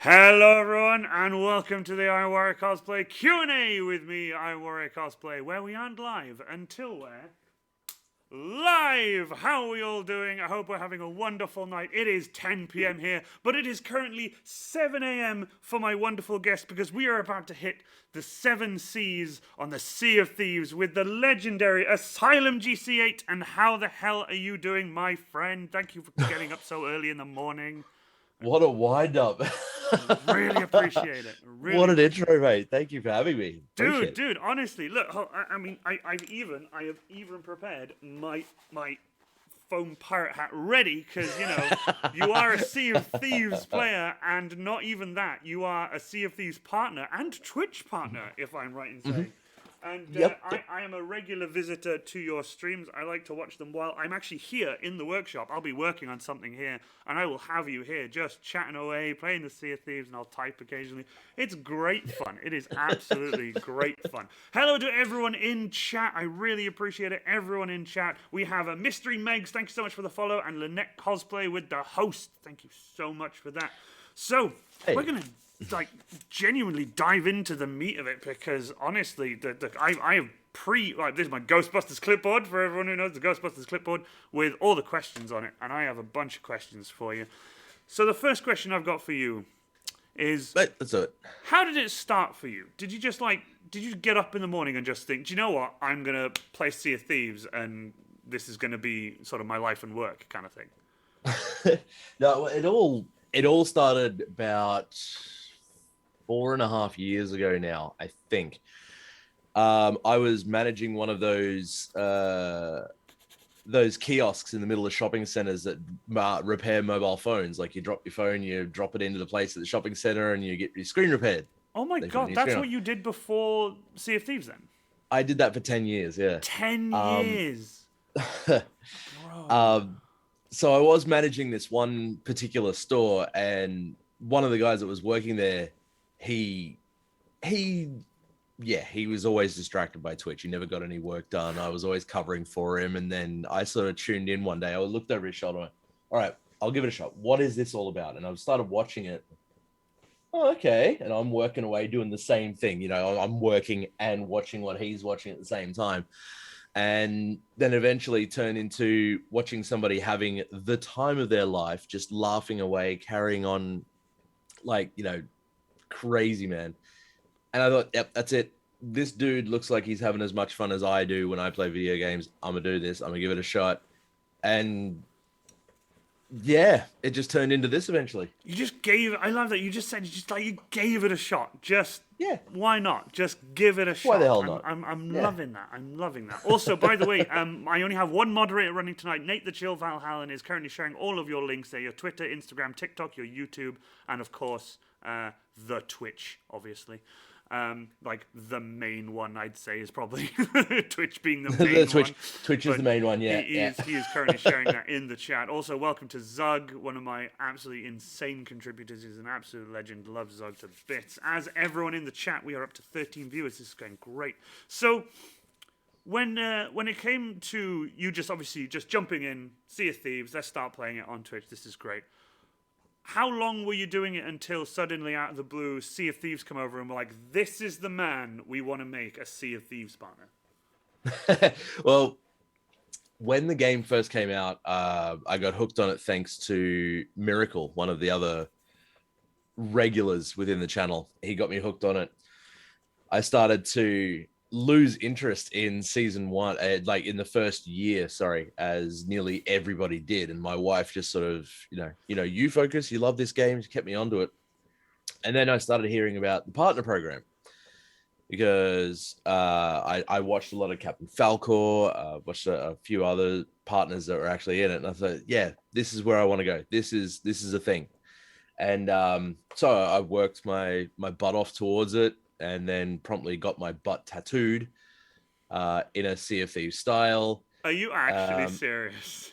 Hello everyone and welcome to the I Warrior Cosplay Q&A with me, I Warrior Cosplay, where we aren't live until we're live! How are we all doing? I hope we're having a wonderful night. It is 10 p.m. here, but it is currently 7 a.m. for my wonderful guest because we are about to hit the 7 seas on the Sea of Thieves with the legendary AsylumGC8. And how the hell are you doing, my friend? Thank you for getting up so early in the morning. What a wind up. Really appreciate it. Really What an intro, mate. Thank you for having me. Dude, honestly, look, I have even prepared my foam pirate hat ready because, you are a Sea of Thieves player, and not even that, you are a Sea of Thieves partner and Twitch partner, if I'm right in saying. And I am a regular visitor to your streams. I like to watch them while I'm actually here in the workshop. I'll be working on something here, and I will have you here just chatting away, playing the Sea of Thieves, and I'll type occasionally. It's great fun. It is absolutely great fun. Hello to everyone in chat. I really appreciate it. Everyone in chat. We have a Mystery Megs. Thank you so much for the follow. And Lynette Cosplay with the host. Thank you so much for that. So, we're going to genuinely dive into the meat of it because honestly, I have this is my Ghostbusters clipboard for everyone who knows the Ghostbusters clipboard with all the questions on it, and I have a bunch of questions for you. So the first question I've got for you is, That's it. How did it start for you? Did you just did you get up in the morning and just think, do you know what, I'm gonna play Sea of Thieves and this is gonna be sort of my life and work kind of thing? No, it all started about 4.5 years ago now, I think. I was managing one of those kiosks in the middle of shopping centers that repair mobile phones. Like, you drop your phone, you drop it into the place at the shopping center, and you get your screen repaired. Oh my god, that's what you did before Sea of Thieves then? I did that for 10 years, yeah. 10 years? Bro. So I was managing this one particular store, and one of the guys that was working there, he was always distracted by Twitch. He never got any work done. I was always covering for him. And then I sort of tuned in one day. I looked over his shoulder and went, all right, I'll give it a shot. What is this all about? And I started watching it. Oh, okay. And I'm working away doing the same thing. I'm working and watching what he's watching at the same time. And then eventually turned into watching somebody having the time of their life, just laughing away, carrying on crazy, man. And I thought, yep, that's it. This dude looks like he's having as much fun as I do when I play video games. I'm gonna do this. I'm gonna give it a shot. And yeah, it just turned into this eventually. I love that you just said you gave it a shot. Just why not? Just give it a shot. Why the hell not? I'm loving that. I'm loving that. Also, by the way, I only have one moderator running tonight. Nate the Chill Valhallen is currently sharing all of your links there: your Twitter, Instagram, TikTok, your YouTube, and of course the Twitch, obviously. The main one, I'd say, is probably Twitch being the main one. Twitch is the main one, yeah. He is currently sharing that in the chat. Also, welcome to Zug, one of my absolutely insane contributors. He's an absolute legend. Love Zug to bits. As everyone in the chat, we are up to 13 viewers. This is going great. So, when it came to you just jumping in, Sea of Thieves, let's start playing it on Twitch. This is great. How long were you doing it until suddenly, out of the blue, Sea of Thieves come over and were like, this is the man we want to make a Sea of Thieves partner? Well, when the game first came out, I got hooked on it thanks to Miracle, one of the other regulars within the channel. He got me hooked on it. I started to lose interest in season one, in the first year, as nearly everybody did. And my wife just sort of, you focus, you love this game, she kept me onto it. And then I started hearing about the partner program because I watched a lot of Captain Falcor, watched a few other partners that were actually in it. And I thought, yeah, this is where I want to go. This is a thing. And so I worked my butt off towards it, and then promptly got my butt tattooed in a Sea of Thieves style. Are you actually serious?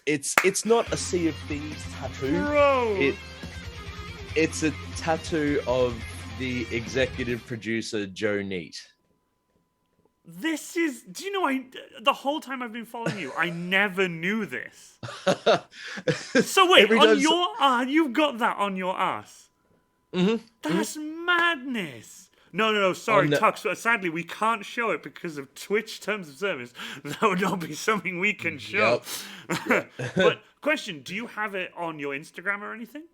It's not a Sea of Thieves tattoo. Bro! It's a tattoo of the executive producer, Joe Neat. This is. Do you know? The whole time I've been following you, I never knew this. So wait, on your you've got that on your ass. Mm-hmm. That's madness. No. Sorry, Tux. Sadly, we can't show it because of Twitch terms of service. That would not be something we can show. Yep. But question: do you have it on your Instagram or anything?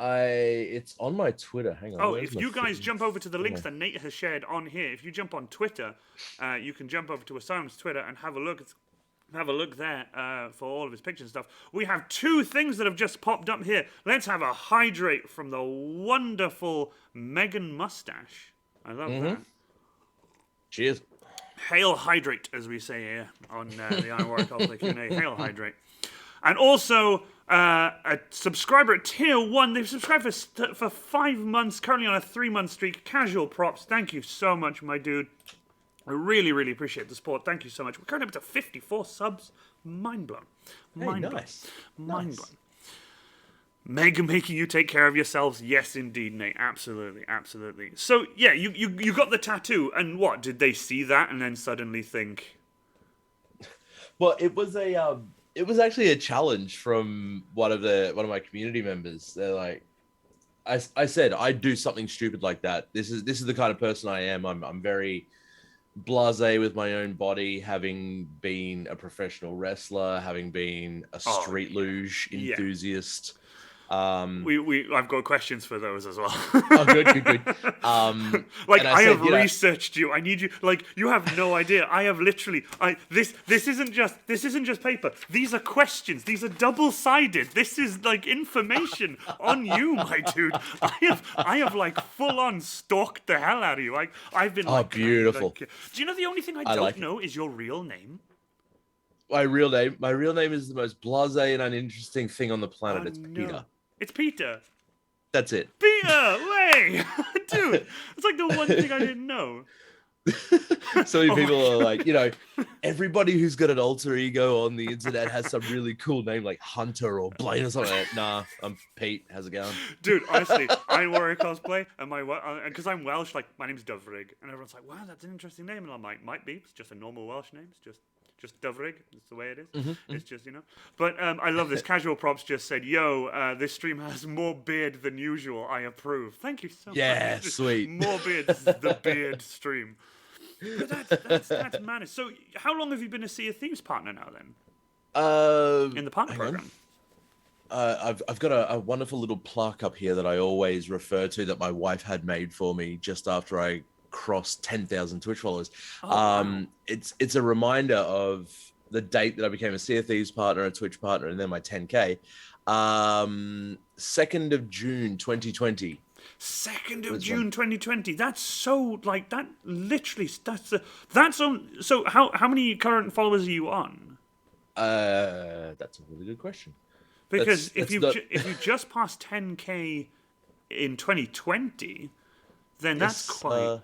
It's on my Twitter. Hang on. Oh, if you guys jump over to the links that Nate has shared on here, if you jump on Twitter, you can jump over to Asylum's Twitter and have a look. Have a look there for all of his pictures and stuff. We have 2 things that have just popped up here. Let's have a hydrate from the wonderful Megan Mustache. I love that. Cheers. Hail hydrate, as we say here on the Iron Warrior Cosplay Q&A. Hail hydrate. And also, a subscriber at Tier 1. They've subscribed for 5 months, currently on a 3-month streak. Casual Props. Thank you so much, my dude. I really, really appreciate the support. Thank you so much. We're currently up to 54 subs. Mind blown. Mind blown. Mind blown. Meg making you take care of yourselves. Yes, indeed, Nate. Absolutely, absolutely. So, yeah, you got the tattoo. And what? Did they see that and then suddenly think... Well, it was actually a challenge from one of my community members. They're like, I said, I'd do something stupid like that. This is the kind of person I am. I'm very blasé with my own body, having been a professional wrestler, having been a street luge enthusiast. I've got questions for those as well. Oh, good. I have researched you. I need you. Like, you have no idea. I have literally. This isn't just paper. These are questions. These are double-sided. This is like information on you, my dude. I have like full on stalked the hell out of you. I've been. Oh, beautiful. Do you know the only thing I don't know is your real name? My real name is the most blasé and uninteresting thing on the planet. It's Peter. It's Peter. That's it. Peter, way, dude. It's like the one thing I didn't know. So many people are like, everybody who's got an alter ego on the internet has some really cool name like Hunter or Blaine or something. Like that. Nah, I'm Pete. How's it going? Dude, honestly, Iron Warrior Cosplay, and because I'm Welsh, like, my name's Dovrig, and everyone's like, wow, that's an interesting name, and I'm like, might be. It's just a normal Welsh name. It's just Dovrig. That's the way it is. It's just, But I love this. Casual Props just said, yo, this stream has more beard than usual. I approve. Thank you so much. Yeah, sweet. More beard. This is the beard stream. But that's madness. So how long have you been a Sea of Thieves partner now then? In the partner program? I've got a wonderful little plaque up here that I always refer to that my wife had made for me just after I crossed 10,000 Twitch followers. Wow. It's a reminder of the date that I became a Sea of Thieves partner, a Twitch partner, and then my 10K. 2nd of June 2020. 2nd of June 2020. That's so like that. Literally, that's on. So how many current followers are you on? That's a really good question. Because if you just passed 10K in 2020, then that's quite.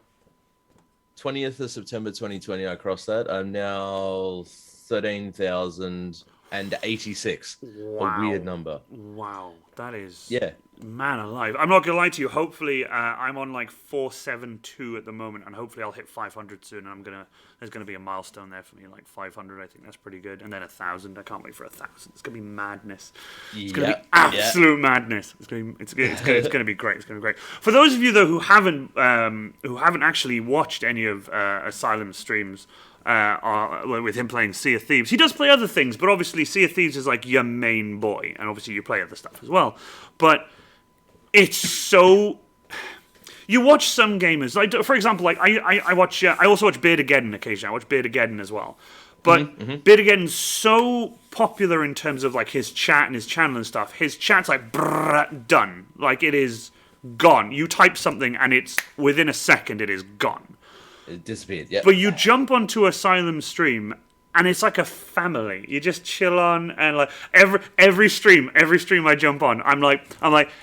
20th of September 2020, I crossed that. I'm now 13,086. Wow. A weird number. Wow, that is man alive. I'm not gonna lie to you. Hopefully, I'm on like 472 at the moment, and hopefully I'll hit 500 soon. And there's gonna be a milestone there for me, like 500. I think that's pretty good, and then 1,000. I can't wait for 1,000. It's gonna be madness. It's gonna be absolute madness. It's gonna be great. It's gonna be great. For those of you though who haven't actually watched any of Asylum streams. With him playing Sea of Thieves. He does play other things, but obviously Sea of Thieves is like your main boy, and obviously you play other stuff as well. But it's so... You watch some gamers, like for example, like I also watch Beardageddon occasionally. I watch Beardageddon as well. But Beardageddon's so popular in terms of like his chat and his channel and stuff. His chat's like done. Like it is gone. You type something and it's within a second it is gone. It disappeared, yeah. But you jump onto Asylum stream, and it's like a family. You just chill on, and like every stream I jump on, I'm like,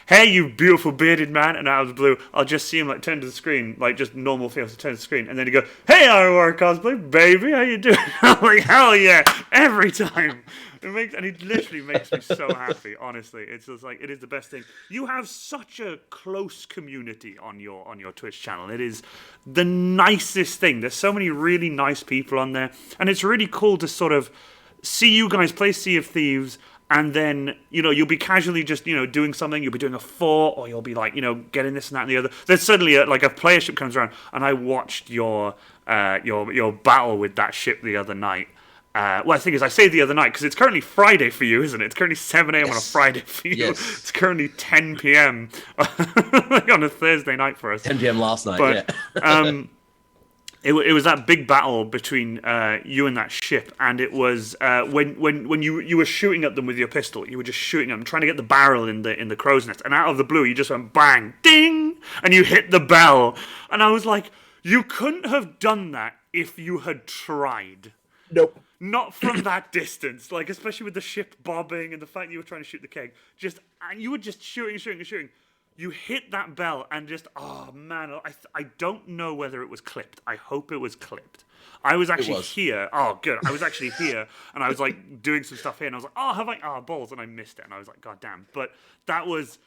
hey, you beautiful bearded man, and out of the blue, I'll just see him like turn to the screen, like just normal face, turn to the screen, and then he go, hey, Iron Warrior Cosplay, baby, how you doing? I'm like, hell yeah, every time. It literally makes me so happy. Honestly, it's just like it is the best thing. You have such a close community on your Twitch channel. It is the nicest thing. There's so many really nice people on there, and it's really cool to sort of see you guys play Sea of Thieves. And then, you'll be casually just, doing something. You'll be doing a fort, or you'll be like, getting this and that and the other. Then suddenly, a player ship comes around, and I watched your battle with that ship the other night. Well, the thing is, I say the other night because it's currently Friday for you, isn't it? It's currently 7 a.m. on a Friday for you. Yes. It's currently 10 p.m. on a Thursday night for us. 10 p.m. last night, yeah. It was that big battle between you and that ship, and it was when you were shooting at them with your pistol. You were just shooting at them, trying to get the barrel in the crow's nest, and out of the blue, you just went bang, ding, and you hit the bell. And I was like, you couldn't have done that if you had tried. Nope. Not from that distance, like especially with the ship bobbing and the fact that you were trying to shoot the keg. And you were just shooting. You hit that bell and just, oh man, I don't know whether it was clipped. I hope it was clipped. I was actually here. Oh, good. I was actually here and I was like doing some stuff here and I was like, oh, have I? Oh, balls. And I missed it. And I was like, God damn. But that was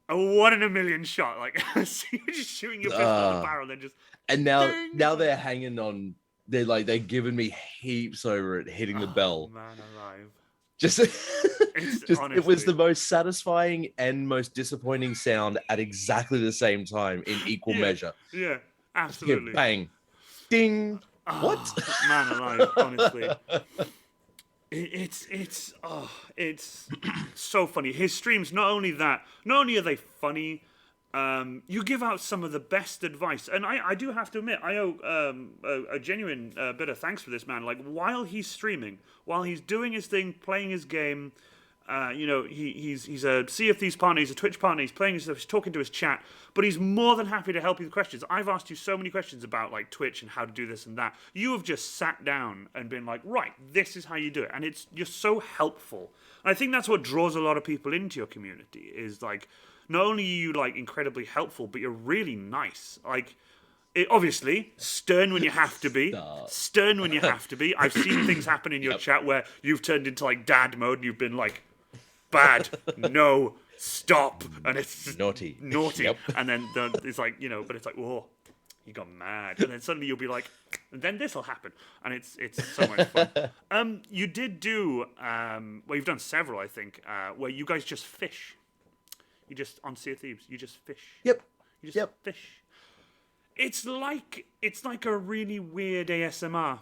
a 1 in a million shot. Like, so you're just shooting your pistol at the barrel and then just. And now they're hanging on. They're giving me heaps over it, hitting the bell. Man alive. It was the most satisfying and most disappointing sound at exactly the same time in equal measure. Yeah, absolutely. Bang, ding. What? Man alive, honestly. It's so funny. His streams, not only are they funny, you give out some of the best advice, and I do have to admit, I owe a genuine bit of thanks for this man. Like while he's streaming, while he's doing his thing, playing his game, he's a Sea of Thieves partner, he's a Twitch partner, he's playing his stuff, he's talking to his chat, but he's more than happy to help you with questions. I've asked you so many questions about like Twitch and how to do this and that. You have just sat down and been like, right, this is how you do it, and you're so helpful. And I think that's what draws a lot of people into your community is like. Not only are you like incredibly helpful, but you're really nice. Like, obviously, stern when you have to be. Stern when you have to be. I've seen things happen in your chat where you've turned into like dad mode and you've been like, bad, no, stop, and it's naughty, yep. And then it's like but it's like whoa, you got mad, and then suddenly you'll be like, and then this will happen, and it's so much fun. You did do well, you've done several, I think, where you guys just fish. You just on Sea of Thieves. You just fish. Yep. You just fish. It's like a really weird ASMR.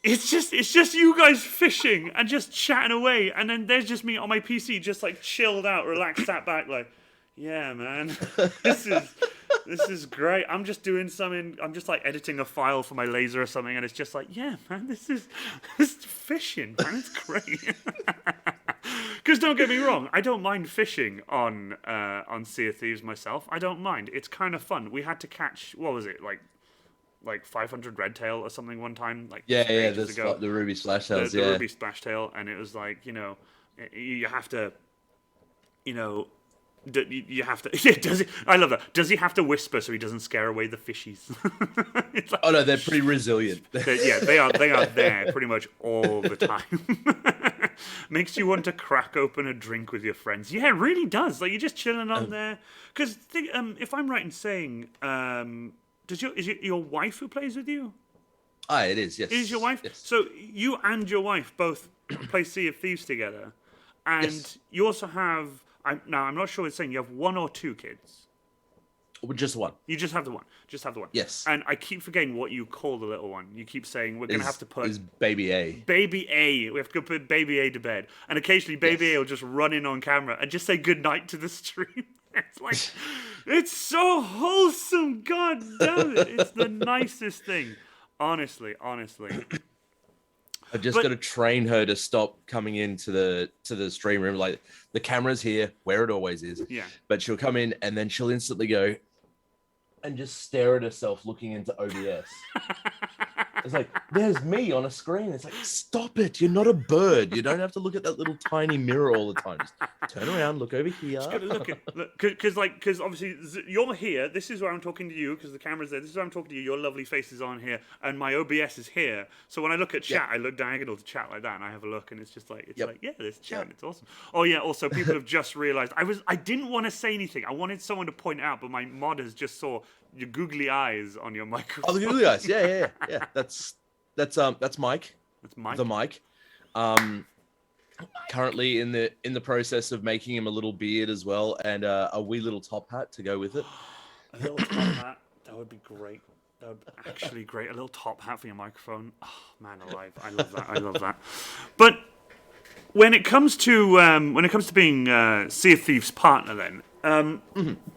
It's just you guys fishing and just chatting away, and then there's just me on my PC, just like chilled out, relaxed, sat back, like, yeah, man, this is great. I'm just doing something. I'm just like editing a file for my laser or something, and it's just like, yeah, man, this is fishing, man. It's great. Because don't get me wrong, I don't mind fishing on Sea of Thieves myself. I don't mind. It's kind of fun. We had to catch, what was it, like 500 redtail or something one time. Like the ruby splashtails. The ruby splashtail, and it was like you have to, you have to. Yeah, I love that. Does he have to whisper so he doesn't scare away the fishies? It's like, oh no, they're pretty resilient. They are there pretty much all the time. Makes you want to crack open a drink with your friends. Yeah, it really does. Like you're just chilling on there. Because if I'm right in saying, is it your wife who plays with you? It is. Yes. It is your wife. Yes. So you and your wife both play Sea of Thieves together, and you also have. I'm not sure it's saying you have 1 or 2 kids. Just one. You just have the one. Just have the one. Yes. And I keep forgetting what you call the little one. You keep saying we're going to have to put... Is Baby A. Baby A. We have to put Baby A to bed. And occasionally Baby A will just run in on camera and just say goodnight to the stream. It's like... it's so wholesome. God damn it. It's the nicest thing. Honestly. I've just got to train her to stop coming into the stream room. Like the camera's here, where it always is. Yeah. But she'll come in and then she'll instantly go, and just stare at herself looking into OBS. It's like, there's me on a screen. It's like, stop it. You're not a bird. You don't have to look at that little tiny mirror all the time. Just turn around, look over here. Just gotta look at, because obviously you're here. This is where I'm talking to you because the camera's there. This is where I'm talking to you. Your lovely face is on here, and my OBS is here. So when I look at chat, I look diagonal to chat like that, and I have a look, and it's just like, yeah, there's chat. It's awesome. Oh yeah. Also, people have just realised I didn't want to say anything. I wanted someone to point out, but my modders just saw your googly eyes on your microphone. Oh, the googly eyes. Yeah. That's Mike. That's Mike. The Mike. Currently in the process of making him a little beard as well, and a wee little top hat to go with it. A little top hat. That would be great. That would be actually great. A little top hat for your microphone. Oh, man alive. I love that. I love that. But when it comes to being Sea of Thieves partner, then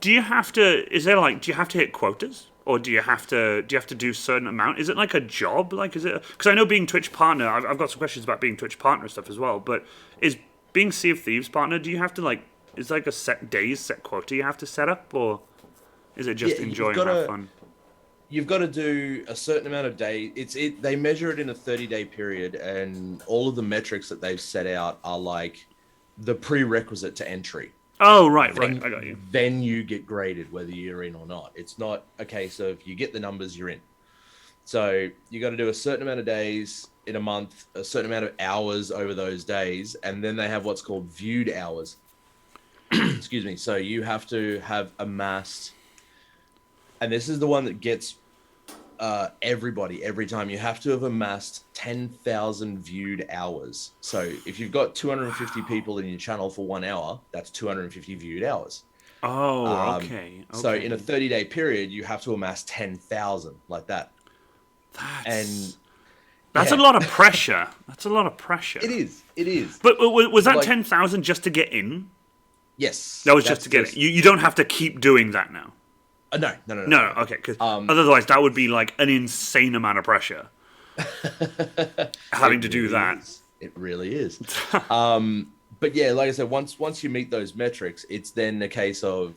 do you have to? Is there do you have to hit quotas, or do you have to do a certain amount? Is it like a job? Like, is it? Because I know being Twitch partner, I've got some questions about being Twitch partner stuff as well. But is being Sea of Thieves partner? Do you have to is like a set days, set quota you have to set up, or is it just enjoy and have fun? You've got to do a certain amount of days. They measure it in a 30-day period, and all of the metrics that they've set out are like the prerequisite to entry. Oh, right. I got you. Then you get graded whether you're in or not. It's not a case of you get the numbers, you're in. So you got to do a certain amount of days in a month, a certain amount of hours over those days, and then they have what's called viewed hours. Excuse me. So you have to have amassed, and this is the one that gets everybody every time. You have to have amassed 10,000 viewed hours. So if you've got 250 people in your channel for 1 hour, that's 250 viewed hours. Oh, okay. So in a 30-day period, you have to amass 10,000 like that. That's a lot of pressure. That's a lot of pressure. It is. But was that 10,000 just to get in? Yes. That was just to get in. You don't have to keep doing that now. No. Okay, because otherwise that would be like an insane amount of pressure. Having to do that. It really is. But yeah, like I said, once you meet those metrics, it's then a case of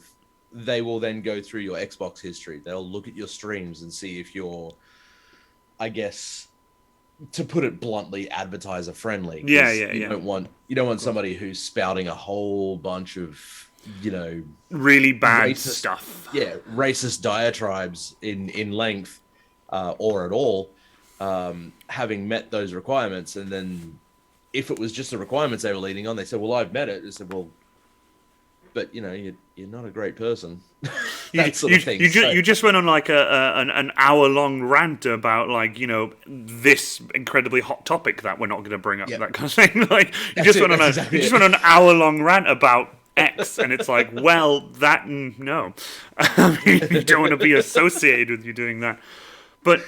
they will then go through your Xbox history. They'll look at your streams and see if you're, I guess, to put it bluntly, advertiser friendly. Yeah. You don't want somebody who's spouting a whole bunch of, really bad stuff. Yeah, racist diatribes in length or at all, having met those requirements. And then if it was just the requirements they were leading on, they said, well, I've met it. I said, well, but you're not a great person. That sort of thing. You just went on like an hour-long rant about this incredibly hot topic that we're not going to bring up, that kind of thing. You just went on an hour-long rant about X, and it's like, well, that no, you don't want to be associated with you doing that. But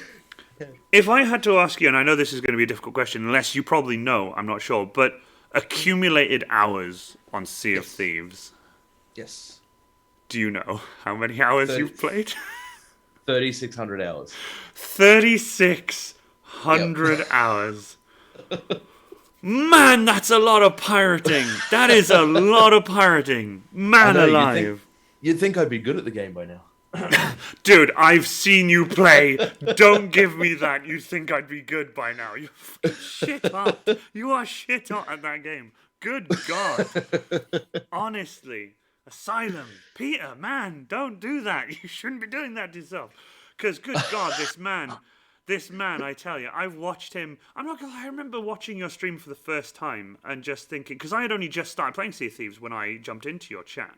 if I had to ask you, and I know this is going to be a difficult question, unless you probably know, I'm not sure, but accumulated hours on Sea of Thieves. Yes. Do you know how many hours you've played? 3,600 hours. 3,600 hours. Man, that's a lot of pirating. That is a lot of pirating. Man alive. You'd think I'd be good at the game by now. Dude, I've seen you play. Don't give me that. You think I'd be good by now. You're shit hot. You are shit hot at that game. Good God. Honestly. Asylum. Peter, man, don't do that. You shouldn't be doing that to yourself. Because, good God, this man, I tell you, I've watched him. I'm not gonna lie, I remember watching your stream for the first time and just thinking, because I had only just started playing Sea of Thieves when I jumped into your chat.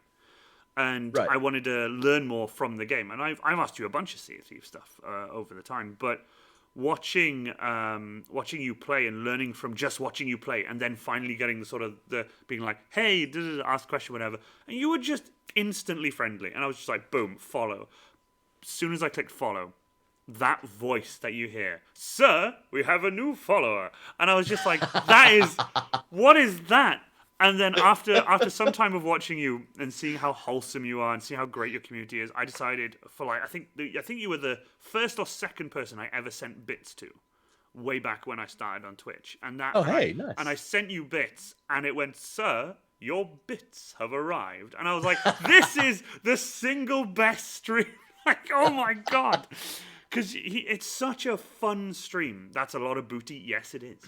And I wanted to learn more from the game. And I've asked you a bunch of Sea of Thieves stuff over the time. But watching you play and learning from just watching you play, and then finally getting the being like, hey, ask a question, whatever. And you were just instantly friendly. And I was just like, boom, follow. As soon as I clicked follow, that voice that you hear, sir, we have a new follower. And I was just like, what is that? And then after some time of watching you and seeing how wholesome you are and seeing how great your community is, I decided I think you were the first or second person I ever sent bits to, way back when I started on Twitch. And nice. And I sent you bits, and it went, sir, your bits have arrived. And I was like, this is the single best stream Like, oh my god. Because it's such a fun stream. That's a lot of booty. Yes, it is.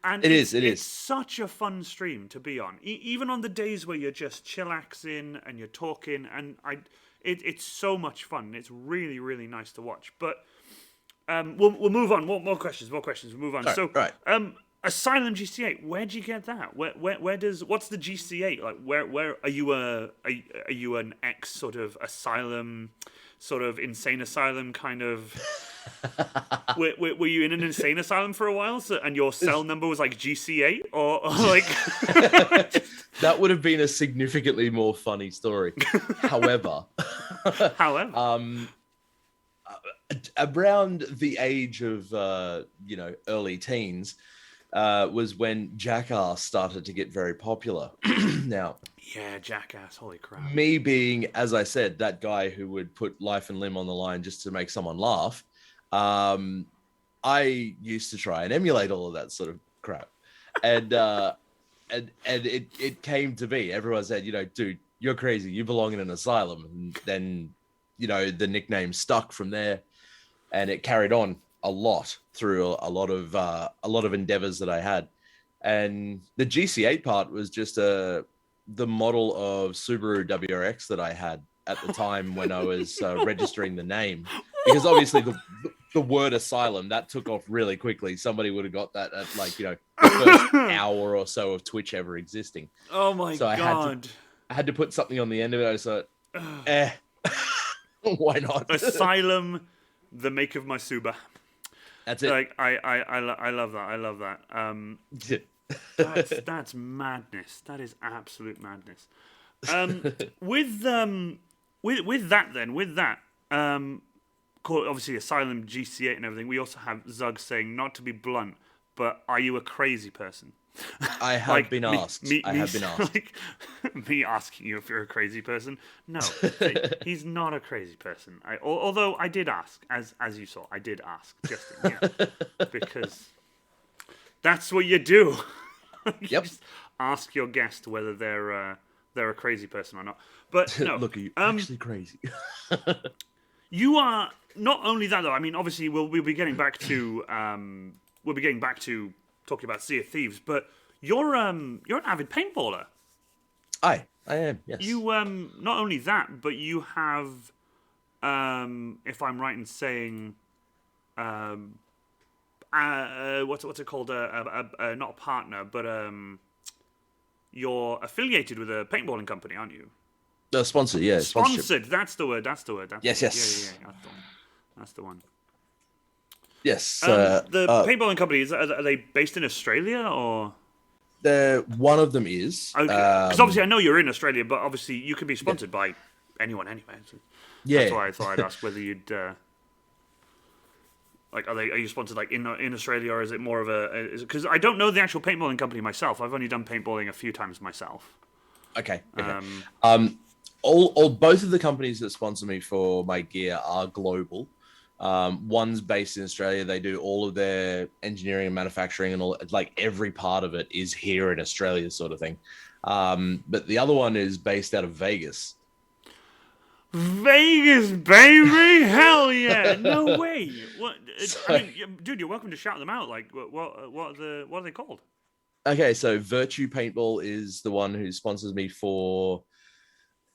And It it's is. such a fun stream to be on. Even on the days where you're just chillaxing and you're talking, and it's so much fun. It's really, really nice to watch. But we'll move on. More questions. We'll move on. Right. Asylum GC8. Where'd you get that? What's the GC8 like? Where are you are you an ex sort of asylum, sort of insane asylum kind of? were you in an insane asylum for a while? And your cell number was like GC8 or like? That would have been a significantly more funny story. However, around the age of early teens was when Jackass started to get very popular. Now, yeah, Jackass, holy crap. Me being, as I said, that guy who would put life and limb on the line just to make someone laugh, I used to try and emulate all of that sort of crap. And it came to be. Everyone said, dude, you're crazy. You belong in an asylum. And then, the nickname stuck from there, and it carried on a lot through a lot of endeavors that I had. And the GC8 part was just the model of Subaru WRX that I had at the time when I was registering the name, because obviously the word asylum, that took off really quickly. Somebody would have got that at the first hour or so of Twitch ever existing. Oh my god. I had to put something on the end of it. I thought, why not? Asylum, the make of my Suba. That's it. Like I love that. I love that. That's madness. That is absolute madness. With that, obviously Asylum GC8 and everything. We also have Zug saying, not to be blunt, but are you a crazy person? I have been asked. I have been asked. Like, me asking you if you're a crazy person? No, he's not a crazy person. Although I did ask, as you saw, I did ask Justin, because that's what you do. You just ask your guest whether they're a crazy person or not. But no, look, are you actually crazy? You are not only that though. I mean, obviously we'll be getting back to talking about Sea of Thieves, but you're an avid paintballer. I am, yes. You not only that, but you have if I'm right in saying what's it called? Not a partner, but you're affiliated with a paintballing company, aren't you? Sponsored, yeah. Sponsored. That's the word. Yes. Yeah. That's the one. Yes. The paintballing company, are they based in Australia or? One of them is. Okay. Because obviously I know you're in Australia, but obviously you can be sponsored by anyone anyway. So that's why I thought I'd ask whether you'd. Are you sponsored in Australia, or is it more of a? Because I don't know the actual paintballing company myself. I've only done paintballing a few times myself. Okay. Both of the companies that sponsor me for my gear are global. One's based in Australia. They do all of their engineering and manufacturing and all, every part of it is here in Australia, sort of thing. But the other one is based out of Vegas. Vegas, baby! Hell yeah! No way! What? Dude, you're welcome to shout them out. What are they called? Okay, so Virtue Paintball is the one who sponsors me for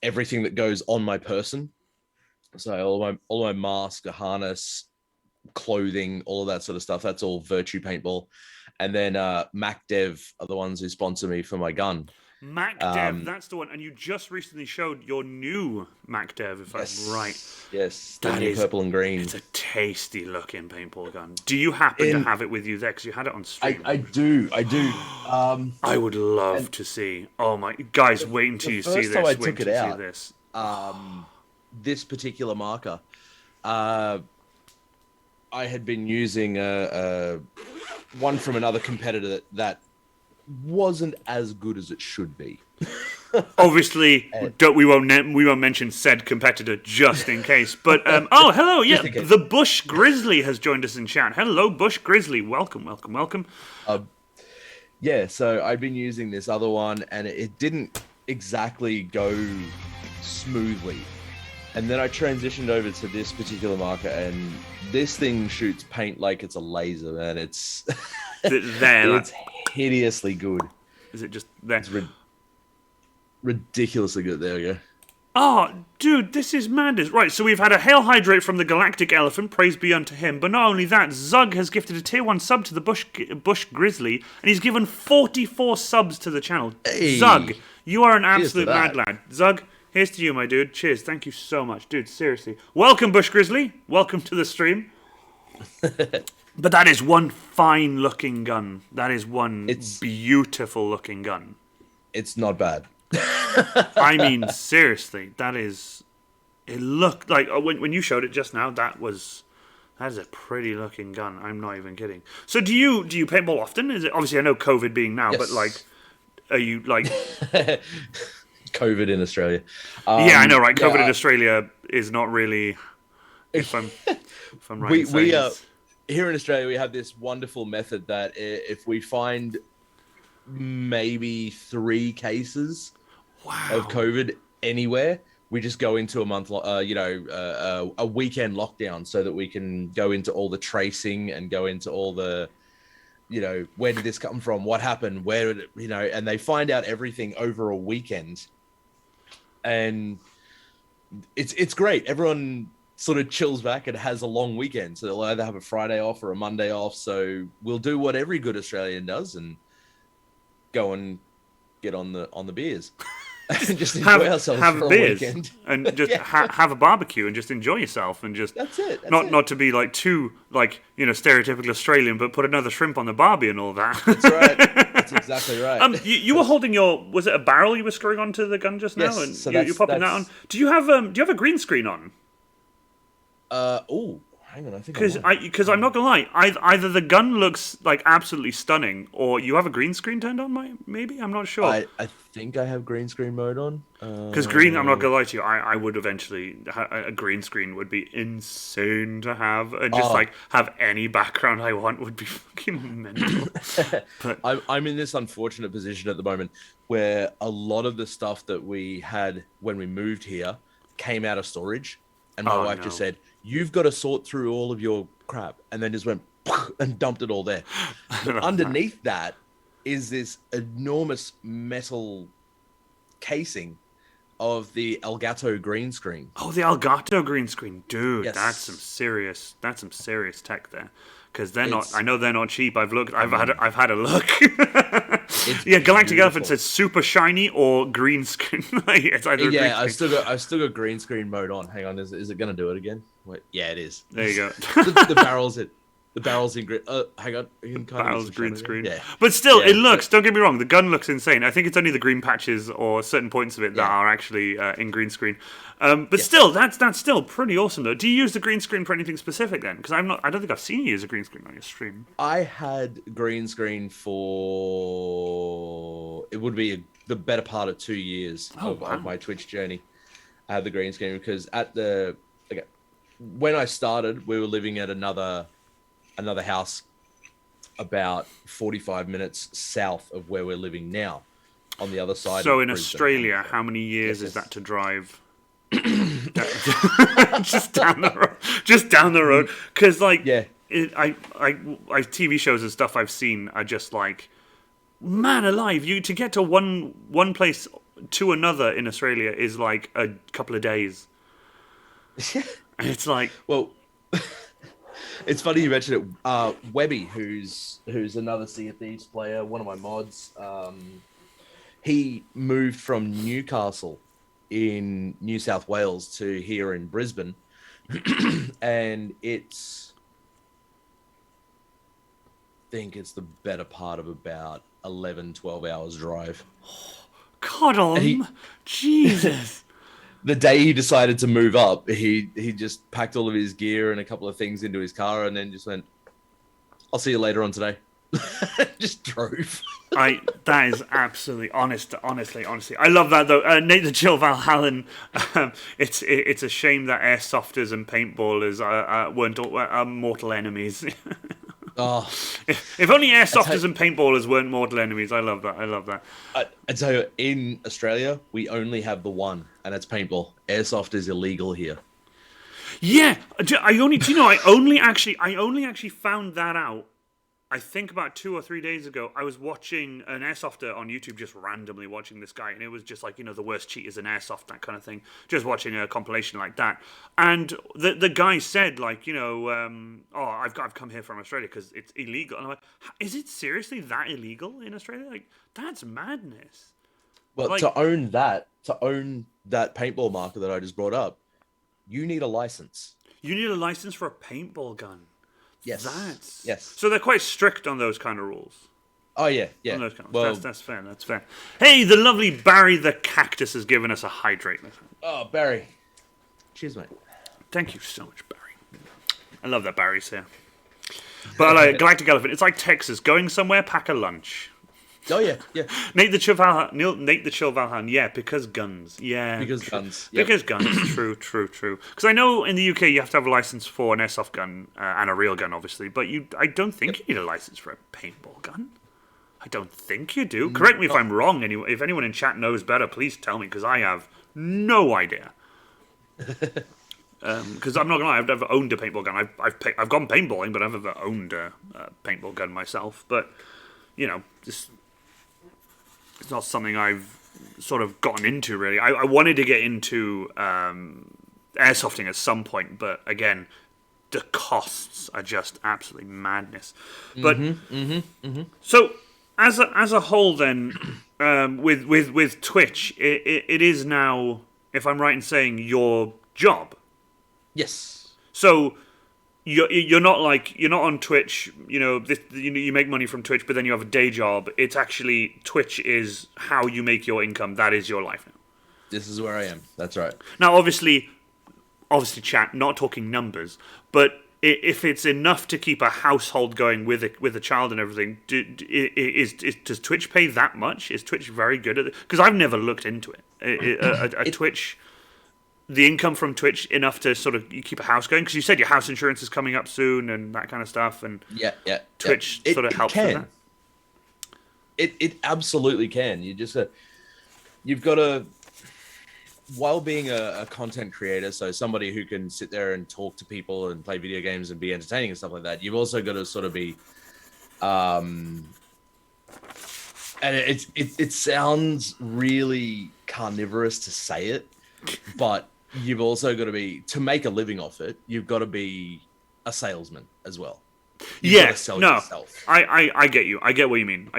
everything that goes on my person. So all my mask, a harness, clothing, all of that sort of stuff. That's all Virtue Paintball. And then MacDev are the ones who sponsor me for my gun. MacDev, that's the one. And you just recently showed your new MacDev, if I'm right. Yes, that is purple and green. It's a tasty looking paintball gun. Do you happen to have it with you there? Because you had it on stream. I do. I would love to see. Oh my, guys, wait until you see this. I took it out. This particular marker, I had been using a one from another competitor that wasn't as good as it should be. Obviously, we won't mention said competitor just in case. But hello, yeah, the Bush Grizzly has joined us in chat. Hello, Bush Grizzly, welcome. Yeah, so I've been using this other one, and it didn't exactly go smoothly. And then I transitioned over to this particular marker, and this thing shoots paint like it's a laser, man. It's it's hideously good. Is it just there? It's ridiculously good. There we go. Oh, dude, this is madness. Right, so we've had a Hail Hydrate from the Galactic Elephant, praise be unto him. But not only that, Zug has gifted a tier 1 sub to the Bush Grizzly, and he's given 44 subs to the channel. Hey, Zug, you are an cheers absolute to mad that. lad. Zug, here's to you, my dude. Cheers, thank you so much. Dude, seriously. Welcome, Bush Grizzly. Welcome to the stream. But that is one fine-looking gun. That is one beautiful-looking gun. It's not bad. I mean, seriously, that is. It looked like when you showed it just now. That is a pretty looking gun. I'm not even kidding. So do you paintball often? Is it obviously I know COVID being now, Yes. but like, are you like COVID in Australia? yeah, I know, right? COVID in I- Australia is not really. If I'm right. we in saying it's- here in Australia we have this wonderful method that if we find maybe 3 cases of COVID anywhere, we just go into a month, a weekend lockdown so that we can go into all the tracing and go into all the, where did this come from? What happened? Where did it, and they find out everything over a weekend. And it's great. Everyone sort of chills back and has a long weekend. So they'll either have a Friday off or a Monday off. So we'll do what every good Australian does and go and get on the beers. And just enjoy ourselves for beers a weekend. and just have a barbecue and just enjoy yourself and just That's it. not to be like too stereotypical Australian, but put another shrimp on the barbie and all that. That's right. That's exactly right. You were holding was it a barrel you were screwing onto the gun just now? Yes, And so you're popping that on. Do you have a green screen on? Hang on, I think Because I'm not gonna lie, either the gun looks like absolutely stunning, or you have a green screen turned on. Maybe I'm not sure. I think I have green screen mode on. Because green, I'm not gonna lie to you, I would eventually a green screen would be insane to have, and just have any background I want would be fucking mental. But I'm in this unfortunate position at the moment where a lot of the stuff that we had when we moved here came out of storage, and my wife just said, "You've got to sort through all of your crap," and then just went and dumped it all there. But underneath that is this enormous metal casing of the Elgato green screen. oh, the Elgato green screen, dude, Yes. that's some serious tech there. Because they're not. I know they're not cheap. I've looked. I've had a look. Yeah, Galactic beautiful. Elephant says super shiny or green screen. It's either green Yeah, screen. I've still got green screen mode on. Hang on, is it gonna do it again? Wait, yeah, it is. There you go. the barrel's in green. Hang on, you can kind Barrel's of green screen. Yeah, But still, Yeah, it looks. Don't get me wrong. The gun looks insane. I think it's only the green patches or certain points of it that Yeah. are actually in green screen. But still, that's still pretty awesome though. Do you use the green screen for anything specific then? Because I don't think I've seen you use a green screen on your stream. I had green screen for it would be the better part of 2 years Oh, wow. of my Twitch journey. I had the green screen because when I started, we were living at another house about 45 minutes south of where we're living now, on the other side. So of in Brisbane. Australia, how many years Yes, is yes. that to drive? Just down the road. Just down the road. Because Yeah. I TV shows and stuff I've seen are just like, man alive, you to get to one place to another in Australia is like a couple of days. And it's like, Well, it's funny you mentioned it. Webby, who's another Sea of Thieves player, one of my mods, he moved from Newcastle in New South Wales to here in Brisbane, and I think it's the better part of about 11, 12 hours drive. God on, Jesus. The day he decided to move up, he just packed all of his gear and a couple of things into his car and then just went, "I'll see you later on today." Just drove. That is absolutely honestly. I love that though. Nate the Chill Valhallan. It's a shame that airsofters and paintballers weren't mortal enemies. Oh, If only airsofters and paintballers weren't mortal enemies. I love that. I love that. I tell you, in Australia, we only have the one, and it's paintball. Airsoft is illegal here. Yeah, I only. Do you know? I only actually found that out. I think about 2 or 3 days ago, I was watching an airsofter on YouTube, just randomly watching this guy, and it was just like, the worst cheaters in airsoft, that kind of thing. Just watching a compilation like that, and the guy said, like, oh, I've come here from Australia because it's illegal, and I'm like, is it seriously that illegal in Australia? Like, that's madness. Well, Like, to own that paintball marker that I just brought up, you need a license. you need a license for a paintball gun. Yes. Yes. So they're quite strict on those kind of rules. Oh yeah, yeah. On those kind of, well, that's fair. That's fair. Hey, the lovely Barry the Cactus has given us a hydrate. oh, Barry. Cheers, mate. Thank you so much, Barry. I love that Barry's here. But like Galactic Elephant, it's like Texas. Going somewhere, pack a lunch. Oh yeah, yeah. Nate the Chill Valhan, yeah, because guns. Yeah. Because guns. Yep. Because guns. True. Because I know in the UK you have to have a license for an airsoft gun and a real gun, obviously, but I don't think you need a license for a paintball gun. I don't think you do. Correct me if I'm wrong. Anyway, if anyone in chat knows better, please tell me, because I have no idea. Because I'm not gonna lie, I've never owned a paintball gun. I've gone paintballing, but I've never owned a paintball gun myself. But just it's not something I've sort of gotten into really. I wanted to get into airsofting at some point, but again, the costs are just absolutely madness. But so as a whole, then with Twitch, it is now, if I'm right in saying, your job. Yes. So you're not on Twitch. You make money from Twitch, but then you have a day job. It's actually Twitch is how you make your income. That is your life now. This is where I am. That's right. Now, obviously, chat, not talking numbers, but if it's enough to keep a household going with a child and everything, does Twitch pay that much? Is Twitch very good at it? Because I've never looked into it. Twitch. The income from Twitch enough to sort of keep a house going? Because you said your house insurance is coming up soon and that kind of stuff, and Twitch sort of helps with that. It absolutely can. You just you've got to, while being a content creator, so somebody who can sit there and talk to people and play video games and be entertaining and stuff like that, you've also got to sort of be and it sounds really carnivorous to say it, but you've also got to be, to make a living off it, you've got to be a salesman as well. You've got to sell yourself. I get you. I get what you mean.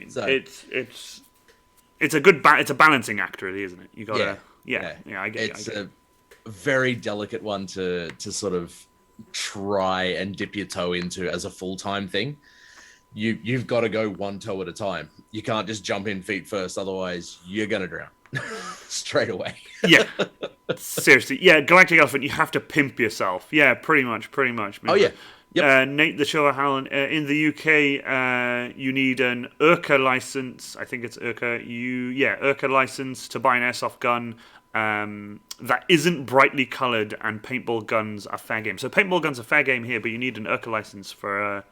So, it's a good it's a balancing act, really, isn't it? You got to I get it. It's a very delicate one to sort of try and dip your toe into as a full-time thing. You've got to go one toe at a time. You can't just jump in feet first, otherwise you're gonna drown straight away. Yeah, seriously. Yeah, Galactic Elephant, you have to pimp yourself. Yeah, pretty much. Oh yeah. Yep. Nate the Shower Howland, in the UK, you need an IRCA license. I think it's IRCA. IRCA license to buy an airsoft gun that isn't brightly coloured, and paintball guns are fair game. So paintball guns are fair game here, but you need an IRCA license for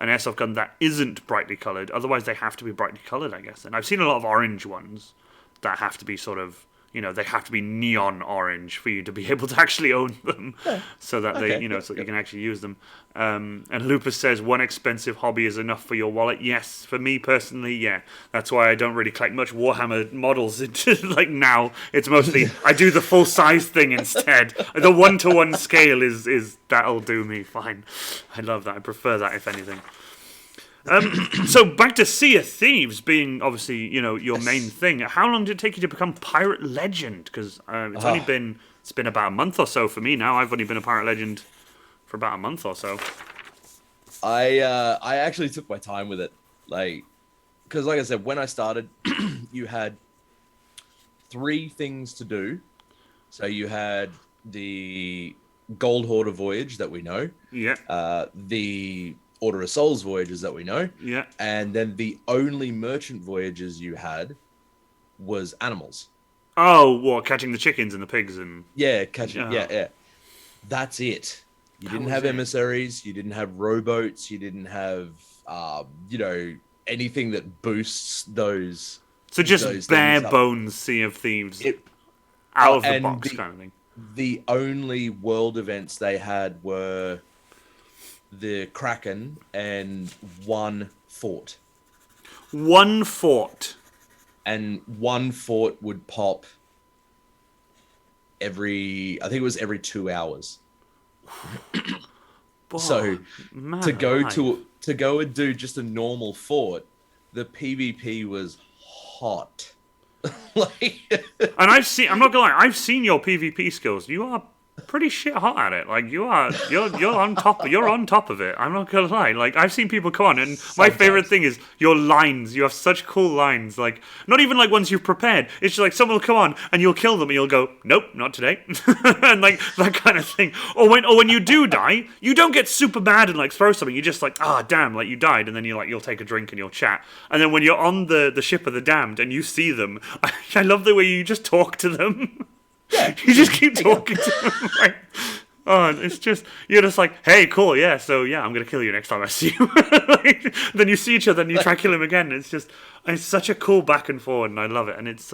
an airsoft gun that isn't brightly coloured. Otherwise, they have to be brightly coloured, I guess. And I've seen a lot of orange ones that have to be sort of, they have to be neon orange for you to be able to actually own them, so that they, so that you can actually use them. And Lupus says, one expensive hobby is enough for your wallet. Yes, for me personally, yeah. That's why I don't really collect much Warhammer models. Like now, it's mostly, I do the full size thing instead. The 1-to-1 scale is that'll do me fine. I love that. I prefer that, if anything. So back to Sea of Thieves being obviously your main thing. How long did it take you to become Pirate Legend? Because it's been about a month or so for me now. I've only been a Pirate Legend for about a month or so. I actually took my time with it, because like I said, when I started, you had 3 things to do. So you had the Gold Hoarder voyage that we know. Yeah. The Order of Souls voyages that we know. Yeah. And then the only merchant voyages you had was animals. Oh, what, catching the chickens and the pigs and... Yeah, catching... Yeah. That's it. You That didn't was have it. emissaries. You didn't have rowboats. You didn't have, anything that boosts those So just bare things up. bones Sea of Thieves, It out of the and box kind of thing. the only world events they had were the Kraken and one fort, One fort. and one fort would pop I think it was every 2 hours. Boy, So man to go alive. to go and do just a normal fort, the PvP was hot. Like, And I'm not gonna lie, I've seen your PvP skills. You are pretty shit hot at it. Like you're on top of it. I'm not gonna lie. Like I've seen people come on, and my favorite sometimes. thing is your lines. You have such cool lines. Like not even like ones you've prepared. It's just like someone will come on and you'll kill them, and you'll go, nope, not today, and like that kind of thing. Or when you do die, you don't get super mad and like throw something. You're just like, ah, damn, like you died, and then you'll take a drink and you'll chat. And then when you're on the ship of the damned and you see them, I love the way you just talk to them. Yeah, You just keep hey, go. talking to them. Like, oh, it's just you're just like, hey, cool, yeah. So yeah, I'm gonna kill you next time I see you. Like, then you see each other and you try to kill him again. It's such a cool back and forward, and I love it. And it's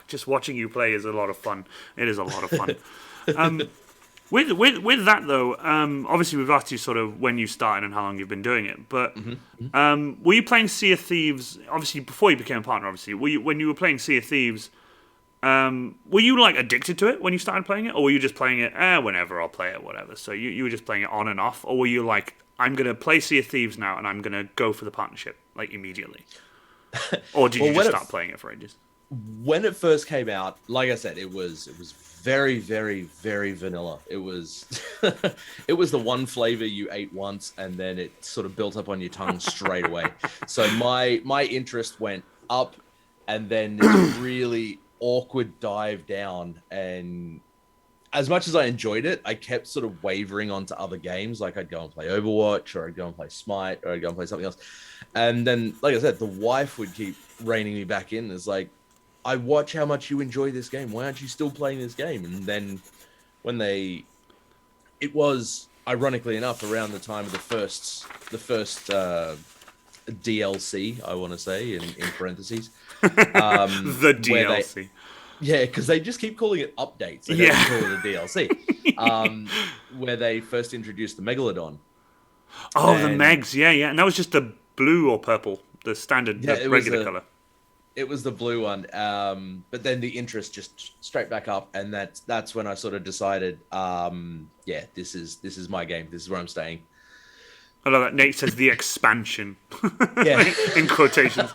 just watching you play is a lot of fun. It is a lot of fun. With that though, obviously we've asked you sort of when you started and how long you've been doing it. But were you playing Sea of Thieves? Obviously, before you became a partner, obviously, when you were playing Sea of Thieves? Were you like addicted to it when you started playing it, or were you just playing it? Whenever I'll play it, whatever. So you were just playing it on and off, or were you like, I'm gonna play Sea of Thieves now, and I'm gonna go for the partnership like immediately, or did Well, you just start playing it for ages? when it first came out, like I said, it was very, very, very vanilla. It was it was the one flavor you ate once, and then it sort of built up on your tongue straight away. So my interest went up, and then this really awkward dive down. And as much as I enjoyed it, I kept sort of wavering onto other games. Like I'd go and play Overwatch, or I'd go and play Smite, or I'd go and play something else. And then, like I said, the wife would keep reining me back in. It's like, I watch how much you enjoy this game. Why aren't you still playing this game? And then when it was ironically enough around the time of the first DLC, I want to say in parentheses, The where they, DLC. yeah, because they just keep calling it updates. They don't Yeah. call it a DLC. Where they first introduced the Megalodon. Oh, the And Megs. Yeah, yeah. And that was just the blue or purple, the standard, yeah, the regular color. it was the blue one. But then the interest just straight back up, and that's when I sort of decided, yeah, this is my game. This is where I'm staying. I love that. Nate says the expansion. Yeah. In quotations.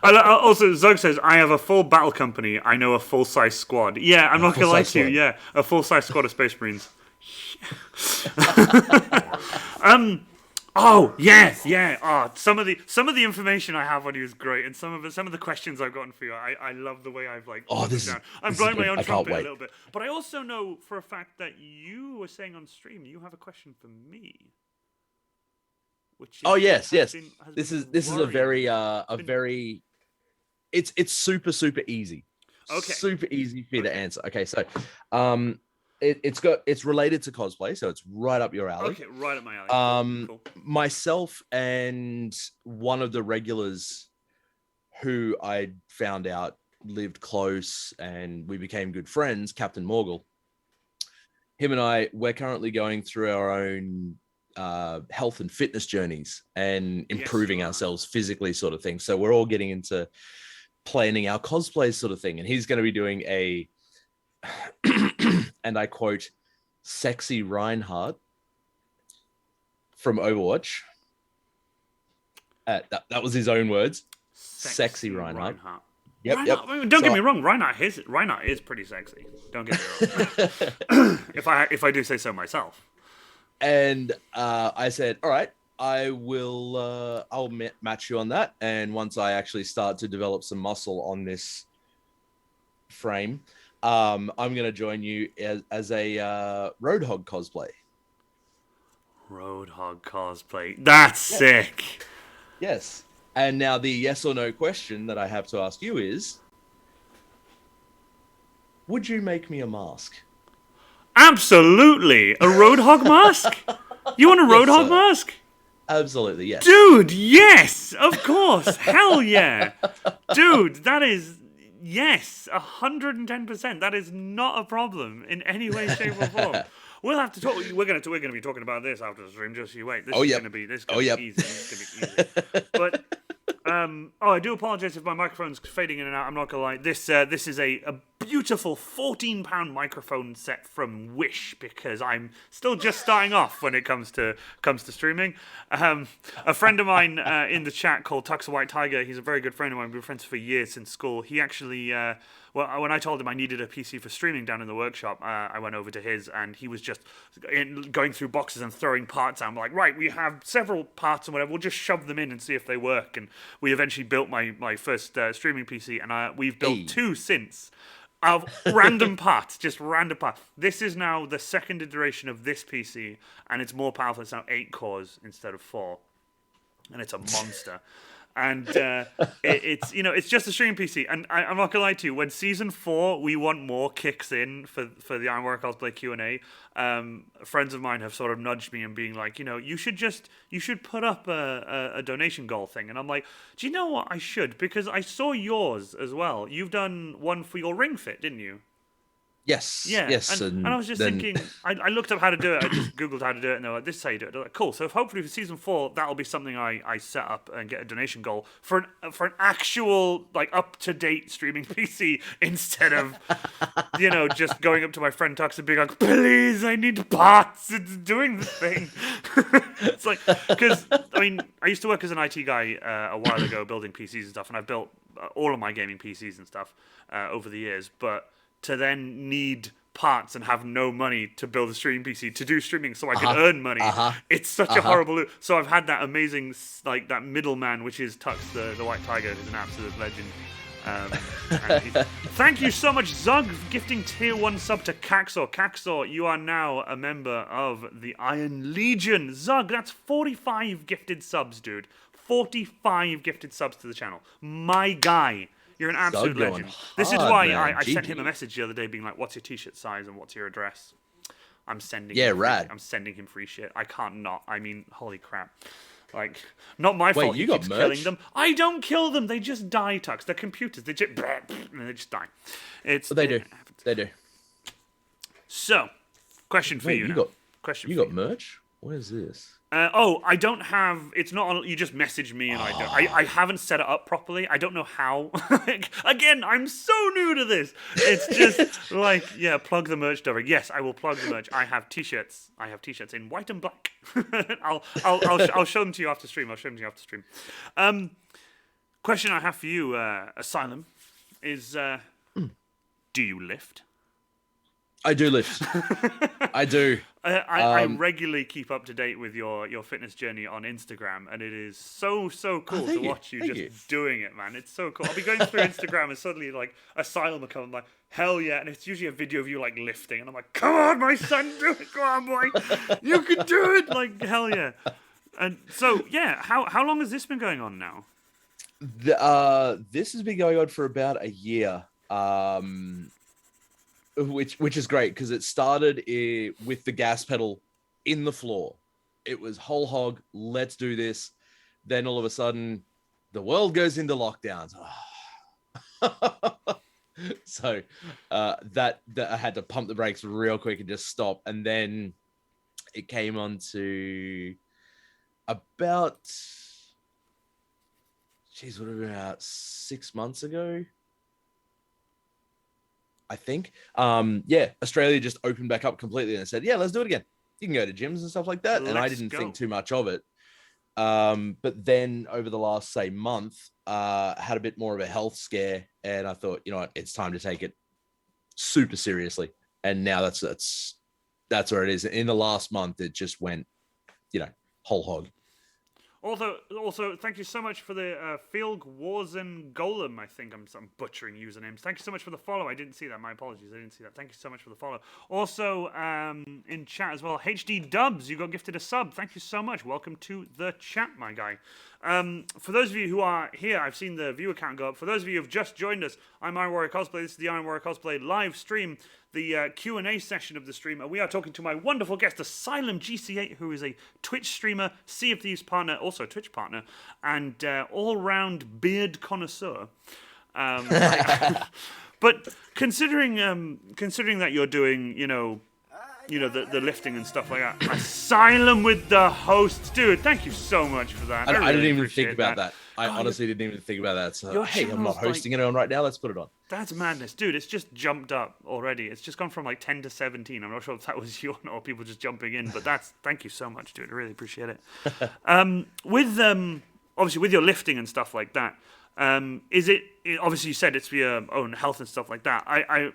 Also, Zog says, I have a full battle company. I know a full-size squad. Yeah, I'm not going to lie to you. Full-size Yeah, a full-size squad of Space Marines. Oh, yes, yeah. Oh, some of the information I have on you is great, and some of the questions I've gotten for you, I love the way I've like Oh, put them this is down. I'm this is blowing my good. own I can't trumpet a wait. little bit. But I also know for a fact that you were saying on stream you have a question for me. Which Oh yes, has yes. been, has This been is a worrying me. very it's super easy. Okay. Super easy for you to Okay. answer. Okay, so um it's related to cosplay, so it's right up your alley. Okay, right up my alley. Cool. Myself and one of the regulars who I found out lived close and we became good friends, Captain Morgul. Him and we're currently going through our own health and fitness journeys and improving ourselves physically, sort of thing. So we're all getting into planning our cosplay sort of thing. And he's going to be doing a, and I quote, sexy Reinhardt from Overwatch. That was his own words. Sexy Reinhardt. Yep. I mean, don't get me wrong. Reinhardt is pretty sexy. Don't get me wrong. if I do say so myself. And I said, all right, I'll match you on that. And once I actually start to develop some muscle on this frame, I'm going to join you as a Roadhog cosplay. Roadhog cosplay. That's sick. Yes. And now the yes or no question that I have to ask you is, would you make me a mask? Absolutely. A Roadhog mask? You want a Yes, Roadhog sir. mask? Absolutely, yes. Dude, yes, of course. Hell yeah. Dude, that is, yes, 110%. That is not a problem in any way, shape, or form. We'll have to talk. We're gonna be talking about this after the stream. Just you wait. This Oh, is yep. gonna be this is Oh, gonna yep. be easy. This is gonna be easy. But I do apologize if my microphone's fading in and out. I'm not gonna lie. This is a beautiful £14 microphone set from Wish because I'm still just starting off when it comes to streaming. A friend of mine in the chat called Tux White Tiger. He's a very good friend of mine. We've been friends for years since school. He actually. When I told him I needed a PC for streaming down in the workshop, I went over to his, and he was just going through boxes and throwing parts out. I'm like, right, we have several parts and whatever. We'll just shove them in and see if they work. And we eventually built my first streaming PC, and we've built two since. Of random parts, just random parts. This is now the second iteration of this PC, and it's more powerful. It's now 8 cores instead of 4, and it's a monster. And it's just a streaming PC. And I'm not gonna lie to you. When season 4, we want more kicks in for the Iron Warrior Cosplay Q&A. Friends of mine have sort of nudged me and being like, you should put up a donation goal thing. And I'm like, do you know what? I should, because I saw yours as well. You've done one for your Ring Fit, didn't you? Yes. Yeah, Yes. and I was just thinking, I looked up how to do it. I just Googled how to do it, and they're like, this is how you do it. They're like, cool. So hopefully for season 4, that'll be something I set up and get a donation goal for an actual, like, up-to-date streaming PC instead of, just going up to my friend Tux and being like, please, I need parts. It's doing the thing. It's like, because, I used to work as an IT guy a while ago building PCs and stuff, and I've built all of my gaming PCs and stuff over the years, but to then need parts and have no money to build a streaming PC to do streaming so I can earn money. It's such a horrible loop. So I've had that amazing, like, that middleman, which is Tux, the White Tiger, who's an absolute legend. Thank you so much, Zug, for gifting tier 1 sub to Caxor. Caxor, you are now a member of the Iron Legion. Zug, that's 45 gifted subs, dude. 45 gifted subs to the channel. My guy. You're an absolute legend. This is why I sent him a message the other day being like, what's your t-shirt size and what's your address? I'm sending I'm sending him free shit. I can't not. I mean, holy crap. Like, not my fault. You he got keeps merch? killing them. I don't kill them. They just die, Tux. They're computers. They just die. They do. They do. So, question for you now. You got merch? What is this? I don't have. It's not on. You just message me and I do. I haven't set it up properly. I don't know how. Again, I'm so new to this. It's just like, yeah, plug the merch, Dover. Yes, I will plug the merch. I have t-shirts. I have t-shirts in white and black. I'll show them to you after stream. Question I have for you, Asylum, is do you lift? I do lift. I do. I regularly keep up to date with your fitness journey on Instagram, and it is so cool to watch you just doing it, man. It's so cool. I'll be going through Instagram and suddenly, like, Asylum will come, I'm like, hell yeah, and it's usually a video of you, like, lifting, and I'm like, come on, my son, do it, come on, boy, you can do it, like, hell yeah. And so, yeah, how long has this been going on now? This has been going on for about a year. Which is great because it started with the gas pedal in the floor. It was whole hog, let's do this. Then all of a sudden, the world goes into lockdowns. So that I had to pump the brakes real quick and just stop. And then it came on to about, what about 6 months ago? I think. Australia just opened back up completely and said, yeah, let's do it again. You can go to gyms and stuff like that. And I didn't think too much of it. But then over the last, say, month, had a bit more of a health scare. And I thought, you know what, it's time to take it super seriously. And now that's where it is. In the last month, it just went, whole hog. Also, thank you so much for the Field Warzen Golem. I think I'm butchering usernames. Thank you so much for the follow. I didn't see that. My apologies. I didn't see that. Thank you so much for the follow. Also, in chat as well, HD Dubs, you got gifted a sub. Thank you so much. Welcome to the chat, my guy. For those of you who are here, I've seen the viewer count go up. For those of you who have just joined us, I'm Iron Warrior Cosplay. This is the Iron Warrior Cosplay live stream. the Q&A session of the stream. We are talking to my wonderful guest, AsylumGC8, who is a Twitch streamer, Sea of Thieves partner, also a Twitch partner, and all-round beard connoisseur. But considering that you're doing, the lifting and stuff like that, Asylum with the host, dude. Thank you so much for that. I didn't even appreciate think about that. I honestly didn't even think about that. So, hey, I'm not hosting it on right now. Let's put it on. That's madness, dude. It's just jumped up already. It's just gone from like 10 to 17. I'm not sure if that was you or people just jumping in, but thank you so much, dude. I really appreciate it. Obviously with your lifting and stuff like that, is it obviously you said it's for your own health and stuff like that. I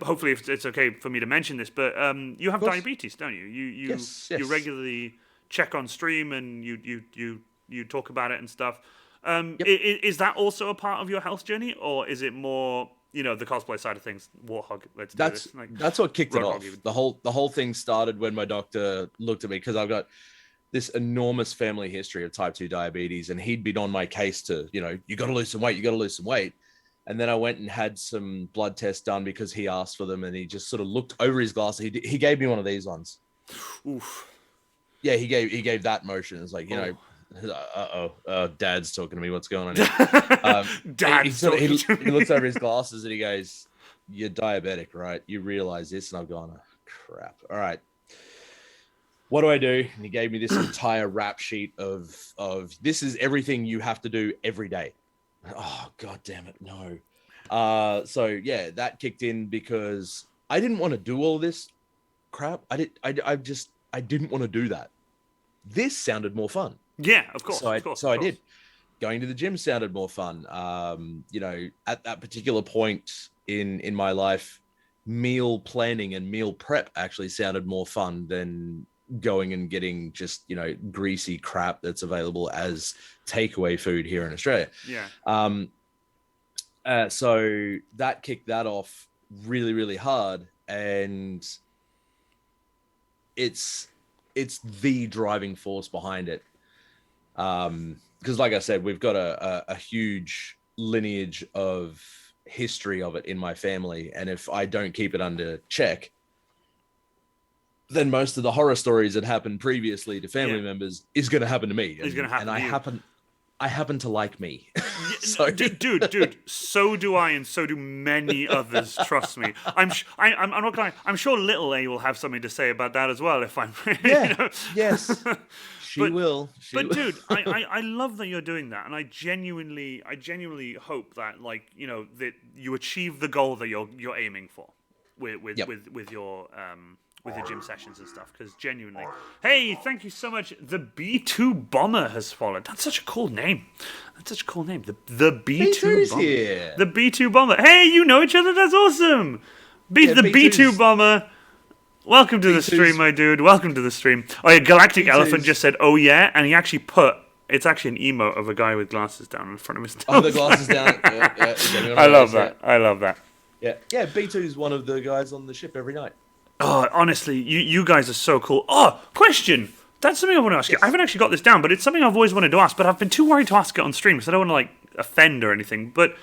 hopefully if it's okay for me to mention this, but you have diabetes, don't you? Yes. You regularly check on stream and you talk about it and stuff. Is that also a part of your health journey, or is it more the cosplay side of things? Warthog, let's do this. That's what kicked it off. The whole thing started when my doctor looked at me, because I've got this enormous family history of type 2 diabetes, and he'd been on my case to, you got to lose some weight. And then I went and had some blood tests done because he asked for them, and he just sort of looked over his glasses. He gave me one of these ones. Oof. Yeah, he gave that motion. It's like, Dad's talking to me. What's going on here? He looks over his glasses and he goes, "You're diabetic, right? You realize this?" And I've gone, "Oh, crap. All right. What do I do?" And he gave me this entire rap sheet of this is everything you have to do every day. Oh, God damn it. No. So yeah, that kicked in because I didn't want to do all this crap. I didn't want to do that. This sounded more fun. Yeah, of course. So I did. Going to the gym sounded more fun. At that particular point in my life, meal planning and meal prep actually sounded more fun than going and getting just, greasy crap that's available as takeaway food here in Australia. Yeah. So that kicked that off really, really hard. And it's the driving force behind it. Because like I said, we've got a huge lineage of history of it in my family. And if I don't keep it under check, then most of the horror stories that happened previously to family members is going to happen to me. It's going to happen to you. I happen to like me. So, dude, so do I, and so do many others. Trust me. I'm not going. I'm sure Little A will have something to say about that as well. If I'm, yes, she will. Dude, I love that you're doing that, and I genuinely hope that that you achieve the goal that you're aiming for with your gym sessions and stuff, because genuinely, hey, thank you so much. The B2 Bomber has followed. That's such a cool name. The B2 Bomber. Here. The B2 Bomber. Hey, you know each other. That's awesome. The B2 Bomber. Welcome to the stream, my dude. Welcome to the stream. Oh yeah, Galactic Elephant just said, "Oh yeah," and he actually put. It's actually an emote of a guy with glasses down in front of his nose. Oh, the glasses down. Yeah, I love that. Yeah. B2 is one of the guys on the ship every night. Oh, honestly, you guys are so cool. Oh, question. That's something I want to ask you. I haven't actually got this down, but it's something I've always wanted to ask, but I've been too worried to ask it on stream because I don't want to, offend or anything. But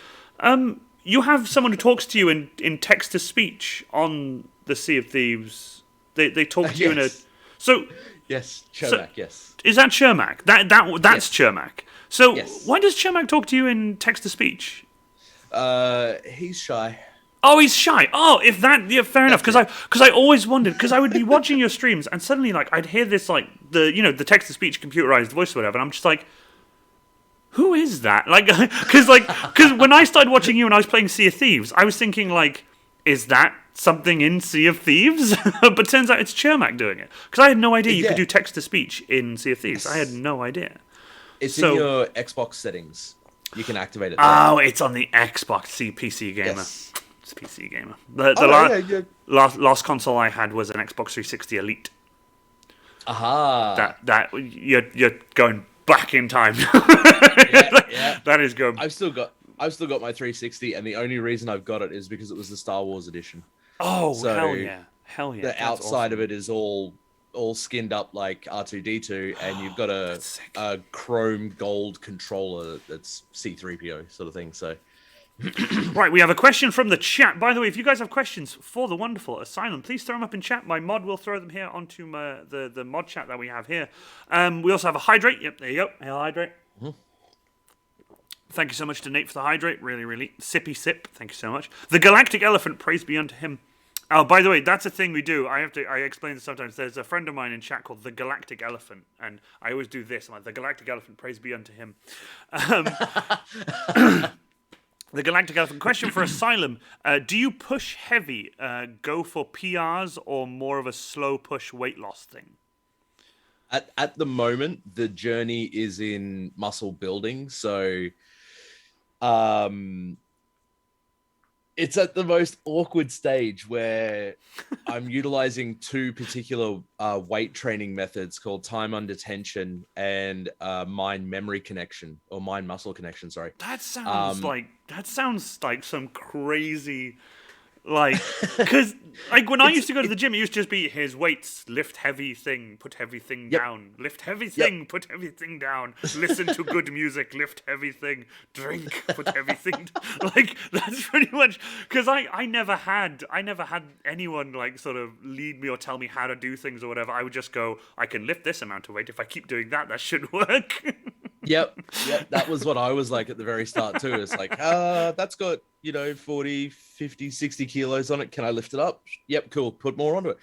you have someone who talks to you in text-to-speech on the Sea of Thieves. They talk to you in a... So... Yes, Chermak, yes. Is that Chermak? That's yes. Chermak. So why does Chermak talk to you in text-to-speech? He's shy. Oh, he's shy. Oh, if that, yeah, fair enough. Because I always wondered, because I would be watching your streams and suddenly I'd hear this the text to speech computerized voice or whatever, and I'm just like, who is that? Because when I started watching you and I was playing Sea of Thieves, I was thinking is that something in Sea of Thieves? But turns out it's Chermak doing it. Because I had no idea you could do text to speech in Sea of Thieves. I had no idea. It's in your Xbox settings. You can activate it there. Oh, it's on the Xbox PC Gamer. Yes. It's PC Gamer. Last console I had was an Xbox 360 Elite. Aha. That you're going back in time. Yeah. That is good. I've still got my 360, and the only reason I've got it is because it was the Star Wars edition. Oh, so hell yeah! The outside of it is all skinned up like R2D2, and you've got a chrome gold controller that's C3PO sort of thing. So Right, we have a question from the chat. By the way, if you guys have questions for the wonderful Asylum, please throw them up in chat. My mod will throw them here onto the mod chat that we have here. We also have a hydrate. Yep, there you go. Hey, hydrate. Thank you so much to Nate for the hydrate. Really, really. Sippy sip. Thank you so much. The Galactic Elephant, praise be unto him. Oh, by the way, that's a thing we do. I explain this sometimes. There's a friend of mine in chat called the Galactic Elephant, and I always do this. I'm like, the Galactic Elephant, praise be unto him. The Galactic Elephant. Question for Asylum. Do you push heavy, go for PRs, or more of a slow push weight loss thing? At the moment, the journey is in muscle building. So it's at the most awkward stage where I'm utilizing two particular weight training methods called time under tension and mind memory connection, or mind muscle connection. Sorry. That sounds like some crazy, like, because like when I used to go to the gym, it used to just be here's weights, lift heavy thing, put heavy thing down, lift heavy thing, put heavy thing down, listen to good music, lift heavy thing, drink, put heavy thing. Like that's pretty much because I never had anyone like sort of lead me or tell me how to do things or whatever. I would just go, I can lift this amount of weight. If I keep doing that, that should work. Yep. That was what I was like at the very start too. It's like, that's got, 40, 50, 60 kilos on it. Can I lift it up? Yep, cool. Put more onto it.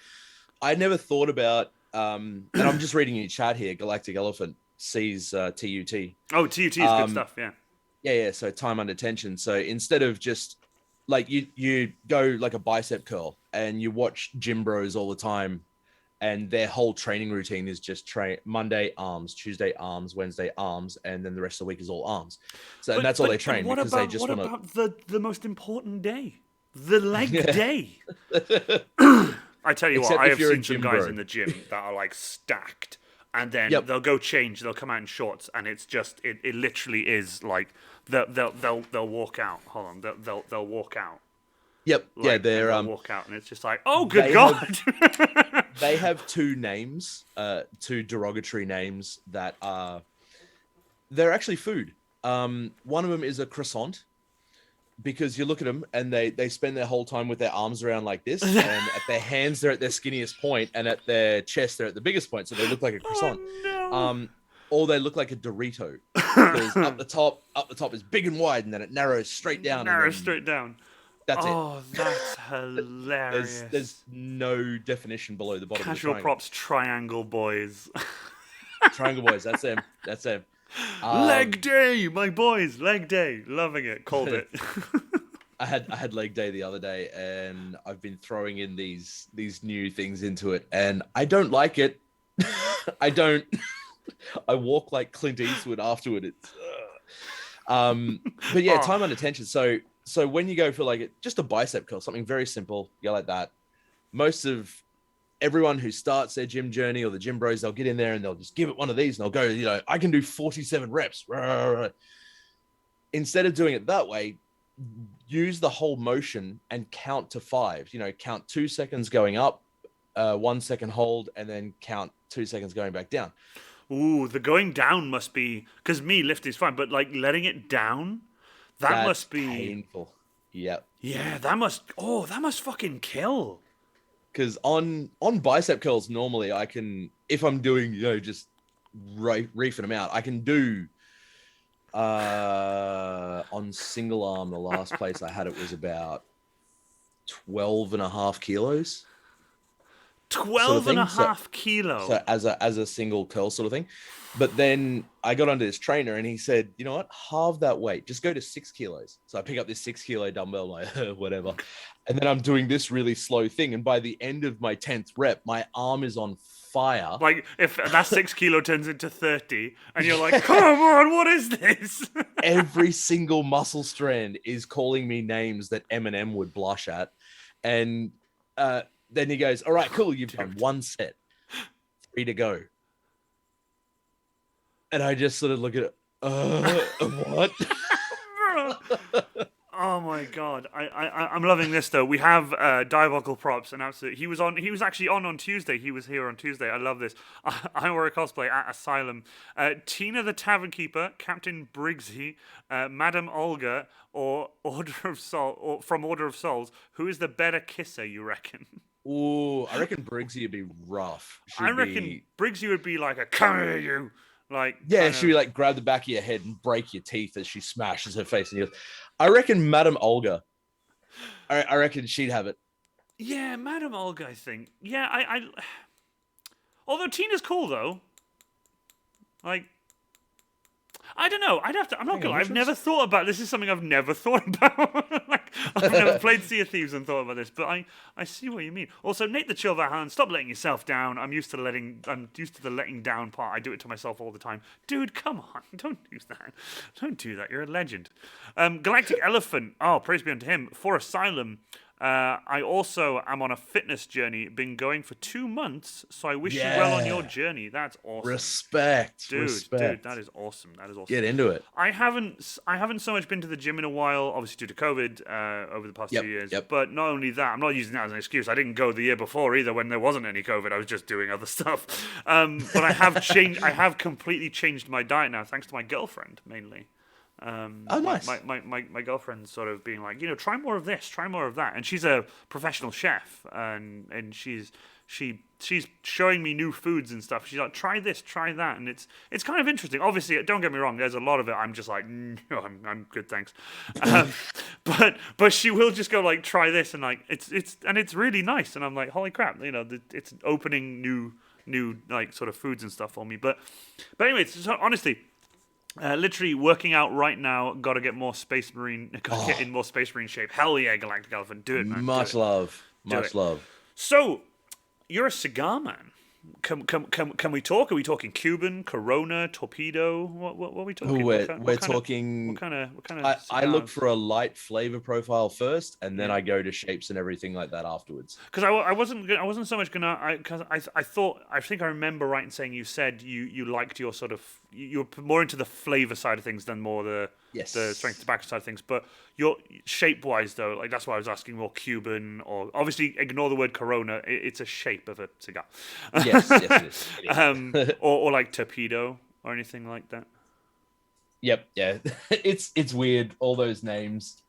I never thought about, and I'm just reading your chat here, Galactic Elephant sees TUT. Oh, TUT is good stuff, yeah. Yeah, so time under tension. So instead of just, like, you go like a bicep curl and you watch gym bros all the time, and their whole training routine is just Monday arms, Tuesday arms, Wednesday arms, and then the rest of the week is all arms. So and that's all they train because they just want to. What about the most important day, the leg day? I tell you what, I have seen some guys in the gym that are like stacked, and then they'll go change, they'll come out in shorts, and it's just it literally is like they'll walk out. Hold on, they'll walk out. Yep. Like, yeah, they're walk out, and it's just like, oh, good God. They have two names, two derogatory names that are they're actually food. One of them is a croissant, because you look at them and they spend their whole time with their arms around like this, and at their hands they're at their skinniest point, and at their chest they're at the biggest point, so they look like a croissant. Oh, no. Or they look like a Dorito, because up the top is big and wide, and then it narrows straight down. Straight down. That's it. Oh, that's hilarious. There's no definition below the bottom. Casual of the props, triangle boys. Triangle boys, that's them. Leg day, my boys, leg day. Loving it. Called it. I had leg day the other day, and I've been throwing in these new things into it, and I don't like it. I walk like Clint Eastwood afterward. It's but yeah, time under tension. So when you go for like just a bicep curl, something very simple, you go like that. Most of everyone who starts their gym journey, or the gym bros, they'll get in there and they'll just give it one of these, and they'll go, I can do 47 reps. Instead of doing it that way, use the whole motion and count to 5. Count 2 seconds going up, 1 second hold, and then count 2 seconds going back down. Ooh, the going down must be, because lift is fine, but like letting it down, that's must be painful. Yep. Yeah, that must fucking kill. Because on bicep curls, normally I can, if I'm doing, just reefing them out, I can do, on single arm, the last place I had it was about 12.5 kilos. 12.5 kilos. So as a single curl sort of thing. But then I got onto this trainer and he said, you know what, halve that weight, just go to 6 kilos. So I pick up this 6 kilo dumbbell, like whatever. And then I'm doing this really slow thing. And by the end of my 10th rep, my arm is on fire. Like if that 6 kilo turns into 30 and you're like, come on, what is this? Every single muscle strand is calling me names that Eminem would blush at. And then he goes, all right, cool, you've done 1 set, 3 to go. And I just sort of look at it, what? Oh my god, I'm loving this though. We have Diabolical Props, and absolutely, he was actually on Tuesday. He was here on Tuesday. I love this. I wear a cosplay at Asylum. Tina the Tavern Keeper, Captain Briggsy, Madame Olga, or Order of Soul, or from Order of Souls. Who is the better kisser, you reckon? Ooh, I reckon Briggsy would be rough. I reckon Briggsy would be like a come here, you. Like, Yeah, she'd be like grab the back of your head and break your teeth as she smashes her face in yours. I reckon Madame Olga. I reckon she'd have it. Yeah, Madame Olga, I think. Yeah, I although Tina's cool though. Like, I don't know. I'm not gonna lie. I've never thought about this. Is something I've never thought about. Like, I've never played Sea of Thieves and thought about this, but I see what you mean. Also, Nate the Chill Vahan, stop letting yourself down. I'm used to the letting down part. I do it to myself all the time. Dude, come on. Don't do that. Don't do that. You're a legend. Galactic Elephant. Oh, praise be unto him. For Asylum. I also am on a fitness journey, been going for 2 months, so I wish you well on your journey. That's awesome. Respect. Dude, that is awesome. Get into it. I haven't so much been to the gym in a while, obviously due to COVID over the past 2 years. But not only that, I'm not using that as an excuse. I didn't go the year before either when there wasn't any COVID. I was just doing other stuff. But I have completely changed my diet now, thanks to my girlfriend mainly. Nice. My girlfriend's sort of being like, try more of this, try more of that, and she's a professional chef, and she's showing me new foods and stuff. She's like, try this, try that, and it's kind of interesting. Obviously, don't get me wrong, there's a lot of it I'm just like, no, I'm good, thanks. But she will just go like, try this, and like it's really nice, and I'm like, holy crap, it's opening new like sort of foods and stuff for me. But anyway, so honestly. Literally working out right now. Got to get more Space Marine. Got to get in more Space Marine shape. Hell yeah, Galactic Elephant, do it, man. Much love. So, you're a cigar man. Can we talk? Are we talking Cuban, Corona, Torpedo? What are we talking? We're talking. What kind of? I look for a light flavor profile first, and then I go to shapes and everything like that afterwards. Because I wasn't so much gonna. Because I think I remember right in saying you said you liked your sort of you were more into the flavor side of things than more the strength tobacco side of ththings. But your shape wise though, like that's why I was asking more Cuban or obviously ignore the word Corona. It's a shape of a cigar. Yes, it is. or like Torpedo or anything like that. Yep, yeah. It's weird, all those names.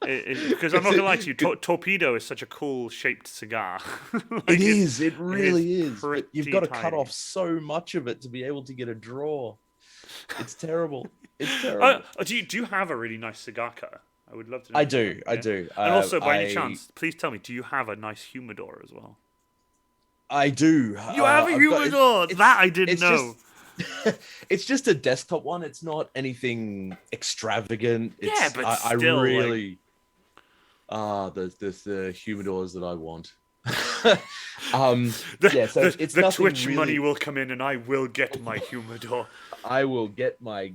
Because I'm not gonna lie to you, Torpedo is such a cool shaped cigar. It is. It really is. But you've got to cut off so much of it to be able to get a draw. It's terrible. It's terrible. Do you have a really nice cigar cutter? I would love to know. I do. And also, by any chance, please tell me, do you have a nice humidor as well? I do. You have a humidor? That I didn't know. It's just a desktop one. It's not anything extravagant. But I still, really... the humidors that I want. The Twitch really... money will come in and I will get my humidor. I will get my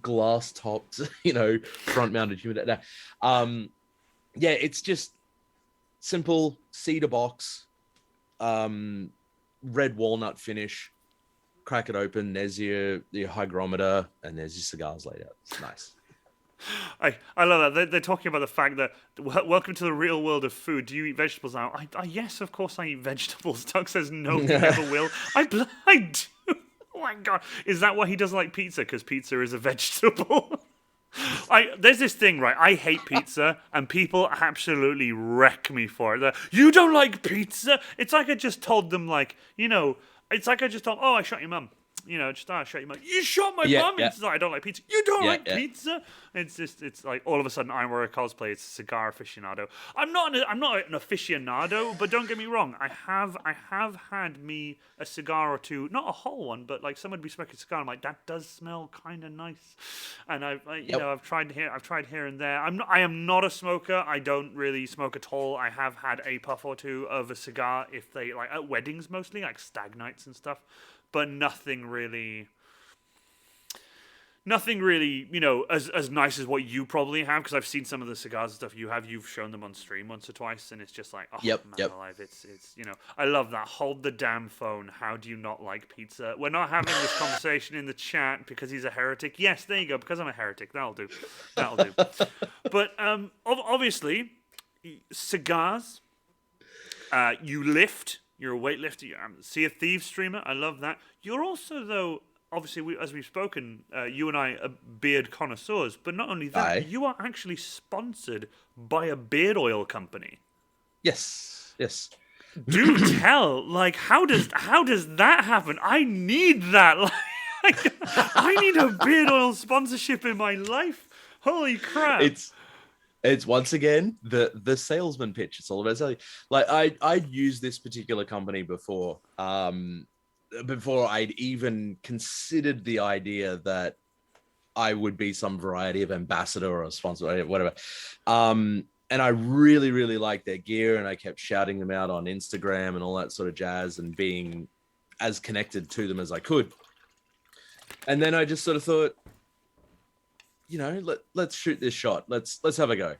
glass topped, front mounted humidor. It's just simple cedar box, red walnut finish. Crack it open. There's your hygrometer, and there's your cigars laid out. It's nice. I love that. They're talking about the fact that welcome to the real world of food. Do you eat vegetables now? Yes, of course I eat vegetables. Doug says no, you never will. I do. Oh my god, is that why he doesn't like pizza? Because pizza is a vegetable. There's this thing, right? I hate pizza, and people absolutely wreck me for it. You don't like pizza? It's like I just told them, it's like I just told, I shot your mum. I shot your mum. You shot my mum? It's like, I don't like pizza. You don't like pizza? It's like all of a sudden I wear a cosplay. It's a cigar aficionado. I'm not an aficionado, but don't get me wrong. I have had me a cigar or two, not a whole one, but like someone would be smoking a cigar. I'm like, that does smell kind of nice. And I've tried here and there. I am not a smoker. I don't really smoke at all. I have had a puff or two of a cigar if they like at weddings mostly, like stag nights and stuff. But nothing really Nothing really, as nice as what you probably have, because I've seen some of the cigars and stuff you have. You've shown them on stream once or twice, and it's just like, oh, Yep, man yep. alive. It's I love that. Hold the damn phone. How do you not like pizza? We're not having this conversation in the chat because he's a heretic. Yes, there you go, because I'm a heretic. That'll do. But obviously, cigars, you lift. You're a weightlifter. You're a Sea of Thieves streamer. I love that. You're also, though, obviously, as we've spoken, you and I are beard connoisseurs. But not only that, Aye. you are actually sponsored by a beard oil company. Yes. Do tell, like, how does that happen? I need that. Like, I need a beard oil sponsorship in my life. Holy crap! It's once again the salesman pitch. It's all about selling. Like I'd used this particular company before. Before I'd even considered the idea that I would be some variety of ambassador or a sponsor, whatever. And I really, really liked their gear, and I kept shouting them out on Instagram and all that sort of jazz, and being as connected to them as I could. And then I just sort of thought, let's shoot this shot. Let's have a go.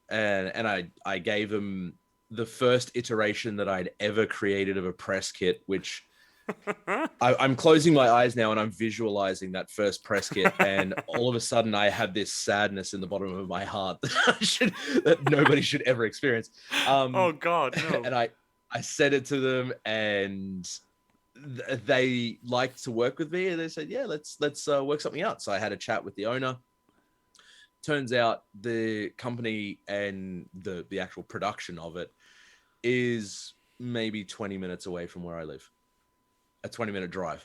And I gave them the first iteration that I'd ever created of a press kit, which I'm closing my eyes now and I'm visualizing that first press kit, and all of a sudden I have this sadness in the bottom of my heart that nobody should ever experience. Oh God, no. And I said it to them, and they liked to work with me, and they said, yeah, let's work something out. So I had a chat with the owner. Turns out the company and the actual production of it is maybe 20 minutes away from where I live. A 20-minute drive.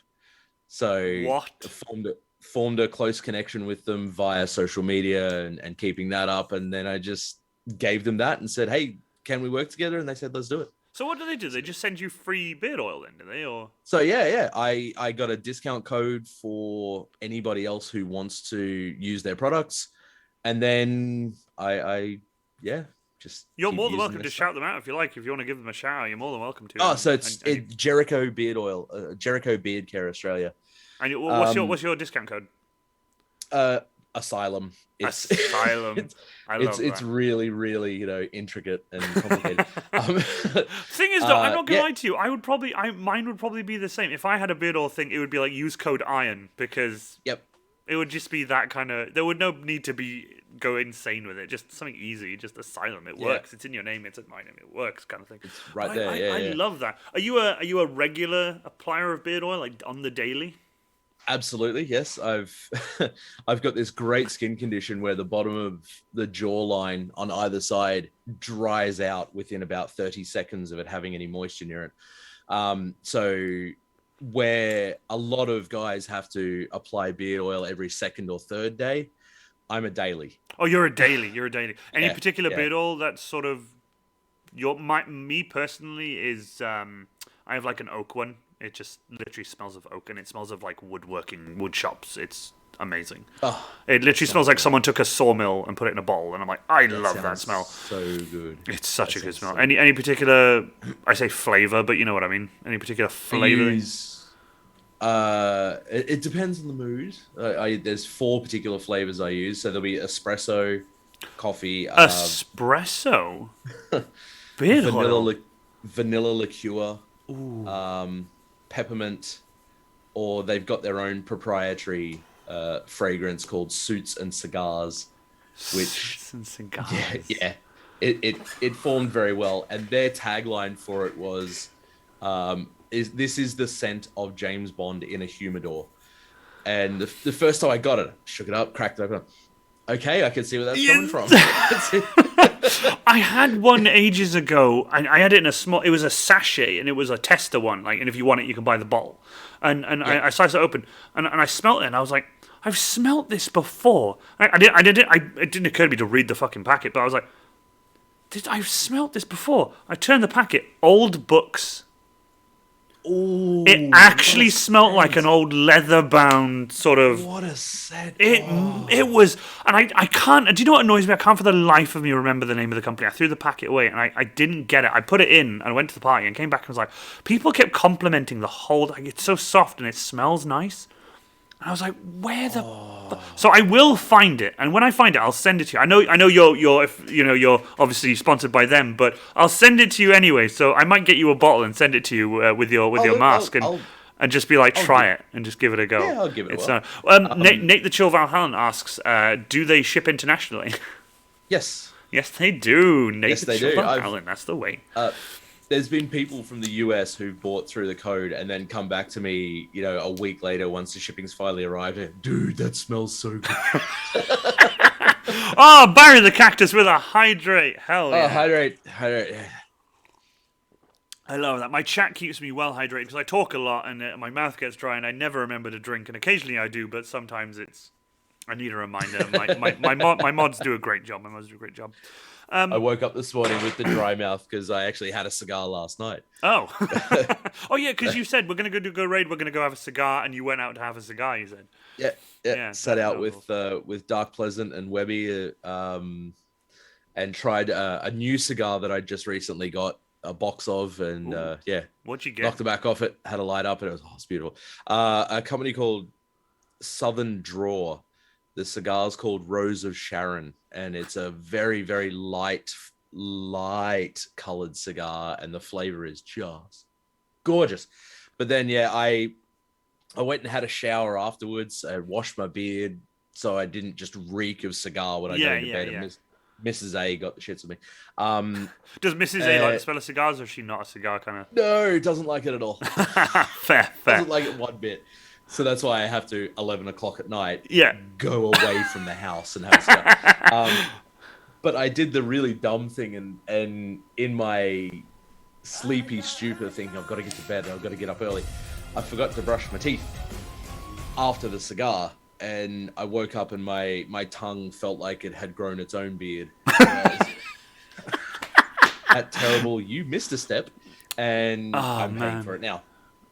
So what? Formed a close connection with them via social media and keeping that up. And then I just gave them that and said, hey, can we work together? And they said, let's do it. So what do? They just send you free beard oil then, do they? Or so yeah. I got a discount code for anybody else who wants to use their products. And then I just you're more than welcome to shout them out if you like. If you want to give them a shout, you're more than welcome to. Oh, so it's Jericho Beard Oil, Jericho Beard Care Australia. And what's your discount code? Asylum. Asylum. It's really, really intricate and complicated. Thing is, though, I'm not gonna lie to you. Mine would probably be the same. If I had a beard oil thing, it would be like use code IRON, because it would just be that kind of. There would no need to go insane with it. Just something easy. Just Asylum. It works. It's in your name. It's in my name. It works, kind of thing. It's right there. I love that. Are you a regular applier of beard oil, like on the daily? Absolutely, yes. I've got this great skin condition where the bottom of the jawline on either side dries out within about 30 seconds of it having any moisture near it. So where a lot of guys have to apply beard oil every second or third day, I'm a daily. Oh, you're a daily. Any particular beard oil that's sort of me personally is I have like an oak one. It just literally smells of oak, and it smells of like woodworking, wood shops. It's amazing. Oh, it literally smells like someone took a sawmill and put it in a bottle, and I'm like, I love that smell. So good. It's such a good smell. So any particular, I say flavor, but you know what I mean. Any particular flavor? It depends on the mood. There's 4 particular flavors I use. So there'll be espresso, coffee, espresso, beard oil, vanilla liqueur. Ooh. Peppermint, or they've got their own proprietary fragrance called Suits and Cigars, which Suits and Cigars. Yeah, it formed very well, and their tagline for it was, "This is the scent of James Bond in a humidor." And the first time I got it, I shook it up, cracked it open. Okay, I can see where that's coming from. I had one ages ago, and I had it in a small. It was a sachet, and it was a tester one. Like, and if you want it, you can buy the bottle. And I sliced it open, and I smelt it, and I was like, I've smelt this before. It didn't occur to me to read the fucking packet, but I was like, I've smelt this before. I turned the packet, old books. Ooh, it actually smelt like an old leather-bound sort of. What a scent! It was, and I can't. Do you know what annoys me? I can't for the life of me remember the name of the company. I threw the packet away, and I didn't get it. I put it in, and I went to the party, and came back and was like, people kept complimenting the whole. Like, it's so soft and it smells nice. And I was like, where the... So I will find it, and when I find it, I'll send it to you. I know you're obviously sponsored by them, but I'll send it to you anyway. So I might get you a bottle and send it to you with your mask, and just be like, try it and just give it a go. Yeah, I'll give it a go. whirl. Nate the Chill Valhallan asks, do they ship internationally? Yes. Yes, they do. Nate Yes, the they Chill do. Valhallan, that's the way. There's been people from the US who bought through the code and then come back to me, a week later once the shipping's finally arrived. And, dude, that smells so good. Oh, Barry the Cactus with a hydrate. Hell yeah. Hydrate. I love that. My chat keeps me well hydrated because I talk a lot and my mouth gets dry and I never remember to drink. And occasionally I do, but sometimes I need a reminder. My mods do a great job. I woke up this morning with the dry mouth because I actually had a cigar last night. Oh. Oh, yeah, because you said we're going to go raid, we're going to go have a cigar, and you went out to have a cigar, you said. Yeah. Sat out with Dark Pleasant and Webby and tried a new cigar that I just recently got a box of, and What'd you get? Knocked the back off it, had a light up, and it's beautiful. A company called Southern Draw. The cigar's called Rose of Sharon, and it's a very, very light colored cigar, and the flavor is just gorgeous. But then, I went and had a shower afterwards. I washed my beard so I didn't just reek of cigar when I go to bed. And Mrs. A got the shits with me. Does Mrs. A like the smell of cigars, or is she not a cigar kind of? No, doesn't like it at all. Fair. Doesn't like it one bit. So that's why I have to 11 o'clock at night go away from the house and have a cigar. But I did the really dumb thing, and in my sleepy stupor thinking I've got to get to bed, I've got to get up early, I forgot to brush my teeth after the cigar, and I woke up and my tongue felt like it had grown its own beard. That terrible, you missed a step, and I'm paying for it now.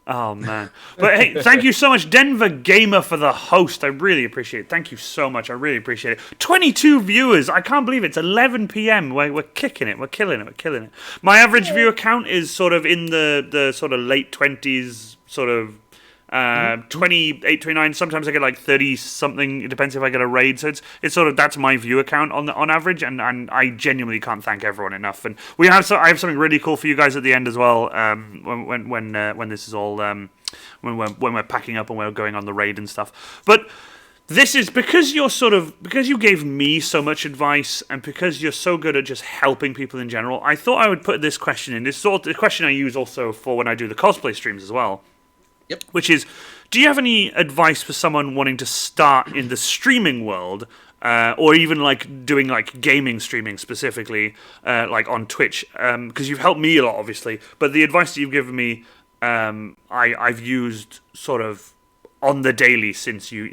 Oh, man. But hey, thank you so much, Denver Gamer, for the host. I really appreciate it. Thank you so much. I really appreciate it. 22 viewers. I can't believe it's 11 p.m. We're kicking it. We're killing it. My average viewer count is sort of in the sort of late 20s, sort of 28, 29. Sometimes I get like 30 something. It depends if I get a raid. So it's sort of, that's my viewer count on average, and I genuinely can't thank everyone enough. And I have something really cool for you guys at the end as well. When this is all when we're packing up and we're going on the raid and stuff. But this is because you gave me so much advice, and because you're so good at just helping people in general. I thought I would put this question in. This is sort of the question I use also for when I do the cosplay streams as well. Yep. Which is, do you have any advice for someone wanting to start in the streaming world, or even like doing like gaming streaming specifically, like on Twitch? Because you've helped me a lot, obviously, but the advice that you've given me, I've used sort of on the daily since you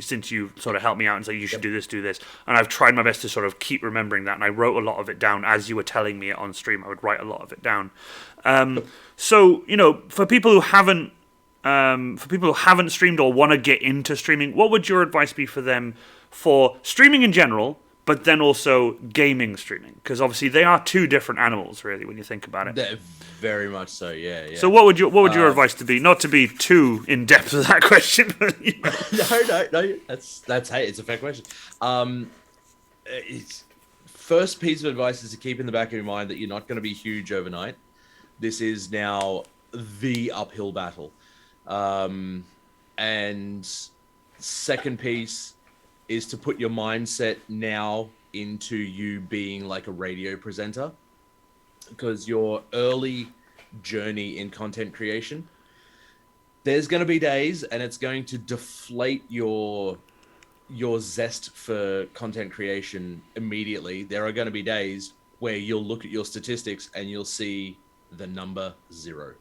sort of helped me out and said you should do this, and I've tried my best to sort of keep remembering that, and I wrote a lot of it down as you were telling me it on stream. I would write a lot of it down. So for people who haven't streamed or want to get into streaming, what would your advice be for them for streaming in general, but then also gaming streaming? Because obviously they are two different animals, really, when you think about it. They're very much so, yeah. So what would your advice to be? Not to be too in depth with that question. But, No. That's hey, it's a fair question. First piece of advice is to keep in the back of your mind that you're not going to be huge overnight. This is now the uphill battle. And second piece is to put your mindset now into you being like a radio presenter, because your early journey in content creation, there's going to be days, and it's going to deflate your zest for content creation immediately. There are going to be days where you'll look at your statistics and you'll see the number 0.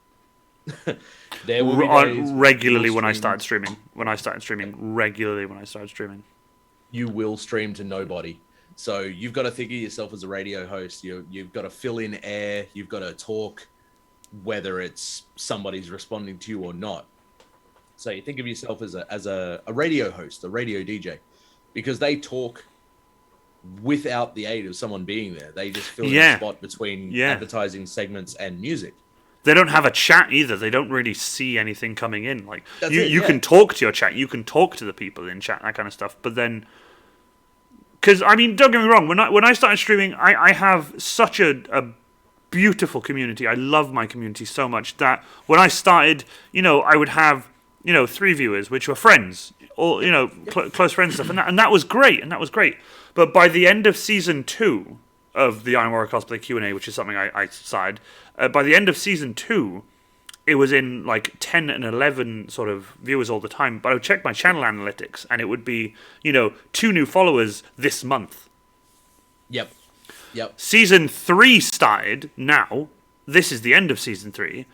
There will be days regularly when I started streaming. You will stream to nobody. So you've got to think of yourself as a radio host. You've got to fill in air. You've got to talk, whether it's somebody's responding to you or not. So you think of yourself as a radio host, a radio DJ, because they talk without the aid of someone being there. They just fill in a spot between advertising segments and music. They don't have a chat either. They don't really see anything coming in. Like you yeah. can talk to your chat, you can talk to the people in chat, that kind of stuff. But then, because I mean, don't get me wrong. When I started streaming, I have such a beautiful community. I love my community so much that when I started, I would have 3 viewers, which were friends, or close friends stuff, and that was great, But by the end of season 2 of the Iron Warrior Cosplay Q&A, which is something I started, by the end of season 2, it was in like 10 and 11 sort of viewers all the time. But I would check my channel analytics, and it would be 2 new followers this month. Yep. Season 3 started now. This is the end of season 3.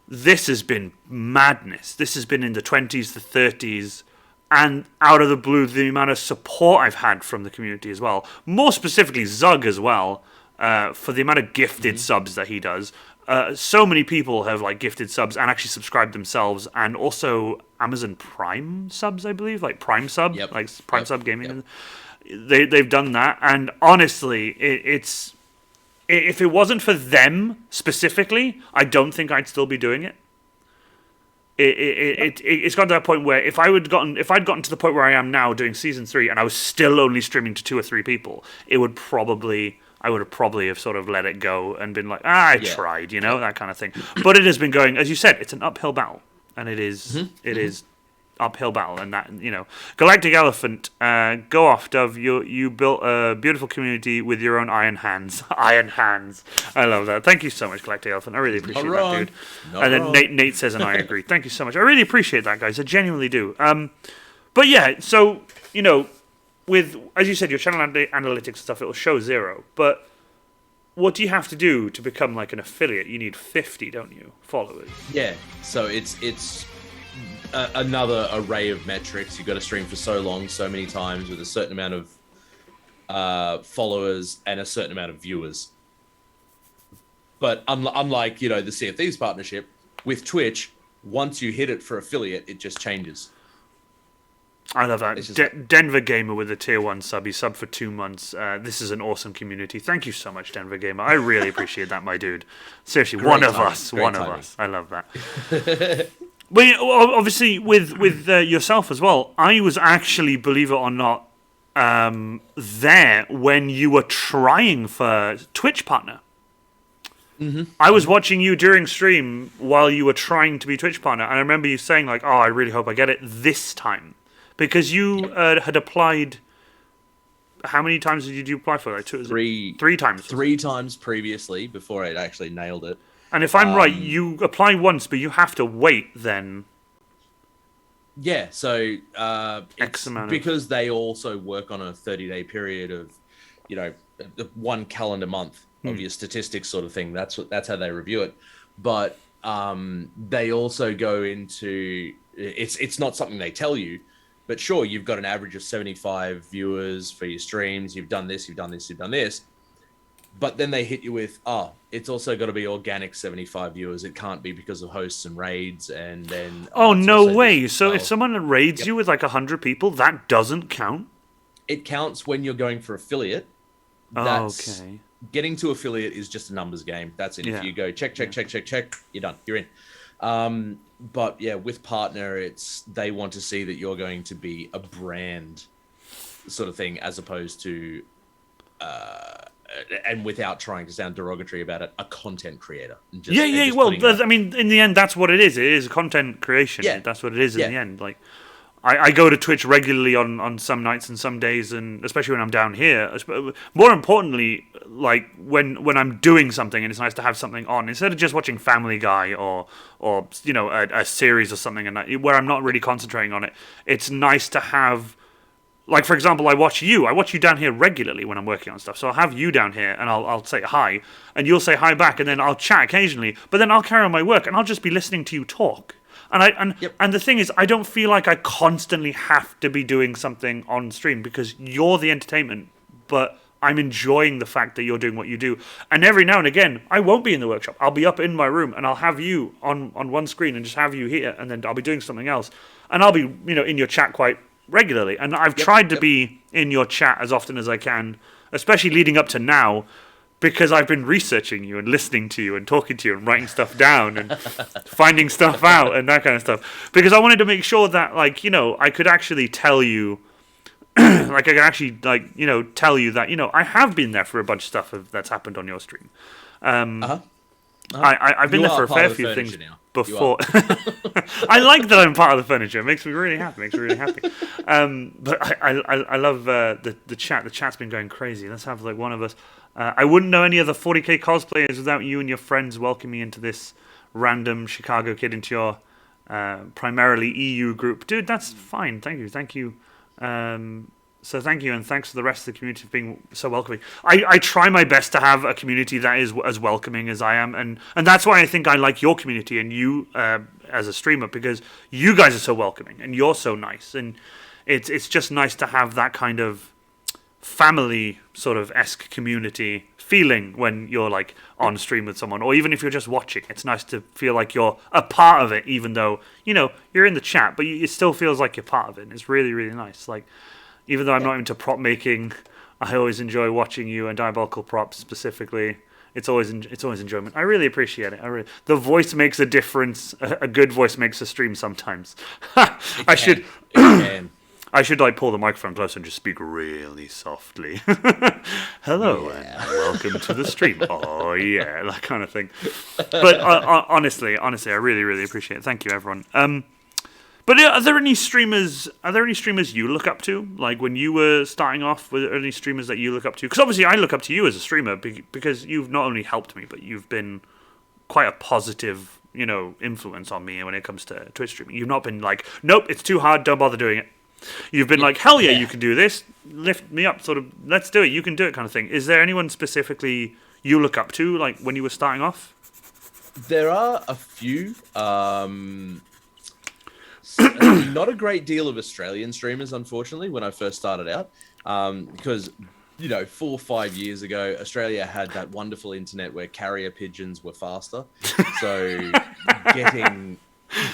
This has been madness. This has been in the 20s, the 30s, and out of the blue, the amount of support I've had from the community as well. More specifically, Zug as well, for the amount of gifted subs that he does. So many people have like gifted subs and actually subscribed themselves, and also Amazon Prime subs, I believe, like Prime Sub, like Prime Sub Gaming. Yep. They've done that, and honestly, it's if it wasn't for them specifically, I don't think I'd still be doing it. It's gotten to that point where if I'd gotten to the point where I am now doing season 3 and I was still only streaming to 2 or 3 people, I would have probably have sort of let it go and been like, I tried, that kind of thing. But it has been going, as you said, it's an uphill battle, and it is uphill battle, and that Galactic Elephant, go off, Dove. You built a beautiful community with your own iron hands. Iron hands. I love that. Thank you so much, Galactic Elephant. I really appreciate that, dude. And then Nate says, and I agree. Thank you so much. I really appreciate that, guys. I genuinely do. But yeah, so with, as you said, your channel analytics and stuff, it will show 0. But what do you have to do to become like an affiliate? You need 50, don't you, followers? Yeah. So it's another array of metrics. You've got to stream for so long, so many times, with a certain amount of followers and a certain amount of viewers. But unlike the Sea of Thieves partnership with Twitch, once you hit it for affiliate, it just changes. I love that. Denver Gamer with a tier 1 sub. He subbed for 2 months. This is an awesome community. Thank you so much, Denver Gamer. I really appreciate that, my dude. Seriously, one of us. I love that. But obviously, with yourself as well, I was actually, believe it or not, there when you were trying for Twitch partner. Mm-hmm. I was watching you during stream while you were trying to be Twitch partner, and I remember you saying like, "Oh, I really hope I get it this time," because you had applied. How many times did you apply for? Like 3 times. 3 times previously before I'd actually nailed it. And if I'm right, you apply once, but you have to wait then. Yeah, so X amount because they also work on a 30-day period of, 1 calendar month of your statistics sort of thing. That's how they review it. But they also go into it's not something they tell you, but sure, you've got an average of 75 viewers for your streams. You've done this, you've done this, you've done this. But then they hit you with, it's also got to be organic 75 viewers. It can't be because of hosts and raids. And then no way. So if someone raids you with like 100 people, that doesn't count? It counts when you're going for affiliate. Okay. Getting to affiliate is just a numbers game. That's it. Yeah. If you go check, you're done. You're in. But yeah, with partner, they want to see that you're going to be a brand sort of thing, as opposed to and without trying to sound derogatory about it, a content creator. Well, I mean, in the end, that's what it is. It is content creation. Yeah. That's what it is in the end. Like, I go to Twitch regularly on some nights and some days, and especially when I'm down here. More importantly, like when I'm doing something and it's nice to have something on instead of just watching Family Guy or a series or something, and where I'm not really concentrating on it. It's nice to have. Like, for example, I watch you down here regularly when I'm working on stuff. So I'll have you down here, and I'll say hi, and you'll say hi back, and then I'll chat occasionally. But then I'll carry on my work, and I'll just be listening to you talk. And the thing is, I don't feel like I constantly have to be doing something on stream because you're the entertainment. But I'm enjoying the fact that you're doing what you do. And every now and again, I won't be in the workshop. I'll be up in my room, and I'll have you on one screen and just have you here, and then I'll be doing something else. And I'll be, in your chat quite regularly, and I've tried to be in your chat as often as I can, especially leading up to now, because I've been researching you and listening to you and talking to you and writing stuff down and finding stuff out and that kind of stuff. Because I wanted to make sure that, like, you know, I could actually tell you, like, I could actually, like, you know, tell you that, you know, I have been there for a bunch of stuff that's happened on your stream. I've been there for a fair few things before. I like that I'm part of the furniture. It makes me really happy. But I love the chat. The chat's been going crazy. Let's have like one of us. I wouldn't know any other 40k cosplayers without you and your friends welcoming me into this random Chicago kid into your primarily EU group. Dude, that's fine. Thank you. So thank you, and thanks to the rest of the community for being so welcoming. I try my best to have a community that is as welcoming as I am, and that's why I think I like your community and you as a streamer, because you guys are so welcoming and you're so nice, and it's just nice to have that kind of family sort of esque community feeling when you're like on stream with someone, or even if you're just watching. It's nice to feel like you're a part of it, even though, you know, you're in the chat, but it still feels like you're part of it, and it's really, really nice. Like, even though I'm not into prop making, I always enjoy watching you and Diabolical Props specifically. It's always enjoyment. I really appreciate it. The voice makes a difference. A good voice makes a stream sometimes. I should like pull the microphone closer and just speak really softly. Hello and welcome to the stream. Oh yeah, that kind of thing. But honestly, I really, really appreciate it. Thank you, everyone. But are there any streamers you look up to? Like when you were starting off, were there any streamers that you look up to? Because obviously I look up to you as a streamer because you've not only helped me, but you've been quite a positive, you know, influence on me when it comes to Twitch streaming. You've not been like, nope, it's too hard, don't bother doing it. You've been like, hell yeah, you can do this, lift me up, sort of, let's do it, you can do it kind of thing. Is there anyone specifically you look up to, like when you were starting off? There are a few. Not a great deal of Australian streamers, unfortunately, when I first started out, because, you know, 4 or 5 years ago, Australia had that wonderful internet where carrier pigeons were faster. So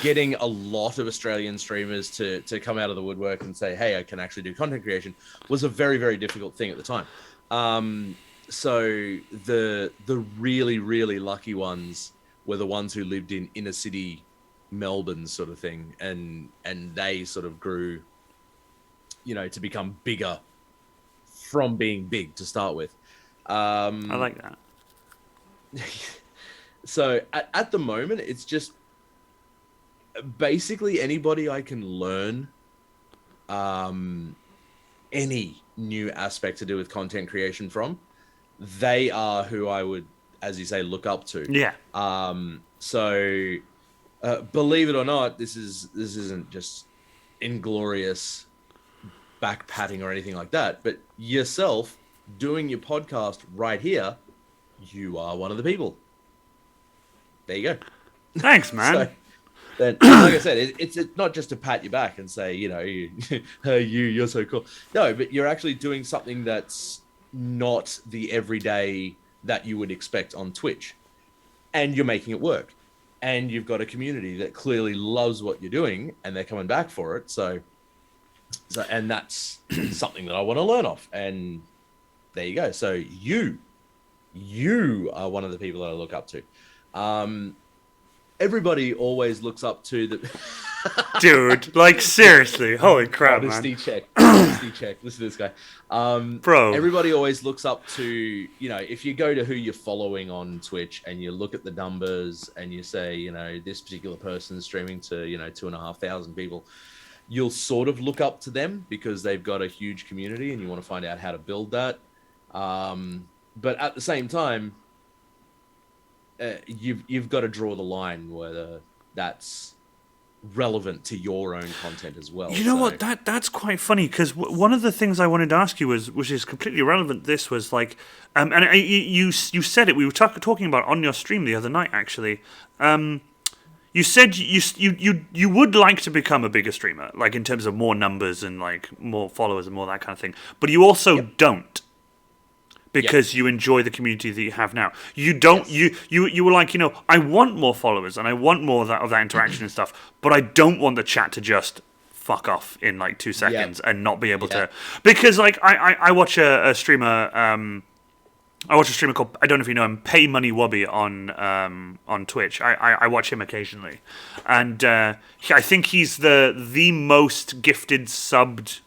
getting a lot of Australian streamers to come out of the woodwork and say, hey, I can actually do content creation was a very, very difficult thing at the time. So the really, really lucky ones were the ones who lived in inner city Melbourne sort of thing, and they sort of grew, you know, to become bigger from being big to start with. I like that. So at the moment, it's just basically anybody I can learn any new aspect to do with content creation from, they are who I would, as you say, look up to. Yeah. So believe it or not, this isn't just inglorious back patting or anything like that, but yourself doing your podcast right here, you are one of the people. There you go. Thanks, man. So, then, like I said, it's not just to pat you back and say, you know, you're so cool. No, but you're actually doing something that's not the everyday that you would expect on Twitch, and you're making it work. And you've got a community that clearly loves what you're doing, and they're coming back for it. So and that's something that I want to learn off. And there you go. So you are one of the people that I look up to. Everybody always looks up to the dude. Like seriously, holy crap, honesty man. check. Honesty check. Listen to this guy, bro. Everybody always looks up to, you know, if you go to who you're following on Twitch and you look at the numbers and you say, you know, this particular person is streaming to, you know, 2,500 people, you'll sort of look up to them because they've got a huge community and you want to find out how to build that. But at the same time, you've got to draw the line whether that's relevant to your own content as well. You know what? That's quite funny because one of the things I wanted to ask you was, which is completely irrelevant. This was like, and you said it. We were talking about it on your stream the other night. Actually, you said you would like to become a bigger streamer, like in terms of more numbers and like more followers and more that kind of thing. But you also don't. Because you enjoy the community that you have now. You don't. Yes. You were like, you know, I want more followers and I want more of that interaction and stuff, but I don't want the chat to just fuck off in like 2 seconds and not be able to. Because like I watch a streamer. I watch a streamer called, I don't know if you know him, Pay Money Wubby on Twitch. I watch him occasionally, and I think he's the most gifted subbed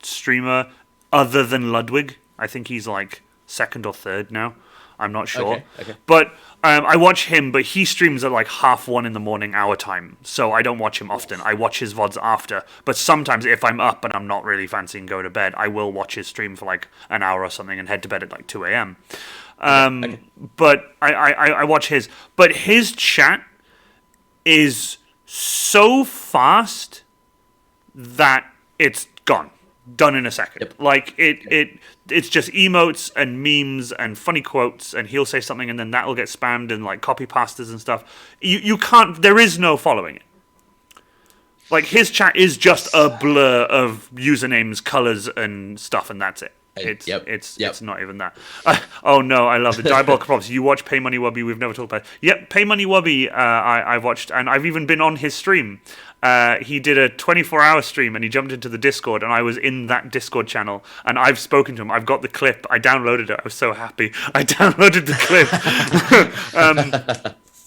streamer other than Ludwig. I think he's like second or third now. I'm not sure. Okay. But I watch him, but he streams at like 1:30 in the morning our time, so I don't watch him often. I watch his VODs after. But sometimes if I'm up and I'm not really fancying going to bed, I will watch his stream for like an hour or something and head to bed at like 2 a.m. But I watch his. But his chat is so fast that it's gone. Done in a second. Yep. Like it's just emotes and memes and funny quotes, and he'll say something and then that'll get spammed and like copy pastas and stuff. You can't, there is no following it. Like his chat is just a blur of usernames, colors and stuff, and that's it. It's not even that. Oh no, I love it. Diabolical Props. You watch Pay Money Wubby, we've never talked about it. Yep, Pay Money Wubby, I've watched, and I've even been on his stream. He did a 24-hour stream and he jumped into the Discord, and I was in that Discord channel, and I've spoken to him. I've got the clip. I downloaded it. I was so happy. I downloaded the clip.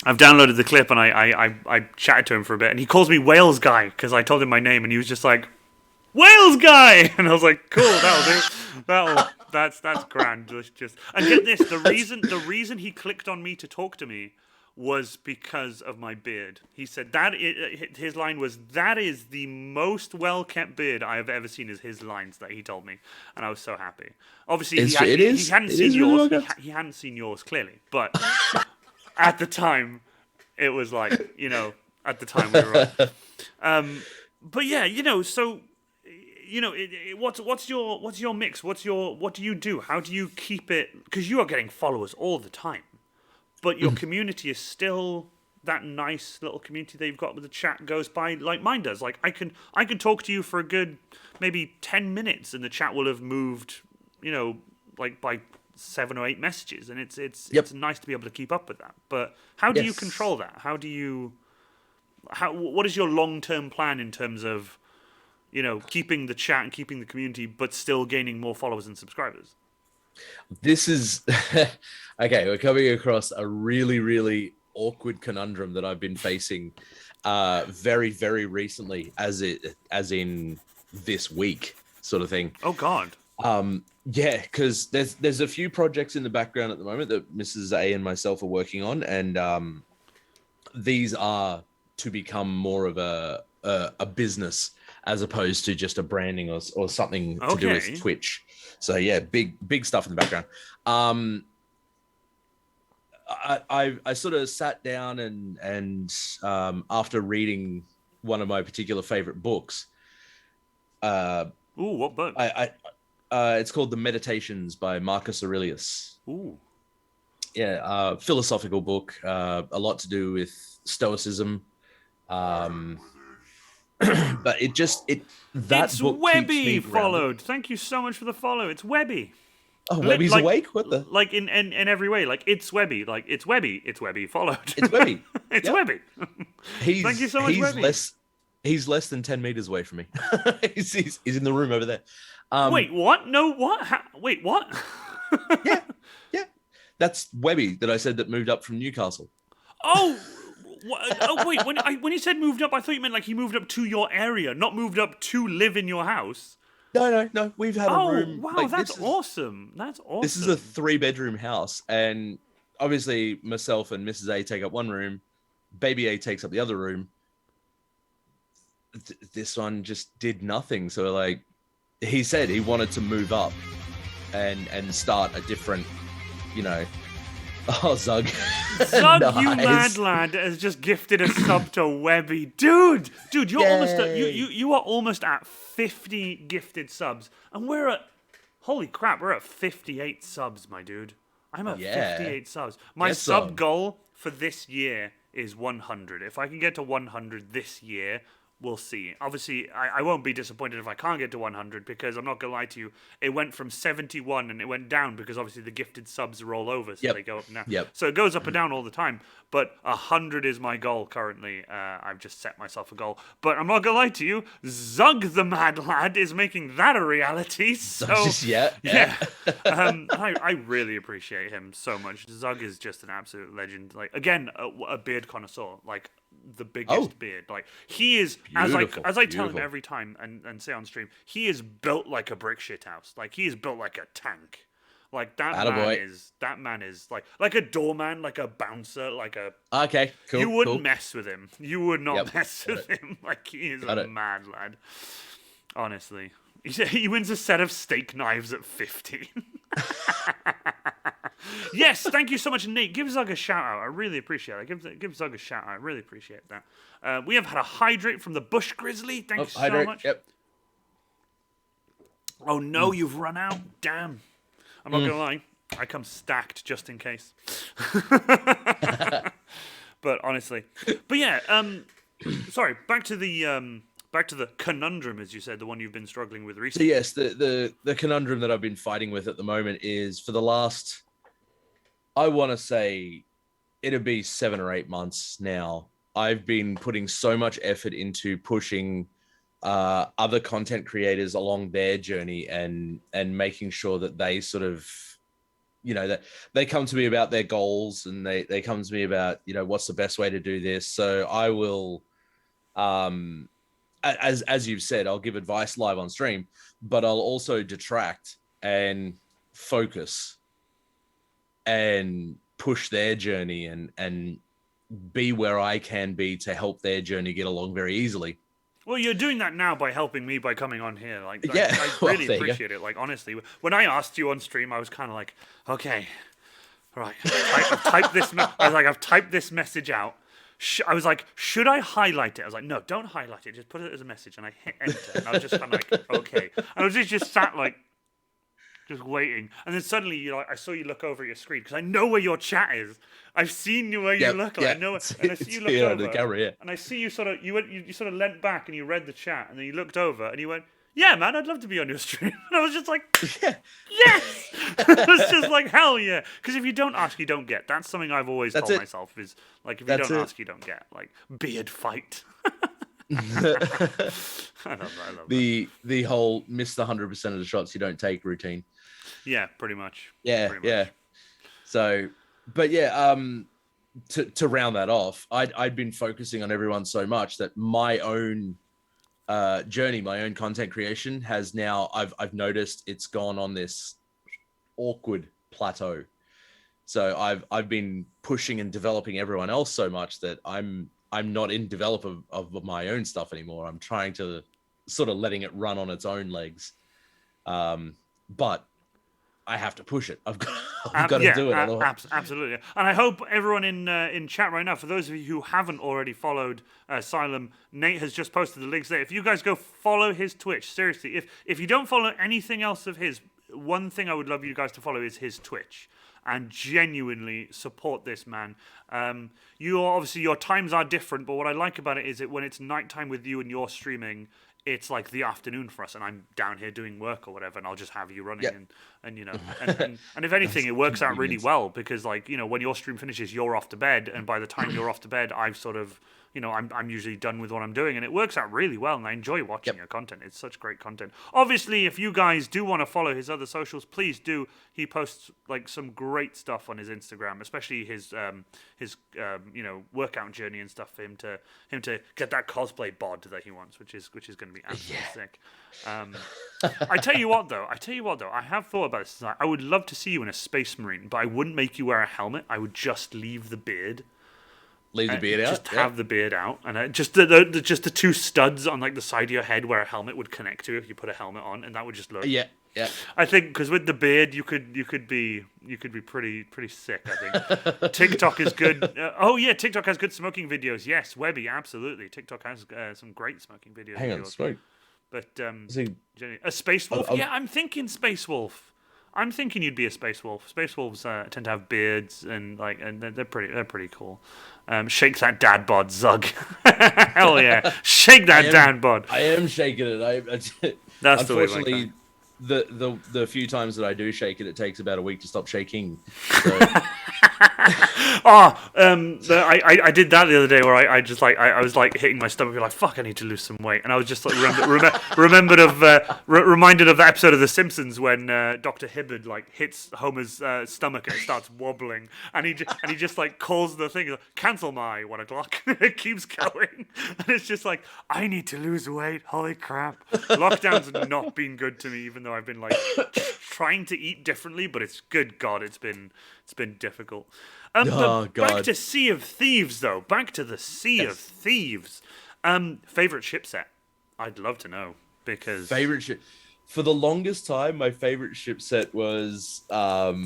I've downloaded the clip, and I chatted to him for a bit, and he calls me Wales Guy because I told him my name, and he was just like, Wales Guy, and I was like, cool, that'll do. That's grand. Just and get this, the reason he clicked on me to talk to me was because of my beard. He said his line was, that is the most well-kept beard I have ever seen, is his lines that he told me. And I was so happy. Obviously, he hadn't seen yours. He hadn't seen yours, clearly. But at the time, it was like, at the time we were on. But yeah, so, what's your mix? What do you do? How do you keep it? Because you are getting followers all the time. But your community is still that nice little community that you've got where the chat goes by like mine does. Like I can talk to you for a good maybe 10 minutes and the chat will have moved, like by 7 or 8 messages, and it's nice to be able to keep up with that. But how do you control that? What is your long-term plan in terms of, keeping the chat and keeping the community but still gaining more followers and subscribers? This is okay. We're coming across a really, really awkward conundrum that I've been facing very, very recently, as in this week, sort of thing. Oh God. Yeah, because there's a few projects in the background at the moment that Mrs. A and myself are working on, and these are to become more of a business as opposed to just a branding or something to do with Twitch. So yeah, big stuff in the background. I sort of sat down and after reading one of my particular favorite books. Ooh, what book? It's called The Meditations by Marcus Aurelius. Ooh. Yeah, philosophical book, a lot to do with Stoicism. But it's Webby followed. Thank you so much for the follow. It's Webby. Oh, Webby's awake? What the? Like in every way. Like it's Webby. Like it's Webby. It's Webby followed. It's Webby. It's Webby. Thank you so much, Webby. He's less than 10 meters away from me. he's in the room over there. Wait, what? No, what? Wait, what? yeah. That's Webby that I said that moved up from Newcastle. Oh. Oh wait, when you said moved up, I thought you meant like he moved up to your area, not moved up to live in your house. No. We've had a room. Oh wow, that's awesome. That's awesome. This is a 3-bedroom house, and obviously myself and Mrs. A take up one room, Baby A takes up the other room. This one just did nothing. So like, he said he wanted to move up and start a different, Oh, Zug. Zug, nice. You mad lad, has just gifted a sub to Webby. Dude, you're almost at, you are almost at 50 gifted subs. And we're at, holy crap, we're at 58 subs, my dude. I'm at 58 subs. My sub goal for this year is 100. If I can get to 100 this year, we'll see. Obviously, I won't be disappointed if I can't get to 100 because I'm not gonna lie to you. It went from 71 and it went down because obviously the gifted subs roll over, so they go up and down. Yep. So it goes up and down all the time. But 100 is my goal currently. I've just set myself a goal. But I'm not gonna lie to you. Zug the Mad Lad is making that a reality. So yeah. I really appreciate him so much. Zug is just an absolute legend. Like again, a beard connoisseur. Like the biggest beard. Like he is, as I tell him every time and say on stream, he is built like a brick shit house. Like he is built like a tank. Like that man is like a doorman, like a bouncer, like a okay, cool. You wouldn't mess with him. You would not mess with him. Like he is a mad lad. Honestly. He wins a set of steak knives at 15. Yes, thank you so much, Nate. Give Zug a shout out. I really appreciate it. Give Zug a shout out. I really appreciate that. We have had a hydrate from the Bush Grizzly. Thank you so much. Yep. Oh no, you've run out. Damn. I'm not gonna lie. I come stacked just in case. But honestly, sorry. Back to the conundrum, as you said, the one you've been struggling with recently. So yes, the conundrum that I've been fighting with at the moment is for the last, I want to say, it'll be 7 or 8 months now. I've been putting so much effort into pushing other content creators along their journey and making sure that they sort of, that they come to me about their goals and they come to me about, what's the best way to do this. So I will, as you've said, I'll give advice live on stream, but I'll also detract and focus and push their journey and be where I can be to help their journey get along very easily. Well, you're doing that now by helping me by coming on here. Like, I really appreciate it. Like, honestly, when I asked you on stream, I was kind of like, okay, right, I've typed this. I've typed this message out. I was like, should I highlight it? I was like, no, don't highlight it. Just put it as a message. And I hit enter. And I was just kind of like, okay. And I was just sat like, just waiting. And then suddenly, I saw you look over at your screen because I know where your chat is. I've seen you where you look. Like, I know it. And I see you look over. The camera, and I see you sort of, you sort of leant back and you read the chat. And then you looked over and you went, yeah, man, I'd love to be on your stream. And I was just like, yes! I was just like, hell yeah. Because if you don't ask, you don't get. That's something I've always told myself is, like, if you don't ask, you don't get. Like, beard fight. I love that. The whole miss the 100% of the shots you don't take routine. Yeah, pretty much. Yeah. So, but yeah, to round that off, I'd been focusing on everyone so much that my own journey, my own content creation has now, I've noticed it's gone on this awkward plateau. So I've been pushing and developing everyone else so much that I'm not in develop of my own stuff anymore. I'm trying to sort of letting it run on its own legs. But I have to push it. I've got to do it. Absolutely. And I hope everyone in chat right now, for those of you who haven't already followed Asylum, Nate has just posted the links there. If you guys go follow his Twitch, seriously, if you don't follow anything else of his, one thing I would love you guys to follow is his Twitch. And genuinely support this man. Obviously your times are different, but what I like about it is that when it's nighttime with you and you're streaming, it's like the afternoon for us, and I'm down here doing work or whatever, and I'll just have you running, and if anything, it works out really well because, like, when your stream finishes, you're off to bed, and by the time you're off to bed, I've sort of, I'm usually done with what I'm doing, and it works out really well, and I enjoy watching your content. It's such great content. Obviously, if you guys do want to follow his other socials, please do. He posts like some great stuff on his Instagram, especially his workout journey and stuff for him to get that cosplay bod that he wants, which is going to be absolutely sick. I tell you what though, I have thought about this. I would love to see you in a Space Marine, but I wouldn't make you wear a helmet. I would just leave the beard. Leave the beard out. Just have the beard out, and just the two studs on like the side of your head where a helmet would connect to if you put a helmet on, and that would just look. Yeah. I think because with the beard, you could be pretty sick. I think TikTok is good. TikTok has good smoking videos. Yes, Webby, absolutely. TikTok has some great smoking videos. Hang on, smoke. But a Space Wolf. I'm thinking Space Wolf. I'm thinking you'd be a space wolf. Space wolves tend to have beards and they're pretty cool. Shake that dad bod, Zug. Hell yeah, shake that dad bod. I am shaking it. That's unfortunately the few times that I do shake it, it takes about a week to stop shaking. So. I did that the other day where I just like I was like hitting my stomach, like fuck, I need to lose some weight, and I was just like reminded of that episode of The Simpsons when Dr. Hibbert like hits Homer's stomach and it starts wobbling, and he just like calls the thing, cancel my 1 o'clock. It keeps going, and it's just like I need to lose weight. Holy crap! Lockdown's not been good to me, even though I've been like trying to eat differently, but it's good God, it's been difficult. God. Back to Sea of Thieves, though. Back to the Sea of Thieves. Favorite ship set? I'd love to know because favorite ship. For the longest time, my favorite ship set was the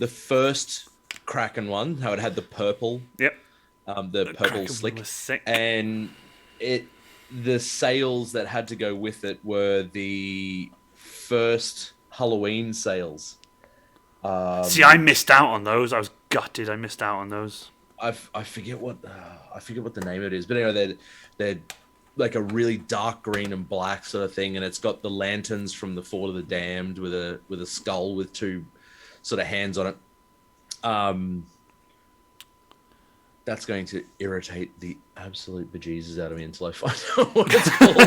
first Kraken one. How it had the purple. Yep. The purple Kraken slick, was sick. and the sails that had to go with it were the first Halloween sails. See, I missed out on those. I was gutted. I missed out on those. I forget what the name of it is, but anyway, they're like a really dark green and black sort of thing, and it's got the lanterns from the Fort of the Damned with a skull with two sort of hands on it. That's going to irritate the absolute bejesus out of me until I find out what it's called.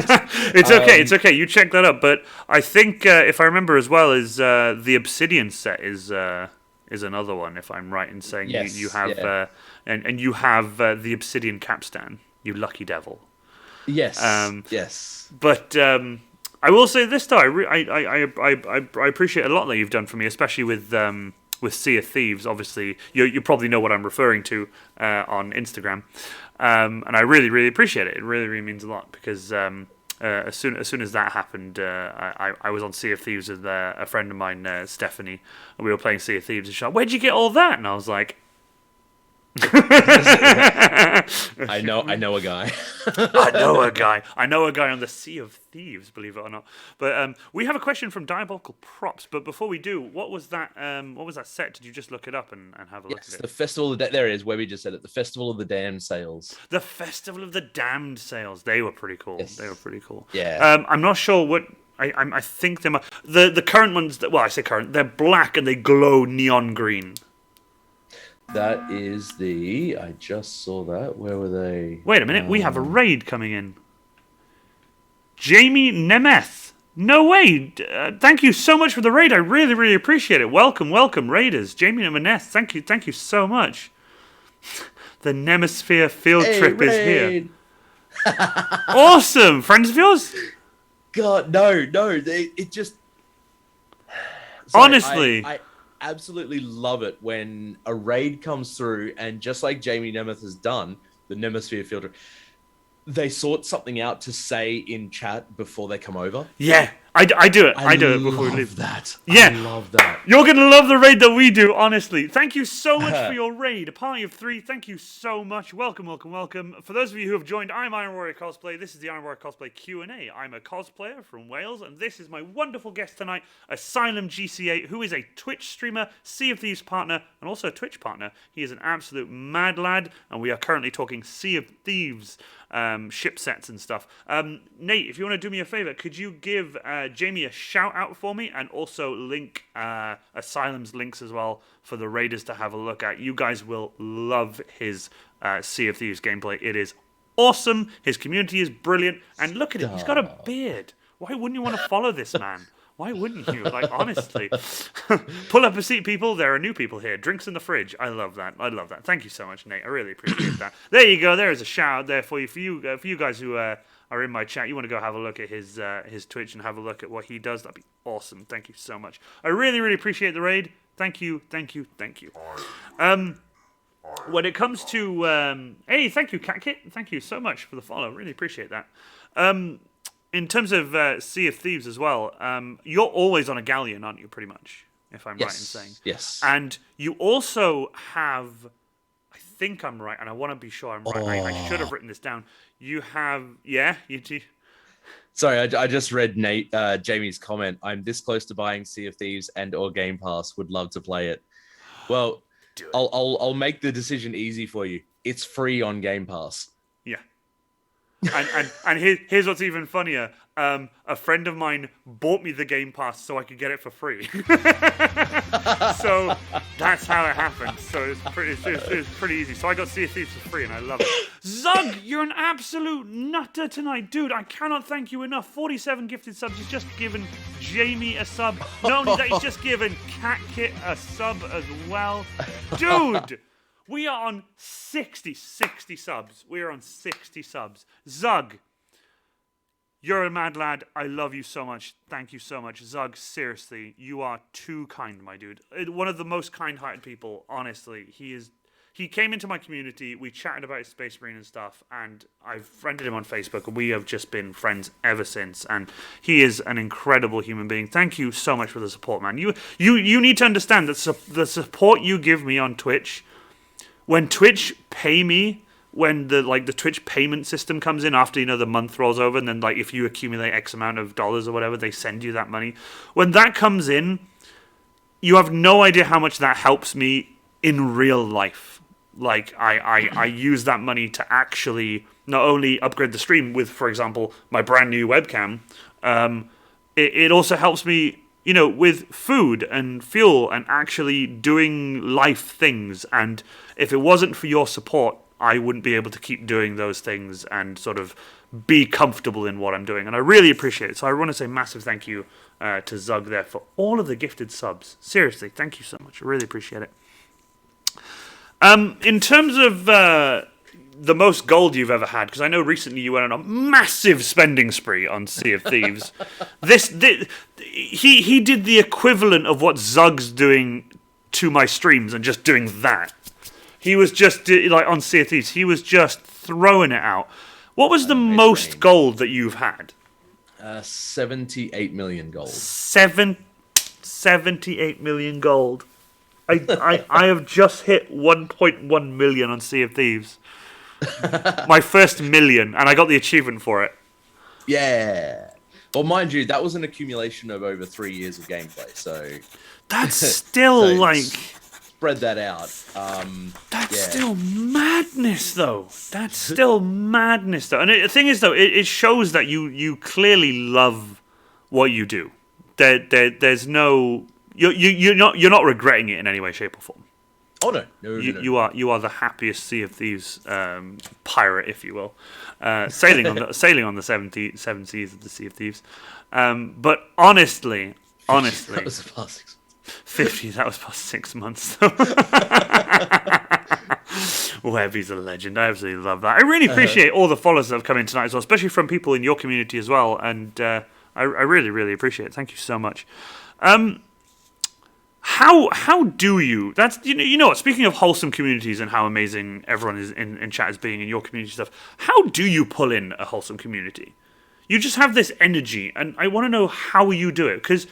It's okay. It's okay. You check that up. But I think, if I remember as well, is the Obsidian set is another one. If I'm right in saying yes, you have and you have the Obsidian capstan. You lucky devil. Yes. Yes. But I will say this though. I appreciate a lot that you've done for me, especially with Sea of Thieves. Obviously, you probably know what I'm referring to on Instagram, and I really, really appreciate it. It really, really means a lot because as soon as that happened, I was on Sea of Thieves with a friend of mine, Stephanie, and we were playing Sea of Thieves. And she's like, "Where'd you get all that?" And I was like, I know a guy. I know a guy on the Sea of Thieves, believe it or not. But we have a question from Diabolical Props. But before we do, what was that set? Did you just look it up and have a look at it? The Festival of there it is, where we just said it. The Festival of the Damned sails. The Festival of the Damned sails. They were pretty cool. Yes. They were pretty cool. Yeah. I'm not sure what. I think they might. The current ones. I say current. They're black and they glow neon green. That is I just saw that. Where were they? Wait a minute, we have a raid coming in. Jamie Nemeth. No way. Thank you so much for the raid. I really, really appreciate it. Welcome, raiders. Jamie Nemeth, thank you so much. The Nemisphere field trip is here. Awesome. Friends of yours? God, no. It just... Sorry, honestly... I absolutely love it when a raid comes through and just like Jamie Nemeth has done, the Nemisphere filter, they sort something out to say in chat before they come over. Yeah, I do it. I do it before we leave. That. Yeah. I love that. You're going to love the raid that we do, honestly. Thank you so much for your raid. A party of 3, thank you so much. Welcome. For those of you who have joined, I'm Iron Warrior Cosplay. This is the Iron Warrior Cosplay Q&A. I'm a cosplayer from Wales, and this is my wonderful guest tonight, AsylumGC8, who is a Twitch streamer, Sea of Thieves partner, and also a Twitch partner. He is an absolute mad lad, and we are currently talking Sea of Thieves ship sets and stuff. Nate, if you want to do me a favor, could you give Jamie a shout out for me and also link Asylum's links as well for the raiders to have a look at? You guys will love his Sea of Thieves gameplay. It is awesome. His community is brilliant. And look at him. He's got a beard. Why wouldn't you want to follow this man? Why wouldn't you? Like, honestly. Pull up a seat, people. There are new people here. Drinks in the fridge. I love that. Thank you so much, Nate. I really appreciate that. There you go. There is a shout out there for you. For you guys who are in my chat, you want to go have a look at his Twitch and have a look at what he does. That'd be awesome. Thank you so much. I really, really appreciate the raid. Thank you. When it comes to... hey, thank you, CatKit. Thank you so much for the follow. Really appreciate that. In terms of Sea of Thieves as well, you're always on a galleon, aren't you, pretty much, if I'm right in saying? Yes. And you also have, I think I'm right, and I want to be sure I'm right. I should have written this down. You have, yeah, you do. Sorry, I just read Jamie's comment. I'm this close to buying Sea of Thieves and or Game Pass. Would love to play it. Well, Do it. I'll make the decision easy for you. It's free on Game Pass. Yeah. And here's what's even funnier. A friend of mine bought me the Game Pass so I could get it for free. So that's how it happened. So it's pretty easy. So I got Sea of Thieves for free and I love it. Zug, you're an absolute nutter tonight. Dude, I cannot thank you enough. 47 gifted subs. He's just given Jamie a sub. Not only that, he's just given Cat Kit a sub as well. Dude! We are on 60 subs. We are on 60 subs. Zug, you're a mad lad. I love you so much. Thank you so much. Zug, seriously, you are too kind, my dude. One of the most kind-hearted people, honestly. He came into my community, we chatted about his Space Marine and stuff, and I've friended him on Facebook, and we have just been friends ever since, and he is an incredible human being. Thank you so much for the support, man. You need to understand that the support you give me on Twitch, when Twitch pay me, when the Twitch payment system comes in after, the month rolls over, and then if you accumulate X amount of dollars or whatever, they send you that money. When that comes in, you have no idea how much that helps me in real life. I use that money to actually not only upgrade the stream with, for example, my brand new webcam, it also helps me with food and fuel and actually doing life things. And if it wasn't for your support, I wouldn't be able to keep doing those things and sort of be comfortable in what I'm doing. And I really appreciate it. So I want to say massive thank you to Zug there for all of the gifted subs. Seriously, thank you so much. I really appreciate it. In terms of the most gold you've ever had, because I know recently you went on a massive spending spree on Sea of Thieves. He did the equivalent of what Zug's doing to my streams and just doing that. He was just on Sea of Thieves. He was just throwing it out. What was the most gold that you've had? 78 million gold. 78 million gold. I have just hit 1.1 million on Sea of Thieves. My first million, and I got the achievement for it. Yeah. Well, mind you, that was an accumulation of over 3 years of gameplay, so... That's still, Spread that out. That's still madness, though. That's still madness, though. And the thing is, though, it shows that you clearly love what you do. There's no... You're not regretting it in any way, shape, or form. Oh no, You are the happiest Sea of Thieves pirate, if you will, sailing on the seven seas of the Sea of Thieves. But honestly, that was the past 6 months. 50. That was past 6 months. Webby's a legend. I absolutely love that. I really appreciate all the followers that have come in tonight as well, especially from people in your community as well. And I really, really appreciate it. Thank you so much. How do you? That's you know what? Speaking of wholesome communities and how amazing everyone is in chat is being in your community stuff. How do you pull in a wholesome community? You just have this energy, and I want to know how you do it, because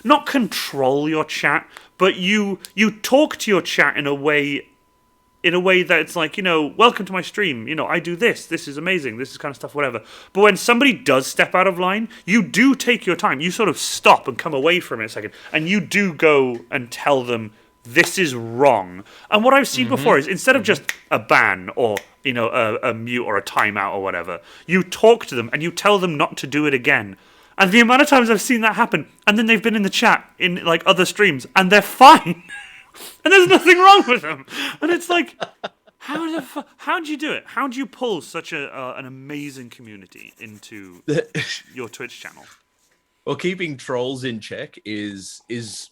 not control your chat, but you talk to your chat in a way that it's like, welcome to my stream. I do this. This is amazing. This is kind of stuff, whatever. But when somebody does step out of line, you do take your time. You sort of stop and come away from it a second. And you do go and tell them, this is wrong. And what I've seen before is, instead of just a ban or, a mute or a timeout or whatever, you talk to them and you tell them not to do it again. And the amount of times I've seen that happen, and then they've been in the chat in other streams, and they're fine. And there's nothing wrong with them. And it's like, how do you do it? How do you pull such an amazing community into your Twitch channel? Well, keeping trolls in check is it's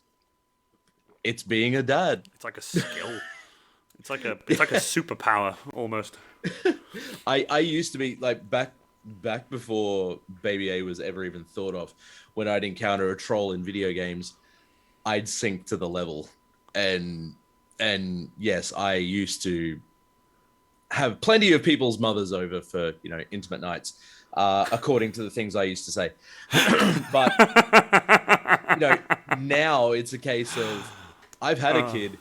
being a dad. It's like a skill. It's like a superpower almost. I used to be back before Baby A was ever even thought of. When I'd encounter a troll in video games, I'd sink to the level. And yes, I used to have plenty of people's mothers over for intimate nights, according to the things I used to say. But now it's a case of, I've had a kid.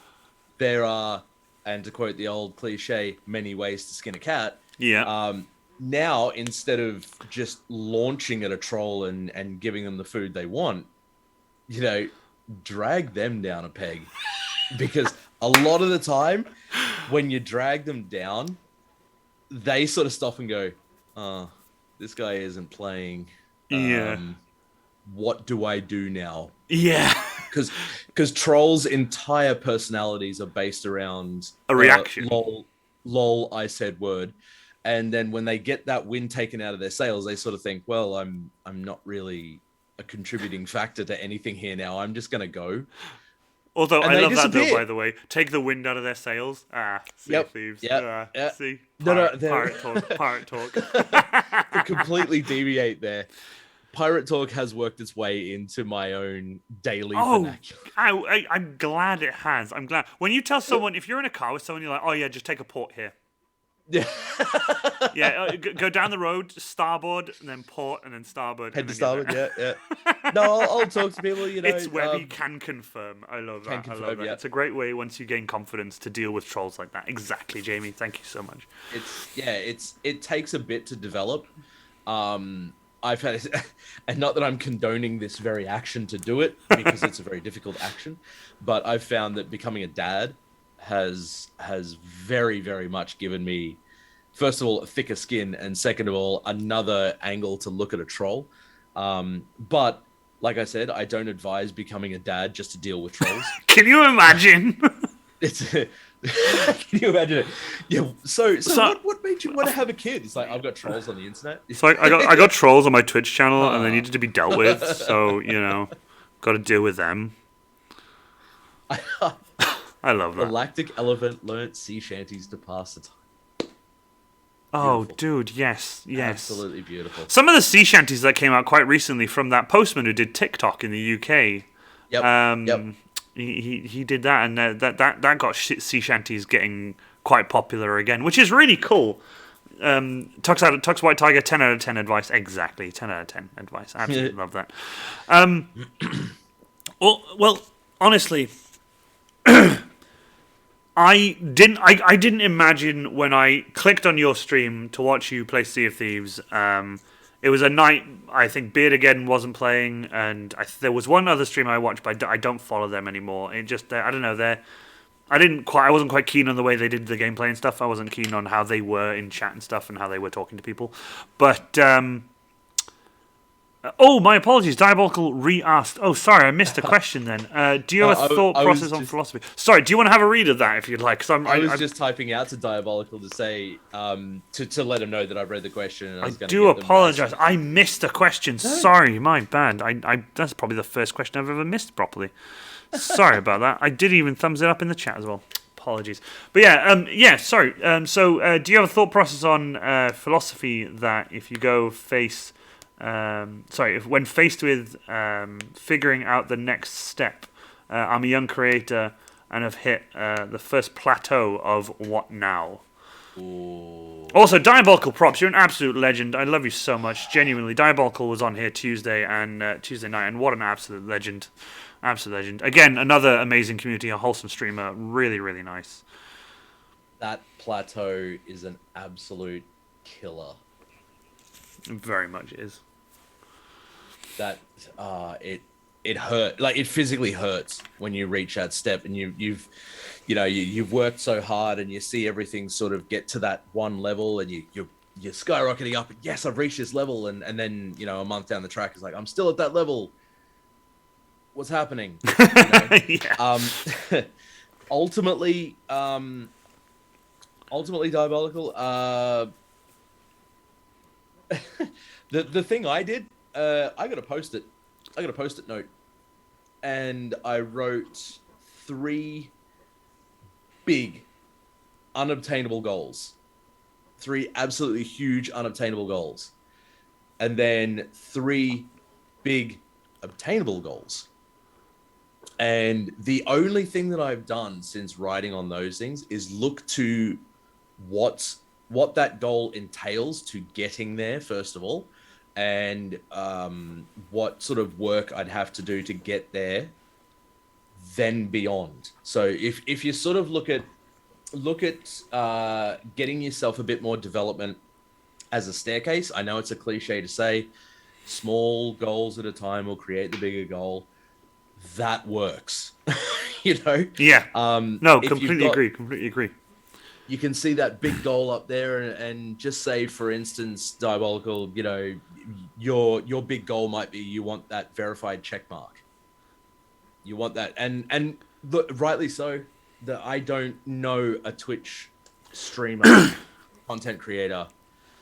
There are, and to quote the old cliche, many ways to skin a cat. Yeah. now instead of just launching at a troll and giving them the food they want, drag them down a peg. Because a lot of the time when you drag them down, they sort of stop and go, oh, this guy isn't playing. Yeah. What do I do now? Yeah. Because trolls' entire personalities are based around a reaction. Lol, I said word. And then when they get that wind taken out of their sails, they sort of think, well, I'm not really a contributing factor to anything here now. I'm just going to go. Although And I they love that, though, disappear. by the way. Take the wind out of their sails. Sea Yep, of Thieves. yep. See? No, Pirate talk. To completely deviate there. Pirate talk has worked its way into my own daily vernacular. I'm glad it has. I'm glad. When you tell someone, if you're in a car with someone, you're like, oh, yeah, just take a port here. Yeah. Yeah, go down the road, starboard, and then port, and then starboard. Head to starboard, yeah. No, I'll talk to people, It's where you can confirm. I love that. Confirm, I love that. yeah. It's a great way once you gain confidence to deal with trolls like that. Exactly, Jamie. Thank you so much. It takes a bit to develop. I've had, and not that I'm condoning this very action to do it, because it's a very difficult action, but I've found that becoming a dad has very, very much given me, first of all, a thicker skin, and second of all, another angle to look at a troll. But like I said, I don't advise becoming a dad just to deal with trolls. Can you imagine? Can you imagine it? Yeah. So what made you want to have a kid? It's like, I've got trolls on the internet. It's like I got trolls on my Twitch channel, and they needed to be dealt with. So got to deal with them. I love that. The lactic elephant learnt sea shanties to pass the time. Oh, Beautiful. Dude, yes. Absolutely beautiful. Some of the sea shanties that came out quite recently from that postman who did TikTok in the UK. Yep. He did that, and that got sea shanties getting quite popular again, which is really cool. Tux White Tiger, 10 out of 10 advice. Exactly, 10 out of 10 advice. I absolutely love that. Well, honestly, I didn't imagine when I clicked on your stream to watch you play Sea of Thieves. It was a night, I think Beard again wasn't playing, and there was one other stream I watched, but I don't follow them anymore. It just, I don't know, I wasn't quite keen on the way they did the gameplay and stuff. I wasn't keen on how they were in chat and stuff and how they were talking to people. But, my apologies. Diabolical re-asked. Oh, sorry, I missed a question then. Do you have a thought process on philosophy? Sorry, do you want to have a read of that if you'd like? I was just typing out to Diabolical to say, to let him know that I've read the question. And I do apologize. I missed a question. No. Sorry, my bad. That's probably the first question I've ever missed properly. Sorry about that. I did even thumbs it up in the chat as well. Apologies. But sorry. So do you have a thought process on philosophy that if you go face... when faced with figuring out the next step, I'm a young creator and have hit the first plateau of what now? Ooh. Also, Diabolical props. You're an absolute legend. I love you so much. Genuinely, Diabolical was on here Tuesday night, and what an absolute legend. Absolute legend. Again, another amazing community, a wholesome streamer. Really, really nice. That plateau is an absolute killer. Very much is. That it hurt, like it physically hurts when you reach that step, and you've worked so hard, and you see everything sort of get to that one level, and you're skyrocketing up, and yes, I've reached this level, and then a month down the track, it's like, I'm still at that level. What's happening? Yeah. Ultimately, Diabolical. The thing I did, I got a post-it note, and I wrote 3 big unobtainable goals, 3 absolutely huge unobtainable goals, and then 3 big obtainable goals. And the only thing that I've done since writing on those things is look to what that goal entails to getting there, first of all, and what sort of work I'd have to do to get there, then beyond. So if you sort of look at getting yourself a bit more development as a staircase. I know it's a cliche to say, small goals at a time will create the bigger goal. That works. Yeah. No, If you've completely got, agree. Completely agree. you can see that big goal up there, and just say, for instance, Diabolical, your big goal might be you want that verified check mark. You want that, and look, rightly so. That I don't know a Twitch streamer, content creator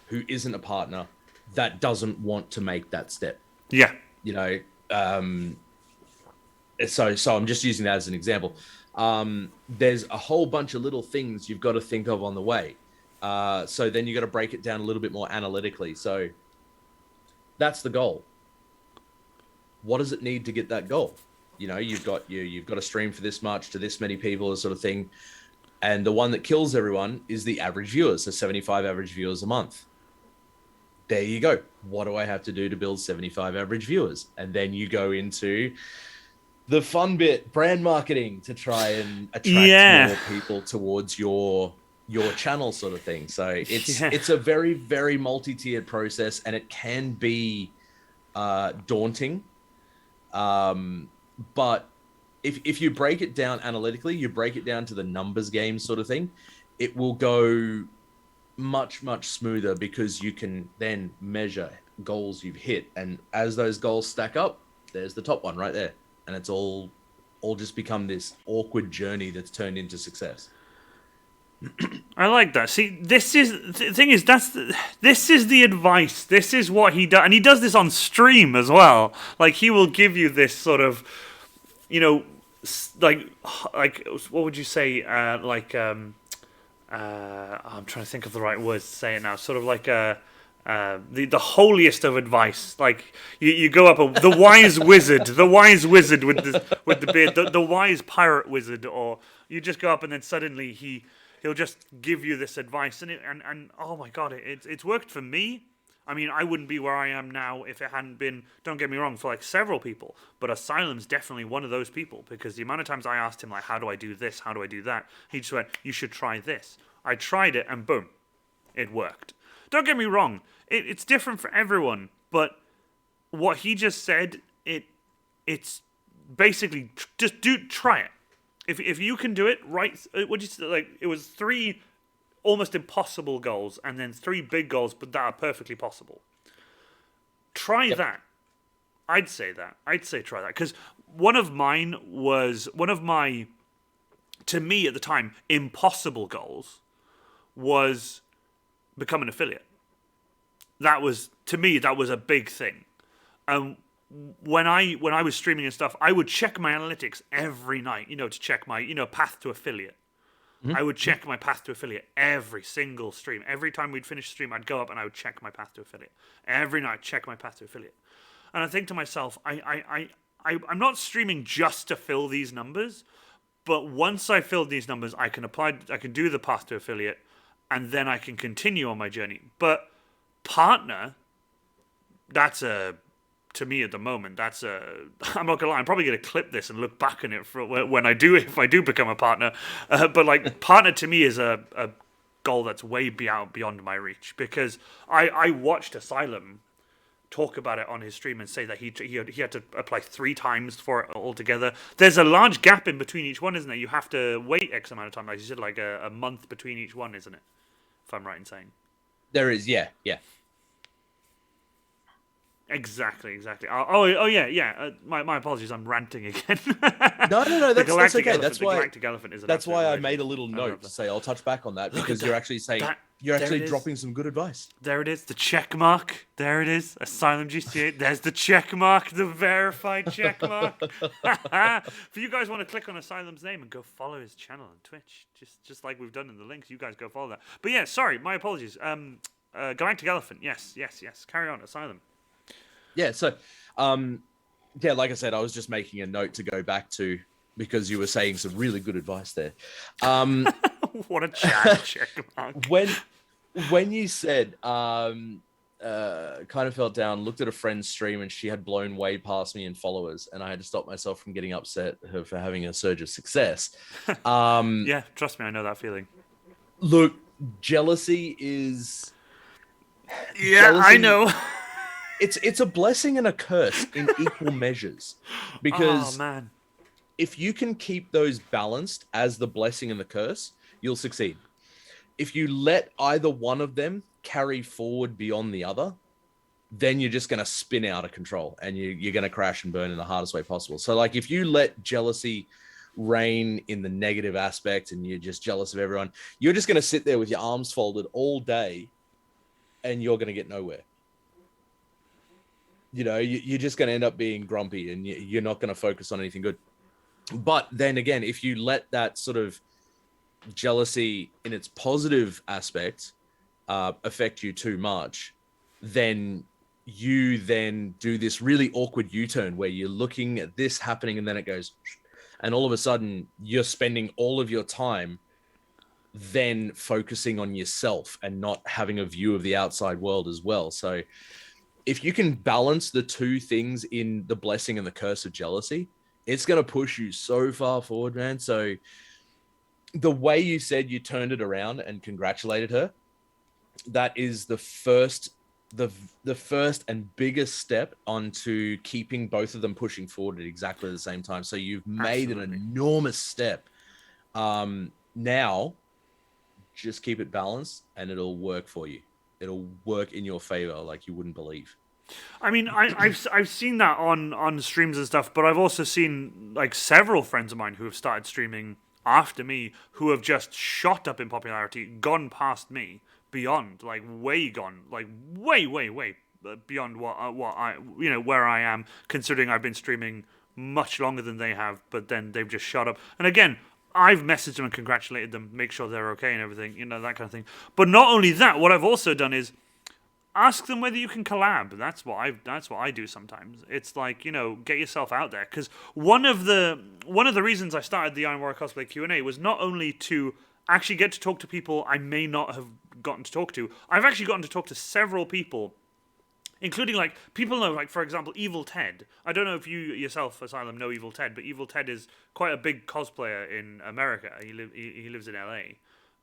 who isn't a partner that doesn't want to make that step. Yeah. Um, so I'm just using that as an example. There's a whole bunch of little things you've got to think of on the way. So then you got to break it down a little bit more analytically. So that's the goal. What does it need to get that goal? You've got to stream for this much to this many people, this sort of thing. And the one that kills everyone is the average viewers. So 75 average viewers a month. There you go. What do I have to do to build 75 average viewers? And then you go into the fun bit, brand marketing, to try and attract more people towards your channel, sort of thing. So it's a very, very multi-tiered process, and it can be daunting. But if you break it down analytically, you break it down to the numbers game sort of thing, it will go much, much smoother, because you can then measure goals you've hit. And as those goals stack up, there's the top one right there. And it's all just become this awkward journey that's turned into success. I like that. See, this is the thing is this is the advice. This is what he does, and he does this on stream as well. Like, he will give you this sort of, like what would you say? I'm trying to think of the right words to say it now. Sort of like the holiest of advice. Like, you go up the wise wizard, with the beard, the wise pirate wizard, or you just go up and then suddenly he'll just give you this advice, and oh my god, it's worked for me. I mean, I wouldn't be where I am now if it hadn't been, don't get me wrong, for like several people, but Asylum's definitely one of those people, because the amount of times I asked him, like, how do I do this? How do I do that? He just went, you should try this. I tried it, and boom, it worked. Don't get me wrong, it's different for everyone, but what he just said, it's basically, just try it. If you can do it, right, what you say, like, it was 3 almost impossible goals, and then 3 big goals, but that are perfectly possible. Try that. I'd say try that, because one of my, to me at the time, impossible goals was become an affiliate. That was, to me, that was a big thing. When I was streaming and stuff, I would check my analytics every night, to check my, path to affiliate. Mm-hmm. I would check my path to affiliate every single stream. Every time we'd finish the stream, I'd go up and I would check my path to affiliate. Every night, check my path to affiliate. And I think to myself, I'm not streaming just to fill these numbers, but once I filled these numbers, I can do the path to affiliate, and then I can continue on my journey. But partner, to me at the moment, I'm not gonna lie, I'm probably gonna clip this and look back on it for when if I do become a partner. But like, partner to me is a goal that's way beyond my reach, because I watched Asylum talk about it on his stream and say that he had to apply 3 times for it altogether. There's a large gap in between each one, isn't there? You have to wait X amount of time, like you said, like a month between each one, isn't it? If I'm right in saying. There is, yeah. Exactly. Yeah. My apologies. I'm ranting again. No. That's okay. That's why. Galactic Elephant is. That's why I made a little note to say I'll touch back on that, because you're actually saying you're actually dropping some good advice. There it is. The check mark. There it is. AsylumGC8. There's the check mark. The verified check mark. If you guys want to click on Asylum's name and go follow his channel on Twitch, just like we've done in the links, you guys go follow that. But yeah, sorry, my apologies. Galactic Elephant. Yes. Carry on, Asylum. Yeah, so, like I said, I was just making a note to go back to, because you were saying some really good advice there. What a check mark. When you said, kind of felt down, looked at a friend's stream, and she had blown way past me in followers, and I had to stop myself from getting upset for having a surge of success. Yeah, trust me, I know that feeling. Look, jealousy is Yeah, I know. It's a blessing and a curse in equal measures, Oh because man. if you can keep those balanced as the blessing and the curse, you'll succeed. If you let either one of them carry forward beyond the other, then you're just going to spin out of control, and you're going to crash and burn in the hardest way possible. So like if you let jealousy reign in the negative aspect and you're just jealous of everyone, you're just going to sit there with your arms folded all day and you're going to get nowhere. You're just going to end up being grumpy, and you're not going to focus on anything good. But then again, if you let that sort of jealousy in its positive aspect affect you too much, then you then do this really awkward U-turn where you're looking at this happening and then it goes, and all of a sudden you're spending all of your time then focusing on yourself and not having a view of the outside world as well. So if you can balance the two things in the blessing and the curse of jealousy, it's going to push you so far forward, man. So the way you said you turned it around and congratulated her, that is the first and biggest step onto keeping both of them pushing forward at exactly the same time. So you've made an enormous step. Now just keep it balanced and it'll work for you. It'll work in your favor like you wouldn't believe. I mean, I've seen that on streams and stuff, but I've also seen like several friends of mine who have started streaming after me who have just shot up in popularity, gone past me, beyond, like way gone, like way beyond what I where I am, considering I've been streaming much longer than they have, but then they've just shot up. And again, I've messaged them and congratulated them, make sure they're okay and everything, that kind of thing. But not only that, what I've also done is ask them whether you can collab. That's what I do sometimes. It's like, get yourself out there, because one of the reasons I started the Iron Warrior Cosplay Q&A was not only to actually get to talk to people I may not have gotten to talk to. I've actually gotten to talk to several people, including like people know, like for example, Evil Ted. I don't know if you yourself, Asylum, know Evil Ted, but Evil Ted is quite a big cosplayer in America. He lives in LA.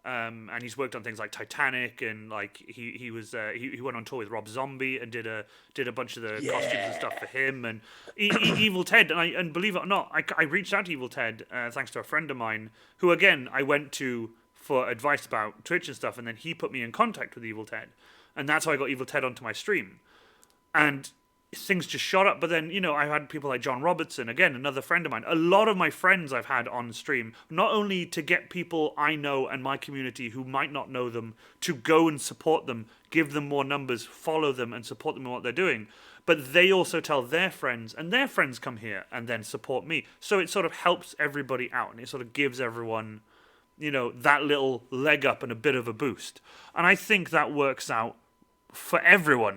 And he's worked on things like Titanic, and like he went on tour with Rob Zombie and did a bunch of the costumes and stuff for him. And Evil Ted, and believe it or not, I reached out to Evil Ted thanks to a friend of mine who again I went to for advice about Twitch and stuff, and then he put me in contact with Evil Ted, and that's how I got Evil Ted onto my stream. And things just shot up. But then, I've had people like John Robertson, again, another friend of mine. A lot of my friends I've had on stream, not only to get people I know and my community who might not know them to go and support them, give them more numbers, follow them and support them in what they're doing, but they also tell their friends, and their friends come here and then support me. So it sort of helps everybody out, and it sort of gives everyone, that little leg up and a bit of a boost. And I think that works out for everyone.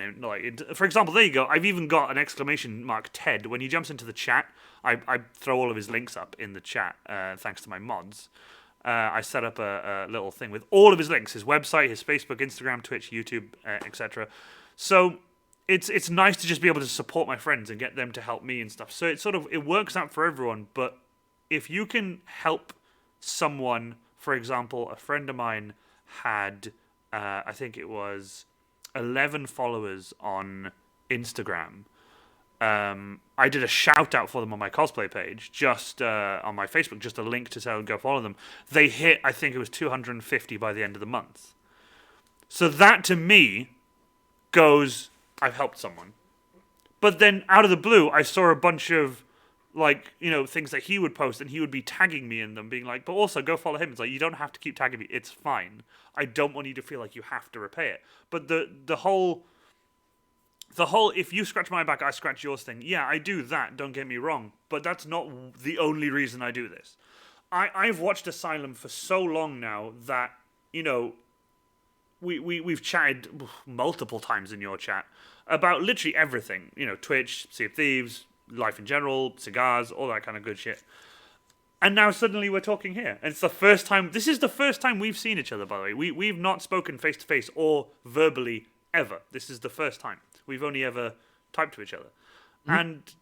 For example, there you go. I've even got an exclamation mark Ted. When he jumps into the chat, I throw all of his links up in the chat, thanks to my mods. I set up a little thing with all of his links, his website, his Facebook, Instagram, Twitch, YouTube, etc. So it's nice to just be able to support my friends and get them to help me and stuff. So it works out for everyone. But if you can help someone, for example, a friend of mine had, I think it was 11 followers on Instagram. I did a shout out for them on my cosplay page, just on my Facebook, just a link to tell them go follow them. They hit, I think it was 250 by the end of the month. So that to me goes, I've helped someone. But then out of the blue, I saw a bunch of things that he would post, and he would be tagging me in them, being like, but also go follow him. It's like, you don't have to keep tagging me. It's fine. I don't want you to feel like you have to repay it. But the whole if you scratch my back, I scratch yours thing. Yeah, I do that. Don't get me wrong. But that's not the only reason I do this. I've watched Asylum for so long now that, we've chatted multiple times in your chat about literally everything. Twitch, Sea of Thieves, life in general, cigars, all that kind of good shit. And now suddenly we're talking here. And it's the first time, this is the first time we've seen each other, by the way. We've not spoken face to face or verbally ever. This is the first time. We've only ever typed to each other. Mm. And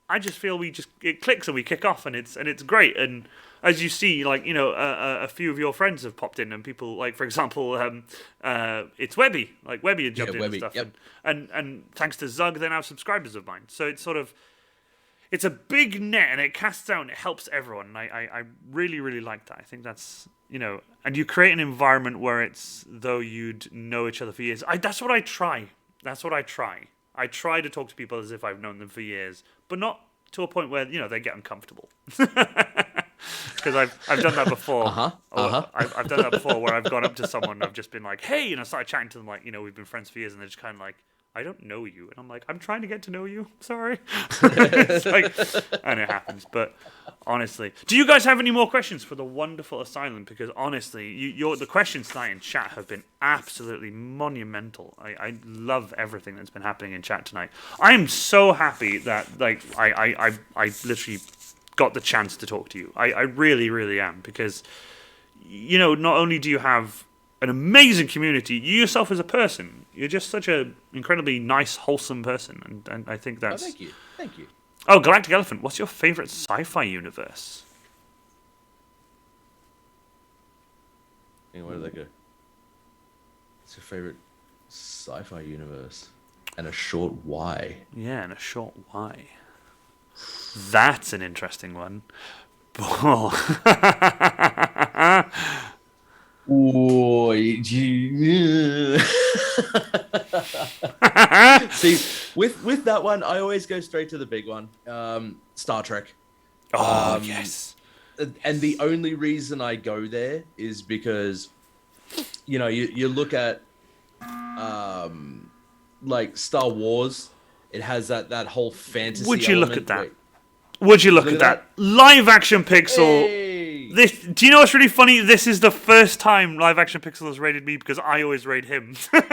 I just feel it clicks and we kick off, and it's great. And as you see, like, you know, a few of your friends have popped in, and people, like, for example, it's Webby. Like, Webby had jumped in Webby, and stuff. yep. And thanks to Zug, they're now subscribers of mine. So it's sort of, it's a big net, and it casts out and it helps everyone. And I really, really like that. I think that's, you know, and you create an environment where it's though you'd know each other for years. That's what I try. That's what I try. I try to talk to people as if I've known them for years, but not to a point where, you know, they get uncomfortable. Because I've done that before. I've done that before where I've gone up to someone and I've just been like, hey, and I started chatting to them like, you know, we've been friends for years, and they're just kind of like, I don't know you. And I'm like, I'm trying to get to know you. Sorry. It's like, and it happens. But honestly, do you guys have any more questions for the wonderful Asylum? Because honestly, the questions tonight in chat have been absolutely monumental. I love everything that's been happening in chat tonight. I am so happy that, like, I literally got the chance to talk to you. I really, really am. Because, you know, not only do you have an amazing community, you yourself as a person, you're just such an incredibly nice, wholesome person, and I think that's... Oh, thank you. Oh, Galactic Elephant, what's your favourite sci-fi universe? Where did that go? What's your favourite sci-fi universe? And a short why? Yeah, and a short why. That's an interesting one. Oh. Oh, see, with that one, I always go straight to the big one, Star Trek. Oh, yes. And the only reason I go there is because, you know, you look at, like Star Wars, it has that whole fantasy. Would you look at element. that? Would you look at that? Live action Pixel. Hey! Do you know what's really funny? This is the first time Live Action Pixel has rated me, because I always rate him. Live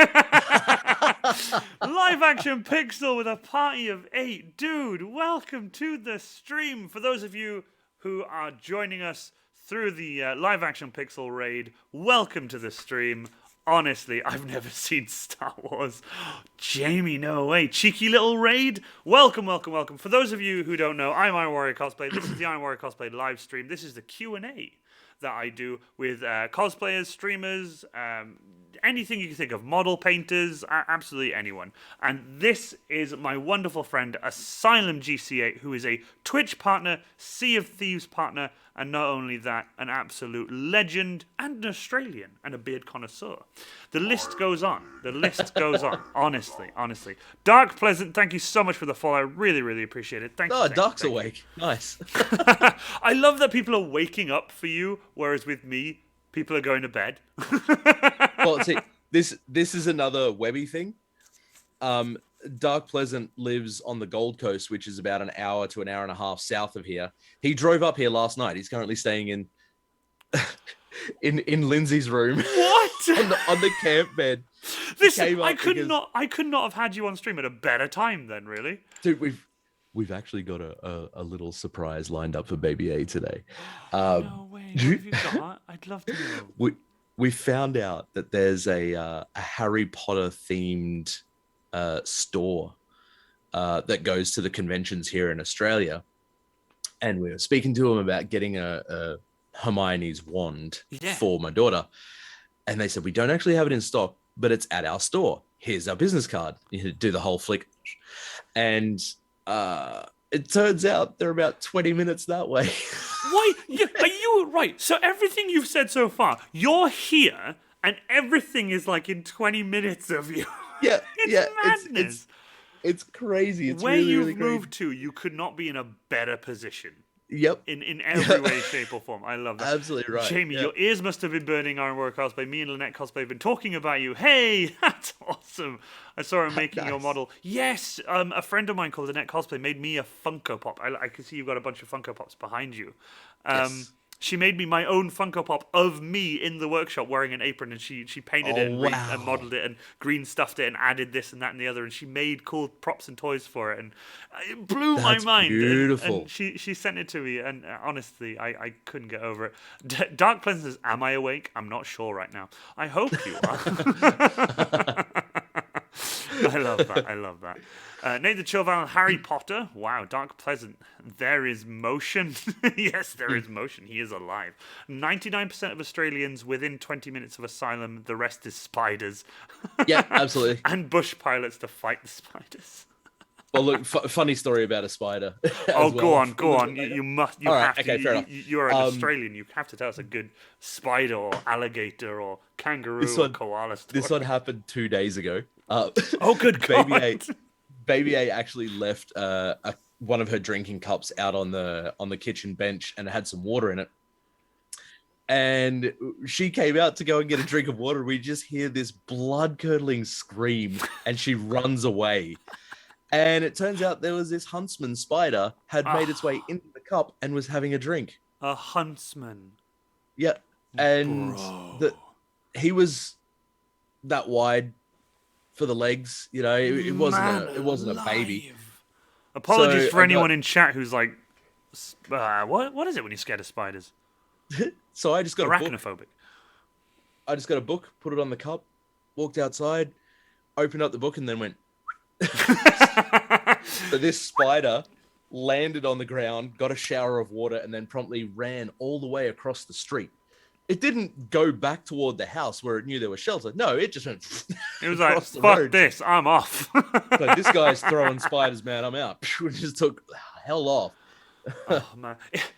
Action Pixel with a party of 8. Dude, welcome to the stream. For those of you who are joining us through the Live Action Pixel raid, welcome to the stream. Honestly, I've never seen Star Wars. Jamie, no way. Cheeky little raid. Welcome, welcome, welcome. For those of you who don't know, I'm Iron Warrior Cosplay. This is the Iron Warrior Cosplay live stream. This is the Q&A that I do with cosplayers, streamers, anything you can think of, model painters, absolutely anyone. And this is my wonderful friend, AsylumGC8, who is a Twitch partner, Sea of Thieves partner, and not only that, an absolute legend and an Australian and a beard connoisseur. The list goes on. The list goes on. Honestly. Dark Pleasant, thank you so much for the follow. I really, really appreciate it. Thank you. Oh, Dark's awake. Nice. I love that people are waking up for you, whereas with me, people are going to bed. Well, see, this is another Webby thing. Dark Pleasant lives on the Gold Coast, which is about an hour to an hour and a half south of here. He drove up here last night. He's currently staying in Lindsay's room. What? on the camp bed. Listen, I could not have had you on stream at a better time then, really. Dude, we've actually got a little surprise lined up for Baby A today. No way. What have you got? I'd love to know. We found out that there's a Harry Potter themed store that goes to the conventions here in Australia, and we were speaking to him about getting a Hermione's wand for my daughter, and they said, we don't actually have it in stock, but it's at our store. Here's our business card. You do the whole flick, and it turns out they're about 20 minutes that way. Why? Are you right? So everything you've said so far, you're here, and everything is like in 20 minutes of you. Yeah, it's madness. It's crazy. It's where really, you've really crazy. moved to, you could not be in a better position. Yep. In every way, shape, or form. I love that. Absolutely right. Jamie, your ears must have been burning, Iron Warrior Cosplay. Me and Lynette Cosplay have been talking about you. Hey, that's awesome. I saw her making your model. Yes, a friend of mine called Lynette Cosplay made me a Funko Pop. I can see you've got a bunch of Funko Pops behind you. Yes. She made me my own Funko Pop of me in the workshop wearing an apron, and she painted it and modeled it and green stuffed it and added this and that and the other, and she made cool props and toys for it, and it blew my mind. Beautiful. And she sent it to me, and honestly, I couldn't get over it. Dark Pleasant says, "Am I awake? I'm not sure right now. I hope you are." I love that. Nate the Chillval, Harry Potter. Wow, Dark Pleasant. There is motion. Yes, there is motion. He is alive. 99% of Australians within 20 minutes of Asylum. The rest is spiders. Yeah, absolutely. And bush pilots to fight the spiders. Well, look, funny story about a spider. Oh, go on. You must. You All right, have to. okay, fair enough. You're an Australian. You have to tell us a good spider or alligator or kangaroo or koala story. This one happened 2 days ago. Oh, good God. Baby A actually left one of her drinking cups out on the kitchen bench, and it had some water in it. And she came out to go and get a drink of water. We just hear this blood-curdling scream, and she runs away. And it turns out there was this huntsman spider had made its way into the cup and was having a drink. A huntsman. Yeah. And he was that wide for the legs, you know, it wasn't a baby. Apologies for anyone in chat who's like, what is it when you're scared of spiders? So I just got arachnophobic. I just got a book, put it on the cup, walked outside, opened up the book, and then went. So this spider landed on the ground, got a shower of water, and then promptly ran all the way across the street. It didn't go back toward the house where it knew there was shelter. No, it just went. It was like, fuck this, I'm off. So this guy's throwing spiders, man. I'm out. It just took hell off. Oh man,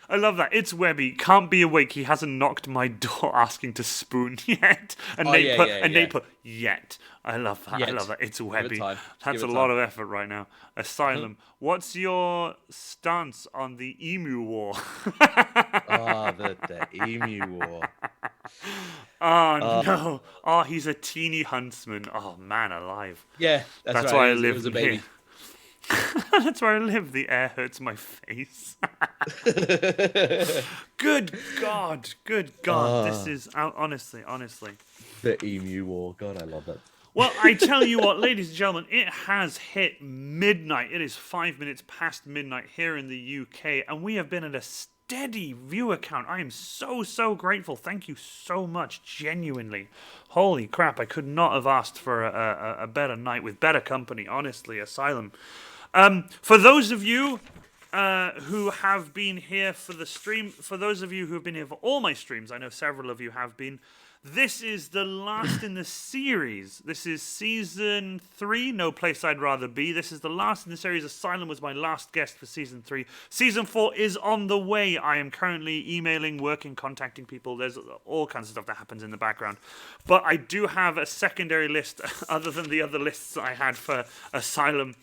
I love that. It's Webby. Can't be awake. He hasn't knocked my door asking to spoon yet. And Nate put yet. I love that. Yet. I love that. It's Webby. That's a lot of effort right now. Asylum. What's your stance on the emu war? The emu war. Oh no. Oh, he's a teeny huntsman. Oh man, alive. Yeah, that's right. Why I live as a baby. Here. That's where I live. The air hurts my face. Good God. This is honestly. The emu war. God, I love that. Well, I tell you what, ladies and gentlemen, it has hit midnight. It is 5 minutes past midnight here in the UK, and we have been at a steady viewer count. I am so grateful. Thank you so much, genuinely. Holy crap, I could not have asked for a better night with better company, honestly, Asylum. For those of you who have been here for the stream, for those of you who have been here for all my streams, I know several of you have been, this is the last in the series. This is season 3, No Place I'd Rather Be. This is the last in the series. Asylum was my last guest for season 3. Season 4 is on the way. I am currently emailing, working, contacting people. There's all kinds of stuff that happens in the background. But I do have a secondary list other than the other lists I had for Asylum.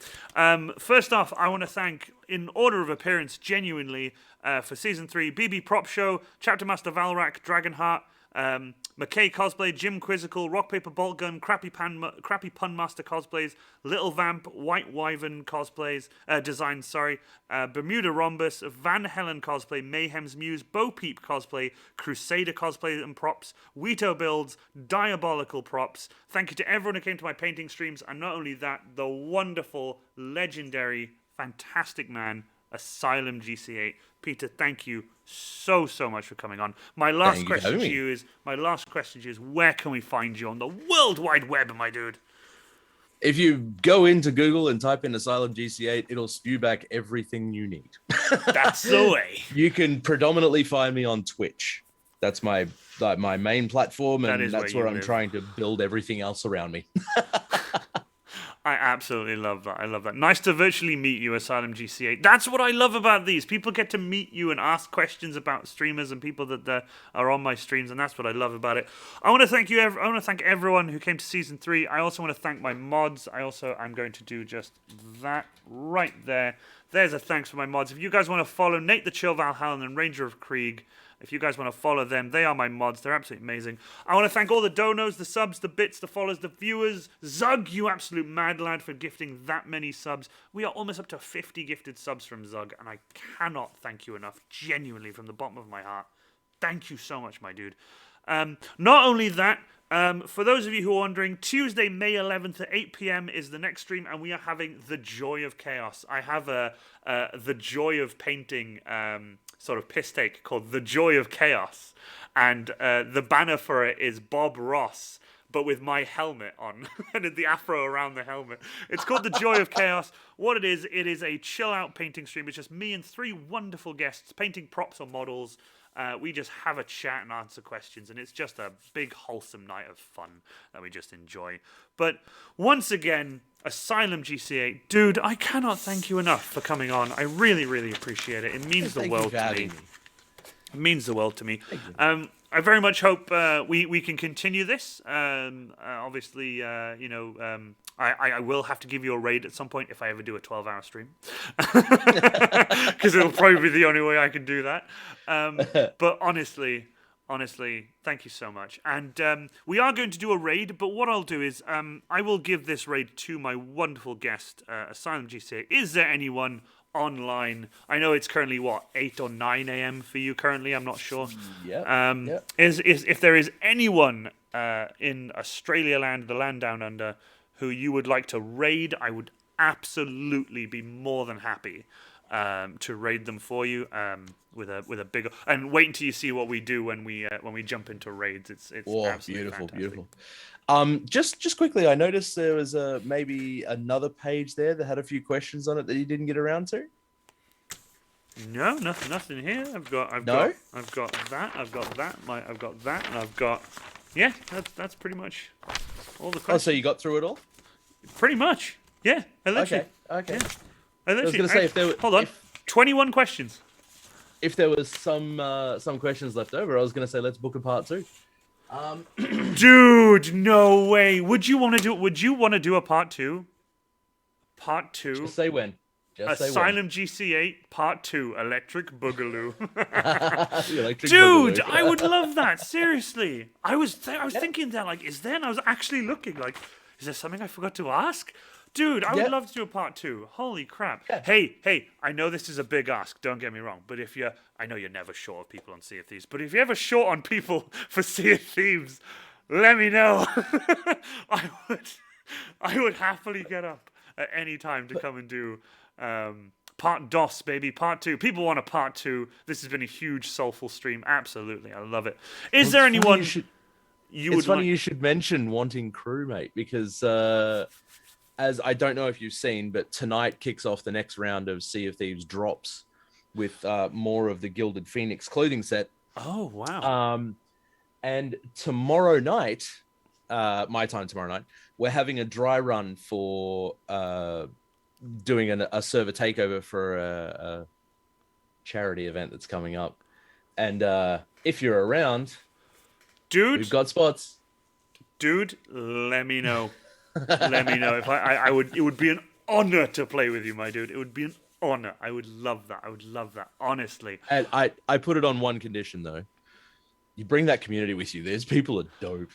First off, I want to thank, in order of appearance, genuinely, for season 3, BB Prop Show, Chapter Master Valrak, Dragonheart, McKay Cosplay, Jim Quizzical, Rock Paper Bolt Gun, Crappy Pun Master Cosplays, Little Vamp, White Wyvern Cosplays, Designs, Bermuda Rhombus, Van Helen Cosplay, Mayhem's Muse, Bo Peep Cosplay, Crusader Cosplay and Props, Wito Builds, Diabolical Props. Thank you to everyone who came to my painting streams, and not only that, the wonderful, legendary, fantastic man, AsylumGC8. Peter, thank you so much for coming on. My last question to you is, where can we find you on the World Wide Web, my dude? If you go into Google and type in AsylumGC8, it'll spew back everything you need. That's the way. You can predominantly find me on Twitch. That's my main platform, and that's where I'm trying to build everything else around me. I absolutely love that. I love that. Nice to virtually meet you, AsylumGC8. That's what I love about these. People get to meet you and ask questions about streamers and people that are on my streams, and that's what I love about it. I want to thank you. I want to thank everyone who came to season 3. I also want to thank my mods. I'm going to do just that right there. There's a thanks for my mods. If you guys want to follow Nate the Chill Valhallan and Ranger of Krieg, if you guys want to follow them, they are my mods. They're absolutely amazing. I want to thank all the donos, the subs, the bits, the follows, the viewers. Zug, you absolute mad lad for gifting that many subs. We are almost up to 50 gifted subs from Zug, and I cannot thank you enough, genuinely, from the bottom of my heart. Thank you so much, my dude. Not only that, for those of you who are wondering, Tuesday, May 11th at 8 p.m. is the next stream, and we are having The Joy of Chaos. I have The Joy of Painting sort of piss take called The Joy of Chaos, and the banner for it is Bob Ross but with my helmet on and the afro around the helmet. It's called The Joy of Chaos. What it is a chill out painting stream. It's just me and 3 wonderful guests painting props or models. We just have a chat and answer questions, and it's just a big wholesome night of fun that we just enjoy. But once again, Asylum GC8, dude, I cannot thank you enough for coming on. I really, really appreciate it. It means the world to me. It means the world to me. I very much hope we can continue this. Obviously, I will have to give you a raid at some point if I ever do a 12-hour stream. Because it'll probably be the only way I can do that. But honestly, thank you so much. And we are going to do a raid, but what I'll do is I will give this raid to my wonderful guest, Asylum GC8. Is there anyone online? I know it's currently 8 or 9 a.m. for you currently. I'm not sure. Yeah. Is if there is anyone in Australia land, the land down under, who you would like to raid, I would absolutely be more than happy to raid them for you with a bigger. And wait until you see what we do when we jump into raids. It's absolutely beautiful, fantastic. beautiful. Just quickly, I noticed there was maybe another page there that had a few questions on it that you didn't get around to. No, nothing here. I've got that. I've got that. I've got that, and I've got. Yeah, that's pretty much all the questions. Oh, so you got through it all? Pretty much. Yeah, I literally. Okay. Yeah. I was going to say, if there were, hold on, 21 questions. If there was some questions left over, I was going to say let's book a part 2. Dude, no way. Would you want to do a part 2? Part 2. Just say when. Asylum GC8 Part 2 Electric Boogaloo. Electric Dude, Boogaloo. I would love that. Seriously. I was thinking that, like, is there? And I was actually looking, like, is there something I forgot to ask? Dude, I would love to do a part 2. Holy crap. Yeah. Hey, I know this is a big ask, don't get me wrong, but I know you're never short of people on Sea of Thieves, but if you're ever short on people for Sea of Thieves, let me know. I would happily get up at any time to come and do part DOS, baby, part 2. People want a part 2. This has been a huge soulful stream. Absolutely, I love it. Is there anyone It's funny you should mention wanting crew, mate, because as I don't know if you've seen, but tonight kicks off the next round of Sea of Thieves drops with more of the Gilded Phoenix clothing set. Oh, wow. And tomorrow night, my time tomorrow night, we're having a dry run for doing a server takeover for a charity event that's coming up. And if you're around, dude, we've got spots. Dude, let me know. Let me know. If I would, it would be an honor to play with you, my dude. It would be an honor. I would love that. Honestly. And I put it on one condition though. You bring that community with you. These people are dope.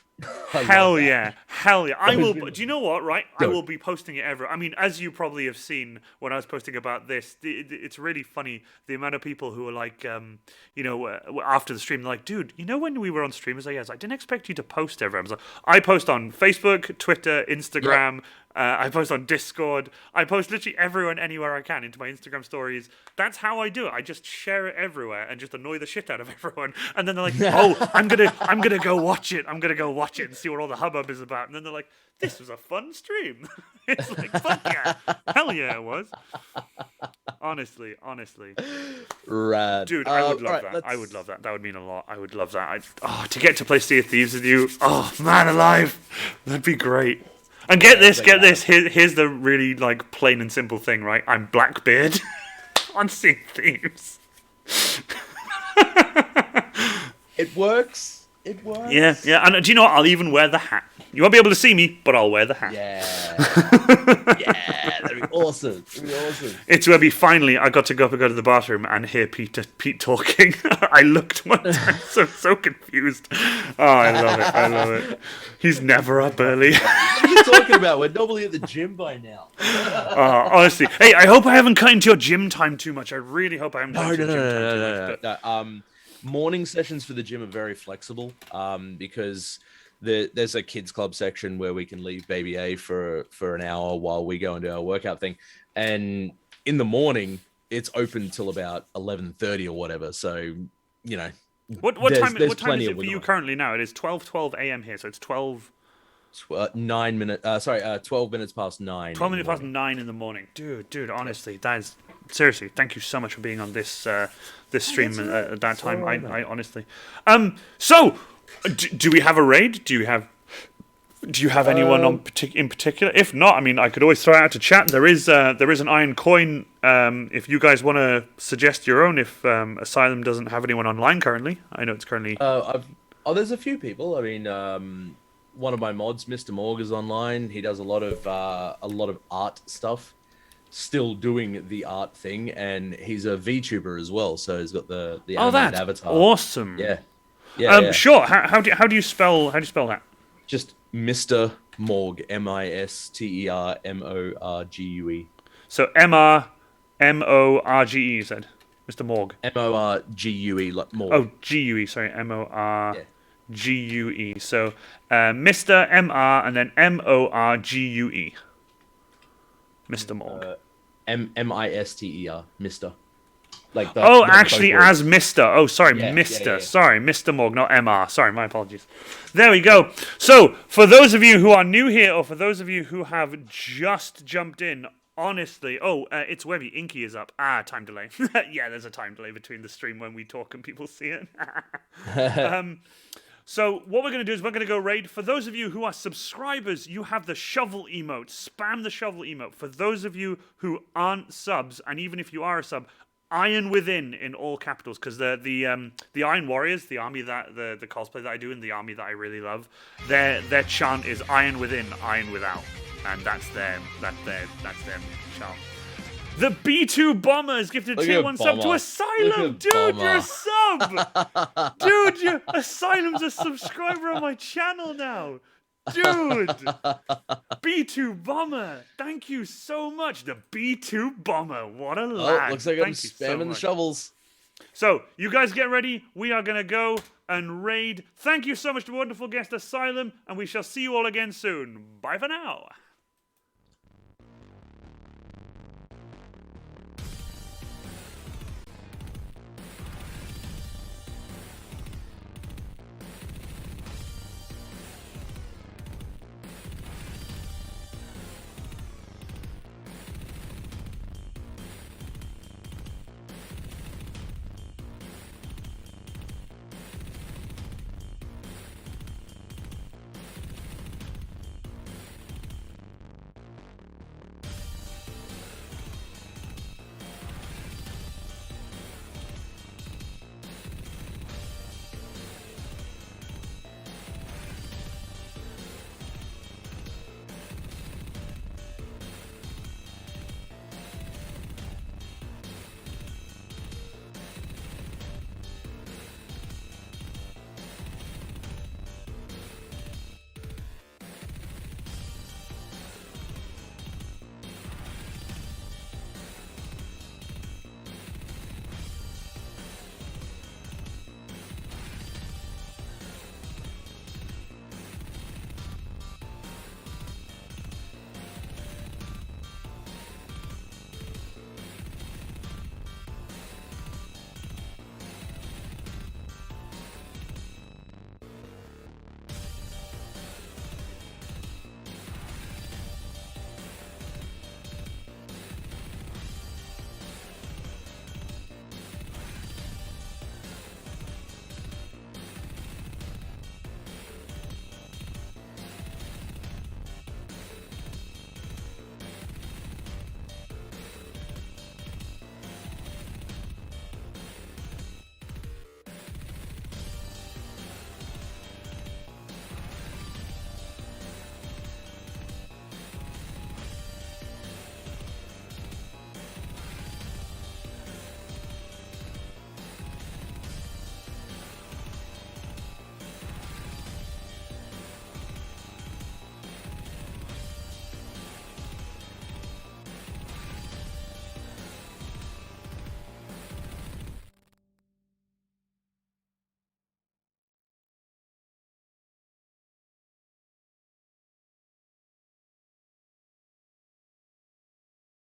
Hell yeah. I will. Do you know what? Right, dope. I will be posting it everywhere. I mean, as you probably have seen when I was posting about this, it's really funny the amount of people who are like, after the stream, they're like, dude, you know when we were on stream, I was like, yes, I didn't expect you to post everywhere. I was like, I post on Facebook, Twitter, Instagram. Yep. I post on Discord. I post literally everywhere and anywhere I can into my Instagram stories. That's how I do it. I just share it everywhere and just annoy the shit out of everyone. And then they're like, "Oh, I'm gonna go watch it. I'm gonna go watch it and see what all the hubbub is about." And then they're like, "This was a fun stream." It's like, fuck yeah, hell yeah, it was. Honestly, rad, dude. I would love that. I would love that. That would mean a lot. I would love that. To get to play Sea of Thieves with you. Oh man, alive, that'd be great. And get this. Here's the really like plain and simple thing, right? I'm Blackbeard on Sea of Thieves. It works. Yeah. And do you know what? I'll even wear the hat. You won't be able to see me, but I'll wear the hat. Yeah. That'd be awesome. It's where I got to go up and go to the bathroom and hear Pete talking. I looked one time, so confused. Oh, I love it. He's never up early. What are you talking about? We're normally at the gym by now. Honestly. Hey, I hope I haven't cut into your gym time too much. I really hope I haven't cut into your gym time too much. No. Morning sessions for the gym are very flexible because there's a kids club section where we can leave baby A for an hour while we go and do our workout thing. And in the morning, it's open till about 11:30 or whatever. So, What time is it for you currently now? It is 12:12 a.m. here, so it's 12. 9 minutes. 12 minutes past 9. 12 minutes past 9 in the morning. Dude, honestly, that is... Seriously, thank you so much for being on this this stream at that time. I honestly... So, do we have a raid? Do you have anyone in particular? If not, I mean, I could always throw it out to chat. There is an iron coin. If you guys want to suggest your own, if Asylum doesn't have anyone online currently, I know it's currently. There's a few people. I mean, one of my mods, Mr. Morg, is online. He does a lot of art stuff. Still doing the art thing, and he's a VTuber as well. So he's got the animated avatar. Awesome. Yeah. Sure. How do you spell that? Just Mr. Morg, MisterMorgue. So Morge, you said, Mr. Morg. Morgue, like Morg. Oh, Gue. Sorry, Morgue. So Mr. Mr. and then Morgue. Mr. Morg. Mister, Mr. Like the, oh, actually, as Mr. Oh, sorry, Yeah, Mr. yeah. Sorry, Mr. Morg, not MR. Sorry, my apologies. There we go. So, for those of you who are new here, or for those of you who have just jumped in, honestly, it's Webby. Inky is up. Time delay. Yeah, there's a time delay between the stream when we talk and people see it. So what we're going to do is we're going to go raid. For those of you who are subscribers, you have the shovel emote. Spam the shovel emote. For those of you who aren't subs, and even if you are a sub, Iron Within in all capitals, because the Iron Warriors, the army that the cosplay that I do and the army that I really love, their chant is Iron Within, Iron Without, and that's their chant. The B2 Bomber has gifted tier 1 sub to Asylum. Dude, you're a sub. Dude, Asylum's a subscriber on my channel now. Dude. B2 Bomber. Thank you so much. The B2 Bomber. What a lad. Looks like I'm spamming the shovels. So, you guys get ready. We are going to go and raid. Thank you so much to wonderful guest Asylum, and we shall see you all again soon. Bye for now.